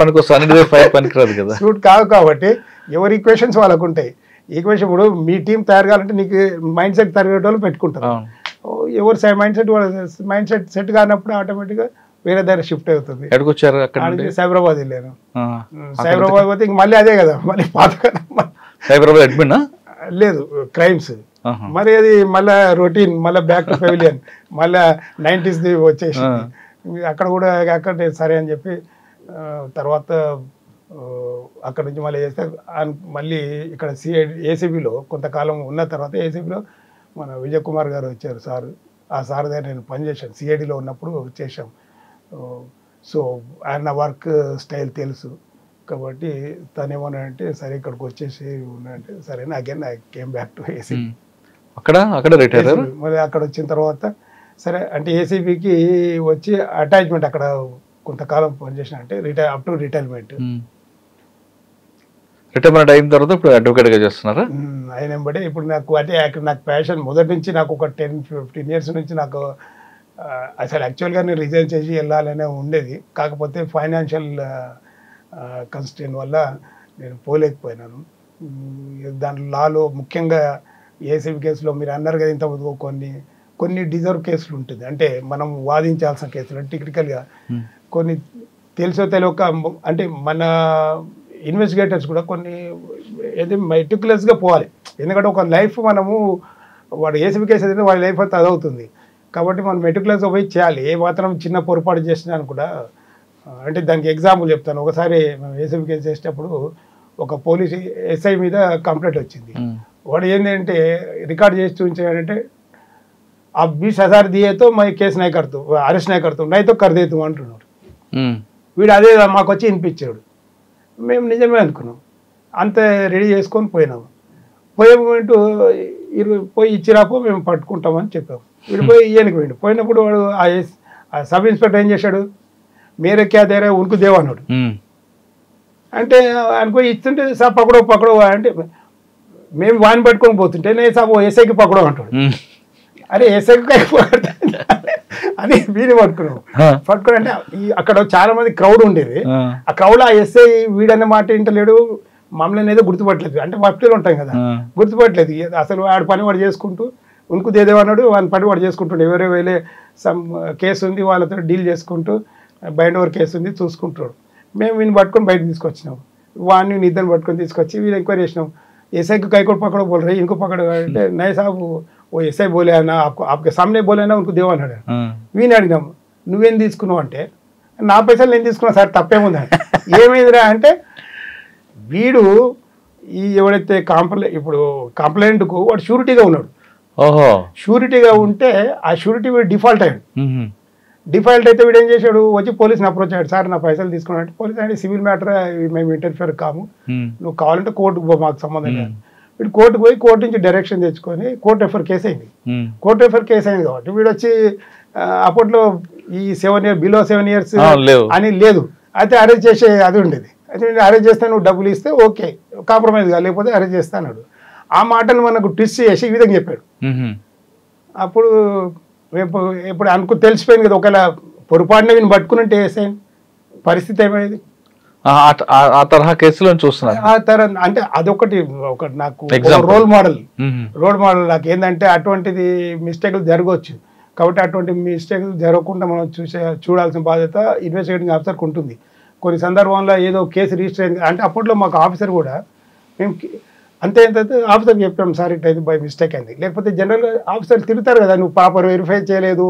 Speaker 2: పనికిరాదు కదా,
Speaker 3: సూట్ కావు. కాబట్టి ఎవరి ఈక్వేషన్స్ వాళ్ళకు ఉంటాయి. ఈక్వేషన్ ఇప్పుడు మీ టీం తయారు కావాలంటే నీకు మైండ్ సెట్ తయారు వాళ్ళు పెట్టుకుంటారు. ఎవరు మైండ్ సెట్ సెట్ కానప్పుడు ఆటోమేటిక్గా వేరే దగ్గర షిఫ్ట్ అవుతుంది. సైబరాబాద్ వెళ్ళాను. సైబరాబాద్ పోతే ఇంక మళ్ళీ అదే కదా, మళ్ళీ పాత కదా.
Speaker 2: సైబరాబాద్ అడ్మిన్
Speaker 3: లేదు, క్రైమ్స్. మరి అది మళ్ళీ రొటీన్, మళ్ళీ బ్యాక్ టు పెవిలియన్, మళ్ళీ 90s వచ్చేసి అక్కడ కూడా అక్కడ సరే అని చెప్పి తర్వాత అక్కడ నుంచి మళ్ళీ చేస్తే మళ్ళీ ఇక్కడ ఏసీబీలో కొంతకాలం ఉన్న తర్వాత ఏసీబీలో మన విజయ్ కుమార్ గారు వచ్చారు సార్. ఆ సార్ దగ్గర నేను పనిచేశాను, సిఐడిలో ఉన్నప్పుడు చేశాం. సో ఆయన వర్క్ స్టైల్ తెలుసు కాబట్టి తను ఏమన్నాడంటే సరే ఇక్కడికి వచ్చేసి ఉన్నాడంటే సరే again I came back to ACB.
Speaker 2: అక్కడ రిటైర్
Speaker 3: మళ్ళీ అక్కడ వచ్చిన తర్వాత సరే అంటే ఏసీబీకి వచ్చి అటాచ్మెంట్ అక్కడ కొంతకాలం పనిచేసిన అంటే అప్ టు రిటైర్మెంట్
Speaker 2: అయిన తర్వాత ఇప్పుడు అడ్వకేట్గా చేస్తున్నారా?
Speaker 3: ఆయన బట్టి ఇప్పుడు నాకు అంటే నాకు ప్యాషన్ మొదటి నుంచి, నాకు ఒక 10-15 years నుంచి నాకు అసలు యాక్చువల్గా నేను రిజైన్ చేసి వెళ్ళాలనే ఉండేది. కాకపోతే ఫైనాన్షియల్ కన్స్ట్రెయిన్ వల్ల నేను పోలేకపోయినాను. దాంట్లో లాలో ముఖ్యంగా ఏసీబీ కేసులో మీరు అన్నారు కదా ఇంతకుముందు కొన్ని డిజర్వ్ కేసులు ఉంటుంది, అంటే మనం వాదించాల్సిన కేసులు టెక్నికల్గా కొన్ని తెలుసో తెలియక, అంటే మన ఇన్వెస్టిగేటర్స్ కూడా కొన్ని ఏది మెటిక్యులస్గా పోవాలి. ఎందుకంటే ఒక లైఫ్ మనము వాడు ఏసీబీ కేసు అయితే వాడి లైఫ్ అంతా అదవుతుంది. కాబట్టి మనం మెటిక్యులస్గా పోయి చేయాలి. ఏ మాత్రం చిన్న పొరపాటు చేసినాను కూడా, అంటే దానికి ఎగ్జాంపుల్ చెప్తాను. ఒకసారి మేము ఏసీబీ కేసు చేసేటప్పుడు ఒక పోలీస్ ఎస్ఐ మీద కంప్లైంట్ వచ్చింది. వాడు ఏంటంటే రికార్డ్ చేసి చూపించాడంటే ఆ 20,000 दिए तो मैं केस नहीं करता, अरेस्ट नहीं करता, नहीं तो कर देता అంటున్నాడు. వీడు అదే మాకు వచ్చి వినిపించాడు. మేము నిజమే అనుకున్నాం, అంత రెడీ చేసుకొని పోయినాము. పోయే మూమెంట్ పోయి ఇచ్చిరాపో మేము పట్టుకుంటామని చెప్పాము. వీడు పోయి ఈయనకి పోయిండు. పోయినప్పుడు వాడు ఆ సబ్ ఇన్స్పెక్టర్ ఏం చేశాడు, మేరే క్యా దేరే ఉనికి దేవ అన్నాడు. అంటే అనుకో ఇస్తుంటే సార్ పకడో అంటే మేము వాని పట్టుకొని పోతుంటే నేను సాబ్ ఎస్ఐకి పకడో అంటాడు. అరే ఎస్ఐకి అని వీడిని పట్టుకుని అంటే అక్కడ చాలా మంది క్రౌడ్ ఉండేది. ఆ క్రౌడ్ ఆ ఎస్ఐ వీడన్న మాట వింటలేడు, మమ్మల్ని ఏదో గుర్తుపట్టలేదు. అంటే మఫ్టీలు ఉంటాం కదా, గుర్తుపట్టలేదు అసలు. వాడు పని వాడు చేసుకుంటూ ఉనుకు దేదేవన్నాడు, వాని పని వాడు చేసుకుంటాడు. ఎవరో వేలే సమ్ కేసు ఉంది వాళ్ళతో డీల్ చేసుకుంటూ, బైండ్ ఓవర్ కేసు ఉంది చూసుకుంటాడు. మేము వీని పట్టుకొని బయట తీసుకొచ్చినాం. వాడిని ఇద్దరిని పట్టుకొని తీసుకొచ్చి వీళ్ళు ఎంక్వైరీ చేసినాం. एसआई को कई को पकड़ो बोल रहे, इनको पकड़ो. नहीं साहब वो एसआई बोले ना, आपको आपके सामने बोले ना, उनको देवा అన్నాడు. వీని అడిగినాము నువ్వేం తీసుకున్నావు అంటే నా పైసలు నేను తీసుకున్నా సార్ తప్పేముందని. ఏమైందిరా అంటే వీడు ఈ ఎవడైతే ఇప్పుడు కంప్లైంట్కు వాడు షూరిటీగా ఉన్నాడు. షూరిటీగా ఉంటే ఆ షూరిటీ వీడు డిఫాల్ట్ అయ్యాడు. డిఫాల్ట్ అయితే వీడు ఏం చేశాడు, వచ్చి పోలీస్ని అప్రోచ్ అయ్యాడు. సార్ నా పైసలు తీసుకున్నాడు. పోలీస్ అంటే సివిల్ మ్యాటర్, మేము ఇంటర్ఫియర్ కాము, నువ్వు కావాలంటే కోర్టుకు పో, మాకు సంబంధం లేదు. వీడు కోర్టుకు పోయి కోర్టు నుంచి డైరెక్షన్ తెచ్చుకొని కోర్టు ఎఫ్ఐఆర్ కేసు అయింది. కోర్టు ఎఫ్ఐఆర్ కేసు అయింది కాబట్టి వీడు వచ్చి అప్పట్లో ఈ 7 years బిలో 7 years అని లేదు, అయితే అరెస్ట్ చేసే అది ఉండేది. అయితే నేను అరెస్ట్ చేస్తే నువ్వు డబ్బులు ఇస్తే ఓకే కాంప్రమైజ్ గా, లేకపోతే అరెస్ట్ చేస్తాడు. ఆ మాటలు మనకు ట్విస్ట్ చేసి ఈ విధంగా చెప్పాడు. అప్పుడు ఇప్పుడు తెలిసిపోయింది కదా, ఒకవేళ పొరపాటున వీని పట్టుకున్నట్టు వేసాను పరిస్థితి ఏమైంది?
Speaker 2: ఆ తరహా కేసులను చూస్తున్నారు.
Speaker 3: ఆ తర అంటే అదొకటి నాకు రోల్ మోడల్ నాకు ఏంటంటే అటువంటిది మిస్టేక్లు జరగవచ్చు. కాబట్టి అటువంటి మిస్టేక్లు జరగకుండా మనం చూడాల్సిన బాధ్యత ఇన్వెస్టిగేటింగ్ ఆఫీసర్కి ఉంటుంది. కొన్ని సందర్భంలో ఏదో కేసు రిజిస్టర్ అయింది అంటే అప్పట్లో మాకు ఆఫీసర్ కూడా మేము అంతే ఆఫీసర్కి చెప్పాం, సార్ ఇట్ అయింది బై మిస్టేక్ అయింది. లేకపోతే జనరల్గా ఆఫీసర్ తిరుగుతారు కదా, నువ్వు ప్రాపర్ వెరిఫై చేయలేదు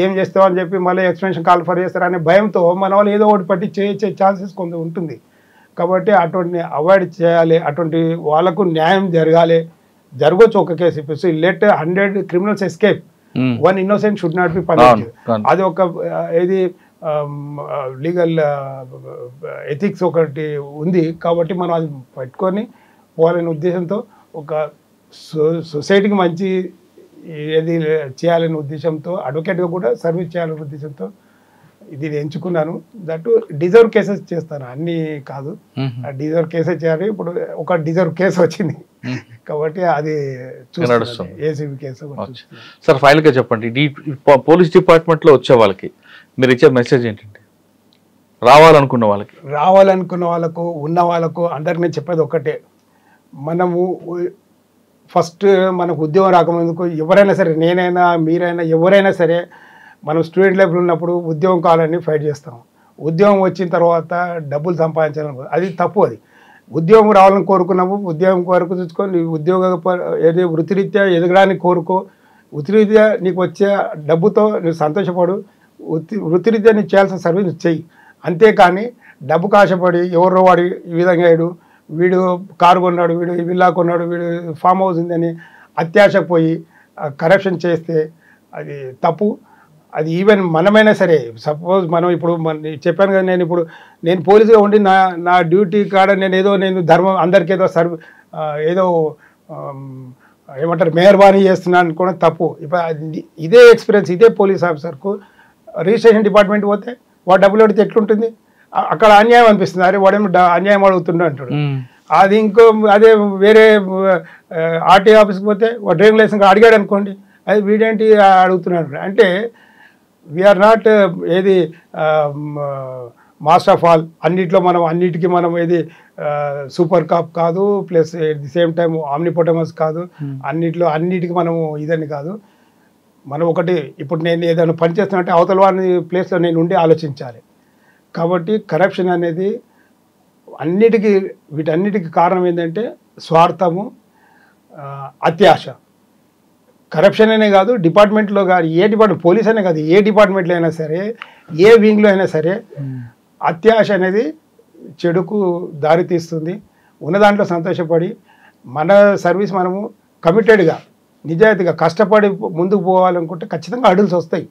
Speaker 3: ఏం చేస్తావు అని చెప్పి మళ్ళీ ఎక్స్ప్లెనేషన్ కాల్ ఫర్ చేస్తారు అనే భయంతో మన వాళ్ళు ఏదో ఒకటి పట్టి చేయించే ఛాన్సెస్ కొంత ఉంటుంది. కాబట్టి అటువంటి అవాయిడ్ చేయాలి, అటువంటి వాళ్ళకు న్యాయం జరగవచ్చు. ఒక కేసు ఇప్పుడు let 100 criminals escape, 1 innocent should not be punished. అది ఒక ఇది లీగల్ ఎథిక్స్ ఒకటి ఉంది. కాబట్టి మనం అది పట్టుకొని పోవాలనే ఉద్దేశంతో ఒక సొసైటీకి మంచి ఏది చేయాలనే ఉద్దేశంతో అడ్వకేట్గా కూడా సర్వీస్ చేయాలనే ఉద్దేశంతో ఇది ఎంచుకున్నాను. దట్ డిజర్వ్ కేసెస్ చేస్తాను, అన్నీ కాదు. డిజర్వ్ కేసెస్ చేయాలి. ఇప్పుడు ఒక డిజర్వ్ కేసు వచ్చింది కాబట్టి అది ఏసీబీ కేసు.
Speaker 2: సార్ ఫైనల్గా చెప్పండి, పోలీస్ డిపార్ట్మెంట్లో వచ్చే వాళ్ళకి మీరు ఇచ్చే మెసేజ్ ఏంటంటే రావాలనుకున్న వాళ్ళకు
Speaker 3: ఉన్న వాళ్ళకు అందరికి నేను చెప్పేది ఒకటే, మనము ఫస్ట్ మనకు ఉద్యోగం రాకముందుకు ఎవరైనా సరే, నేనైనా మీరైనా ఎవరైనా సరే, మనం స్టూడెంట్ లైఫ్లో ఉన్నప్పుడు ఉద్యోగం కావాలని ఫైట్ చేస్తాం. ఉద్యోగం వచ్చిన తర్వాత డబ్బులు సంపాదించాలని అది తప్పు. అది ఉద్యోగం రావాలని కోరుకున్నాము, ఉద్యోగం కొరకు చూసుకొని ఏది వృత్తిరీత్యా ఎదగడానికి కోరుకో, వృత్తిరీత్యా నీకు వచ్చే డబ్బుతో నువ్వు సంతోషపడు, వృత్తిరీత్యా నీకు చేయాల్సిన సర్వీస్ చెయ్యి. అంతేకాని డబ్బుకు ఆశపడి ఎవరో వాడి ఈ విధంగా వీడు కారు కొన్నాడు, వీడు విల్లా కొన్నాడు, వీడు ఫామ్ హౌస్ ఉందని అత్యాశకు పోయి కరప్షన్ చేస్తే అది తప్పు. అది ఈవెన్ మనమైనా సరే, సపోజ్ మనం ఇప్పుడు చెప్పాను కదా, నేను పోలీసుగా ఉండి నా డ్యూటీ కాడ నేను ధర్మం అందరికీ ఏదో ఏమంటారు మెహర్బానీ చేస్తున్నాను కూడా తప్పు. ఇప్పుడు ఇదే ఎక్స్పీరియన్స్ ఇదే పోలీస్ ఆఫీసర్కు రిజిస్ట్రేషన్ డిపార్ట్మెంట్ పోతే వాడు డబ్బులు అడిగితే ఎట్లుంటుంది? అక్కడ అన్యాయం అనిపిస్తుంది, అరే వాడేమో అన్యాయం అడుగుతుండే అంటాడు. అది అదే వేరే ఆర్టీ ఆఫీస్కి పోతే వాడు డ్రైవింగ్ లైసెన్స్ అడిగాడు అనుకోండి, అది వీడేంటి అడుగుతున్నాడు అంటే వీఆర్ నాట్ ఏది మాస్టర్ ఆఫ్ ఆల్. అన్నిటికీ మనం ఏది సూపర్ కాప్ కాదు, plus at the same time omnipotent కాదు, అన్నిటికీ మనము ఇదని కాదు. మనం ఒకటి ఇప్పుడు నేను ఏదైనా పని చేస్తున్నట్టే అవతల వారి ప్లేస్లో నేను ఉండి ఆలోచించాలి. కాబట్టి కరప్షన్ అనేది వీటన్నిటికీ కారణం ఏంటంటే స్వార్థము, అత్యాశ. కరప్షన్ అనే కాదు, డిపార్ట్మెంట్లో కాదు, ఏ డిపార్ట్మెంట్ పోలీస్ అనే కాదు, ఏ డిపార్ట్మెంట్లో అయినా సరే, ఏ వింగ్లో అయినా సరే అత్యాశ అనేది చెడుకు దారి తీస్తుంది. ఉన్న దాంట్లో సంతోషపడి మన సర్వీస్ మనము కమిటెడ్గా నిజాయితీగా కష్టపడి ముందుకు పోవాలనుకుంటే ఖచ్చితంగా అడుగులు వస్తాయి.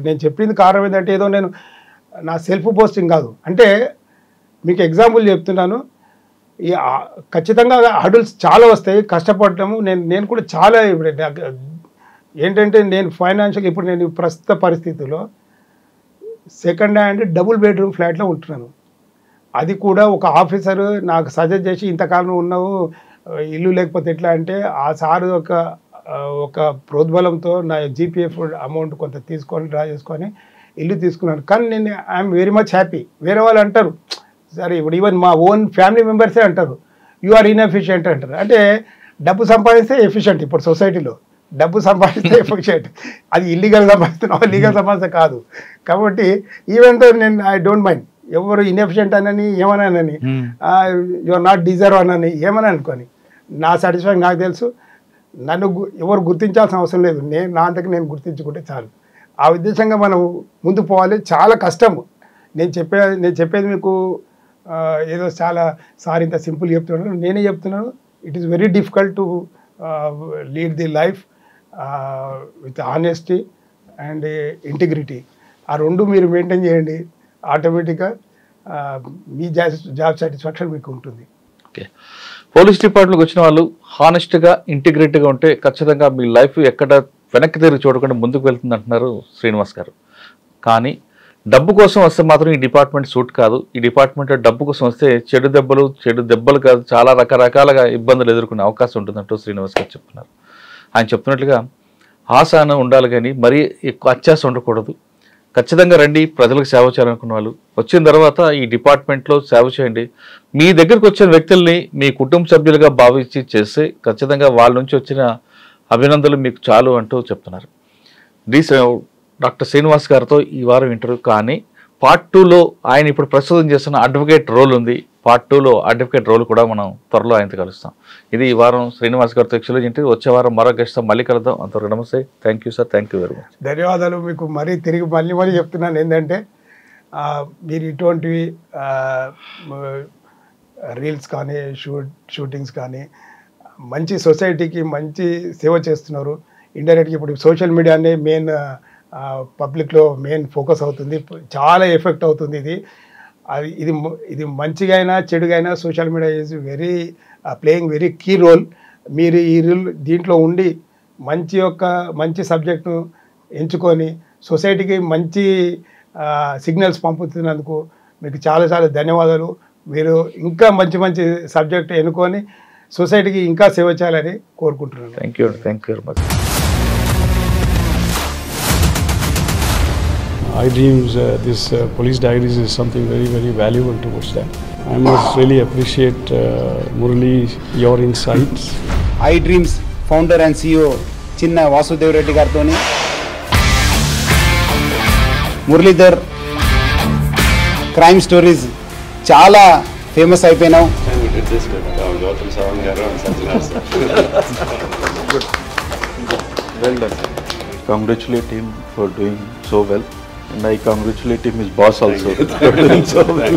Speaker 3: నేను చెప్పింది కారణం ఏంటంటే ఏదో నేను నా సెల్ఫ్ పోస్టింగ్ కాదు, అంటే మీకు ఎగ్జాంపుల్ చెప్తున్నాను. ఈ ఖచ్చితంగా హడుల్స్ చాలా వస్తాయి, కష్టపడటము. నేను కూడా చాలా ఇప్పుడు ఏంటంటే నేను ఫైనాన్షియల్ ఇప్పుడు నేను ప్రస్తుత పరిస్థితుల్లో సెకండ్ హ్యాండ్ డబుల్ బెడ్రూమ్ ఫ్లాట్లో ఉంటున్నాను. అది కూడా ఒక ఆఫీసరు నాకు సజెస్ట్ చేసి ఇంతకాలం ఉన్నావు ఇల్లు లేకపోతే ఎట్లా అంటే ఆ సారు ఒక ప్రోద్బలంతో నా జీపీఎఫ్ అమౌంట్ కొంత తీసుకొని డ్రా చేసుకొని ఇల్లు తీసుకున్నాను. కానీ నేను ఐఎమ్ వెరీ మచ్ హ్యాపీ. వేరే వాళ్ళు అంటారు, సరే ఇప్పుడు ఈవెన్ మా ఓన్ ఫ్యామిలీ మెంబర్సే అంటారు యు ఆర్ ఇన్ఎఫిషియెంట్ అంటారు. అంటే డబ్బు సంపాదిస్తే ఎఫిషియెంట్. ఇప్పుడు సొసైటీలో డబ్బు సంపాదిస్తే ఎఫిషియెంట్, అది ఇల్లీగల్ సంపాదిస్తున్నావు, లీగల్ సంపాదిస్తే కాదు. కాబట్టి ఈవెన్ తో నేను ఐ డోంట్ మైండ్ ఎవరు ఇన్ఎఫిషియెంట్ అనని ఏమన్నానని, యు ఆర్ నాట్ డిజర్వ్ అనని ఏమని అనుకోని, నా సాటిస్ఫాక్షన్ నాకు తెలుసు. నన్ను ఎవరు గుర్తించాల్సిన అవసరం లేదు, నా అంతకు నేను గుర్తించుకుంటే చాలు. ఆ ఉద్దేశంగా మనం ముందుకు పోవాలి. చాలా కష్టము. నేను చెప్పేది మీకు ఏదో చాలా సార్ ఇంత సింపుల్ చెప్తున్నాను, నేనే చెప్తున్నాను. It is very difficult to lead the life with honesty and integrity. ఆ రెండు మీరు మెయింటైన్ చేయండి, ఆటోమేటిక్గా మీ జాబ్ సాటిస్ఫాక్షన్ మీకు ఉంటుంది.
Speaker 2: ఓకే, పోలీస్ డిపార్ట్మెంట్కి వచ్చిన వాళ్ళు హానెస్ట్గా ఇంటిగ్రిటీగా ఉంటే ఖచ్చితంగా మీ లైఫ్ ఎక్కడ వెనక్కి తిరిగి చూడకుండా ముందుకు వెళ్తుంది అంటున్నారు శ్రీనివాస్ గారు. కానీ డబ్బు కోసం వస్తే మాత్రం ఈ డిపార్ట్మెంట్ సూట్ కాదు. ఈ డిపార్ట్మెంట్లో డబ్బు కోసం వస్తే చెడు దెబ్బలు కాదు, చాలా రకరకాలుగా ఇబ్బందులు ఎదుర్కొనే అవకాశం ఉంటుందంటూ శ్రీనివాస్ గారు చెప్తున్నారు. ఆయన చెప్తున్నట్లుగా ఆశ అని ఉండాలి కానీ మరీ ఎక్కువ అత్యాశ ఉండకూడదు. ఖచ్చితంగా రండి, ప్రజలకు సేవ చేయాలనుకున్న వాళ్ళు వచ్చిన తర్వాత ఈ డిపార్ట్మెంట్లో సేవ చేయండి. మీ దగ్గరకు వచ్చిన వ్యక్తుల్ని మీ కుటుంబ సభ్యులుగా భావించి చేస్తే ఖచ్చితంగా వాళ్ళ నుంచి వచ్చిన అభినందనలు మీకు చాలు అంటూ చెప్తున్నారు. డాక్టర్ శ్రీనివాస్ గారితో ఈ వారం ఇంటర్వ్యూ. కానీ పార్ట్ 2లో ఆయన ఇప్పుడు ప్రస్తుతం చేస్తున్న అడ్వకేట్ రోల్ ఉంది. పార్ట్ 2లో అడ్వకేట్ రోల్ కూడా మనం త్వరలో ఆయనతో కలుస్తాం. ఇది ఈ వారం శ్రీనివాస్ గారితో ఎక్స్క్లూజివ్ ఇంటర్వ్యూ. వచ్చే వారం మరో గెస్ట్తో మళ్ళీ కలుద్దాం. అంతవరకు నమస్తే. Thank you sir. Thank you very much.
Speaker 3: ధన్యవాదాలు. మీకు తిరిగి మళ్ళీ చెప్తున్నాను ఏంటంటే మీరు ఇటువంటివి రీల్స్ కానీ షూటింగ్స్ కానీ మంచి సొసైటీకి మంచి సేవ చేస్తున్నారు. ఇండైరెక్ట్గా ఇప్పుడు సోషల్ మీడియానే మెయిన్ పబ్లిక్లో మెయిన్ ఫోకస్ అవుతుంది. చాలా ఎఫెక్ట్ అవుతుంది ఇది మంచిగా అయినా చెడుగా అయినా social media is playing very key role. మీరు ఈ దీంట్లో ఉండి మంచి సబ్జెక్ట్ను ఎంచుకొని సొసైటీకి మంచి సిగ్నల్స్ పంపుతున్నందుకు మీకు చాలా చాలా ధన్యవాదాలు. మీరు ఇంకా మంచి సబ్జెక్ట్ ఎన్నుకొని సొసైటీకి ఇంకా సేవ చేయాలని కోరుకుంటున్నాను.
Speaker 2: Thank you very much.
Speaker 1: iDreams, this police diaries is something very, very valuable towards them. I must really appreciate Murali, your insights.
Speaker 4: iDreams founder and CEO Chinna Vasudev Reddy gartoni Muralidhar crime stories చాలా famous అయిపోయినావు.
Speaker 5: Well done. Congratulate him for doing so well. And I congratulate him, his boss also. So well.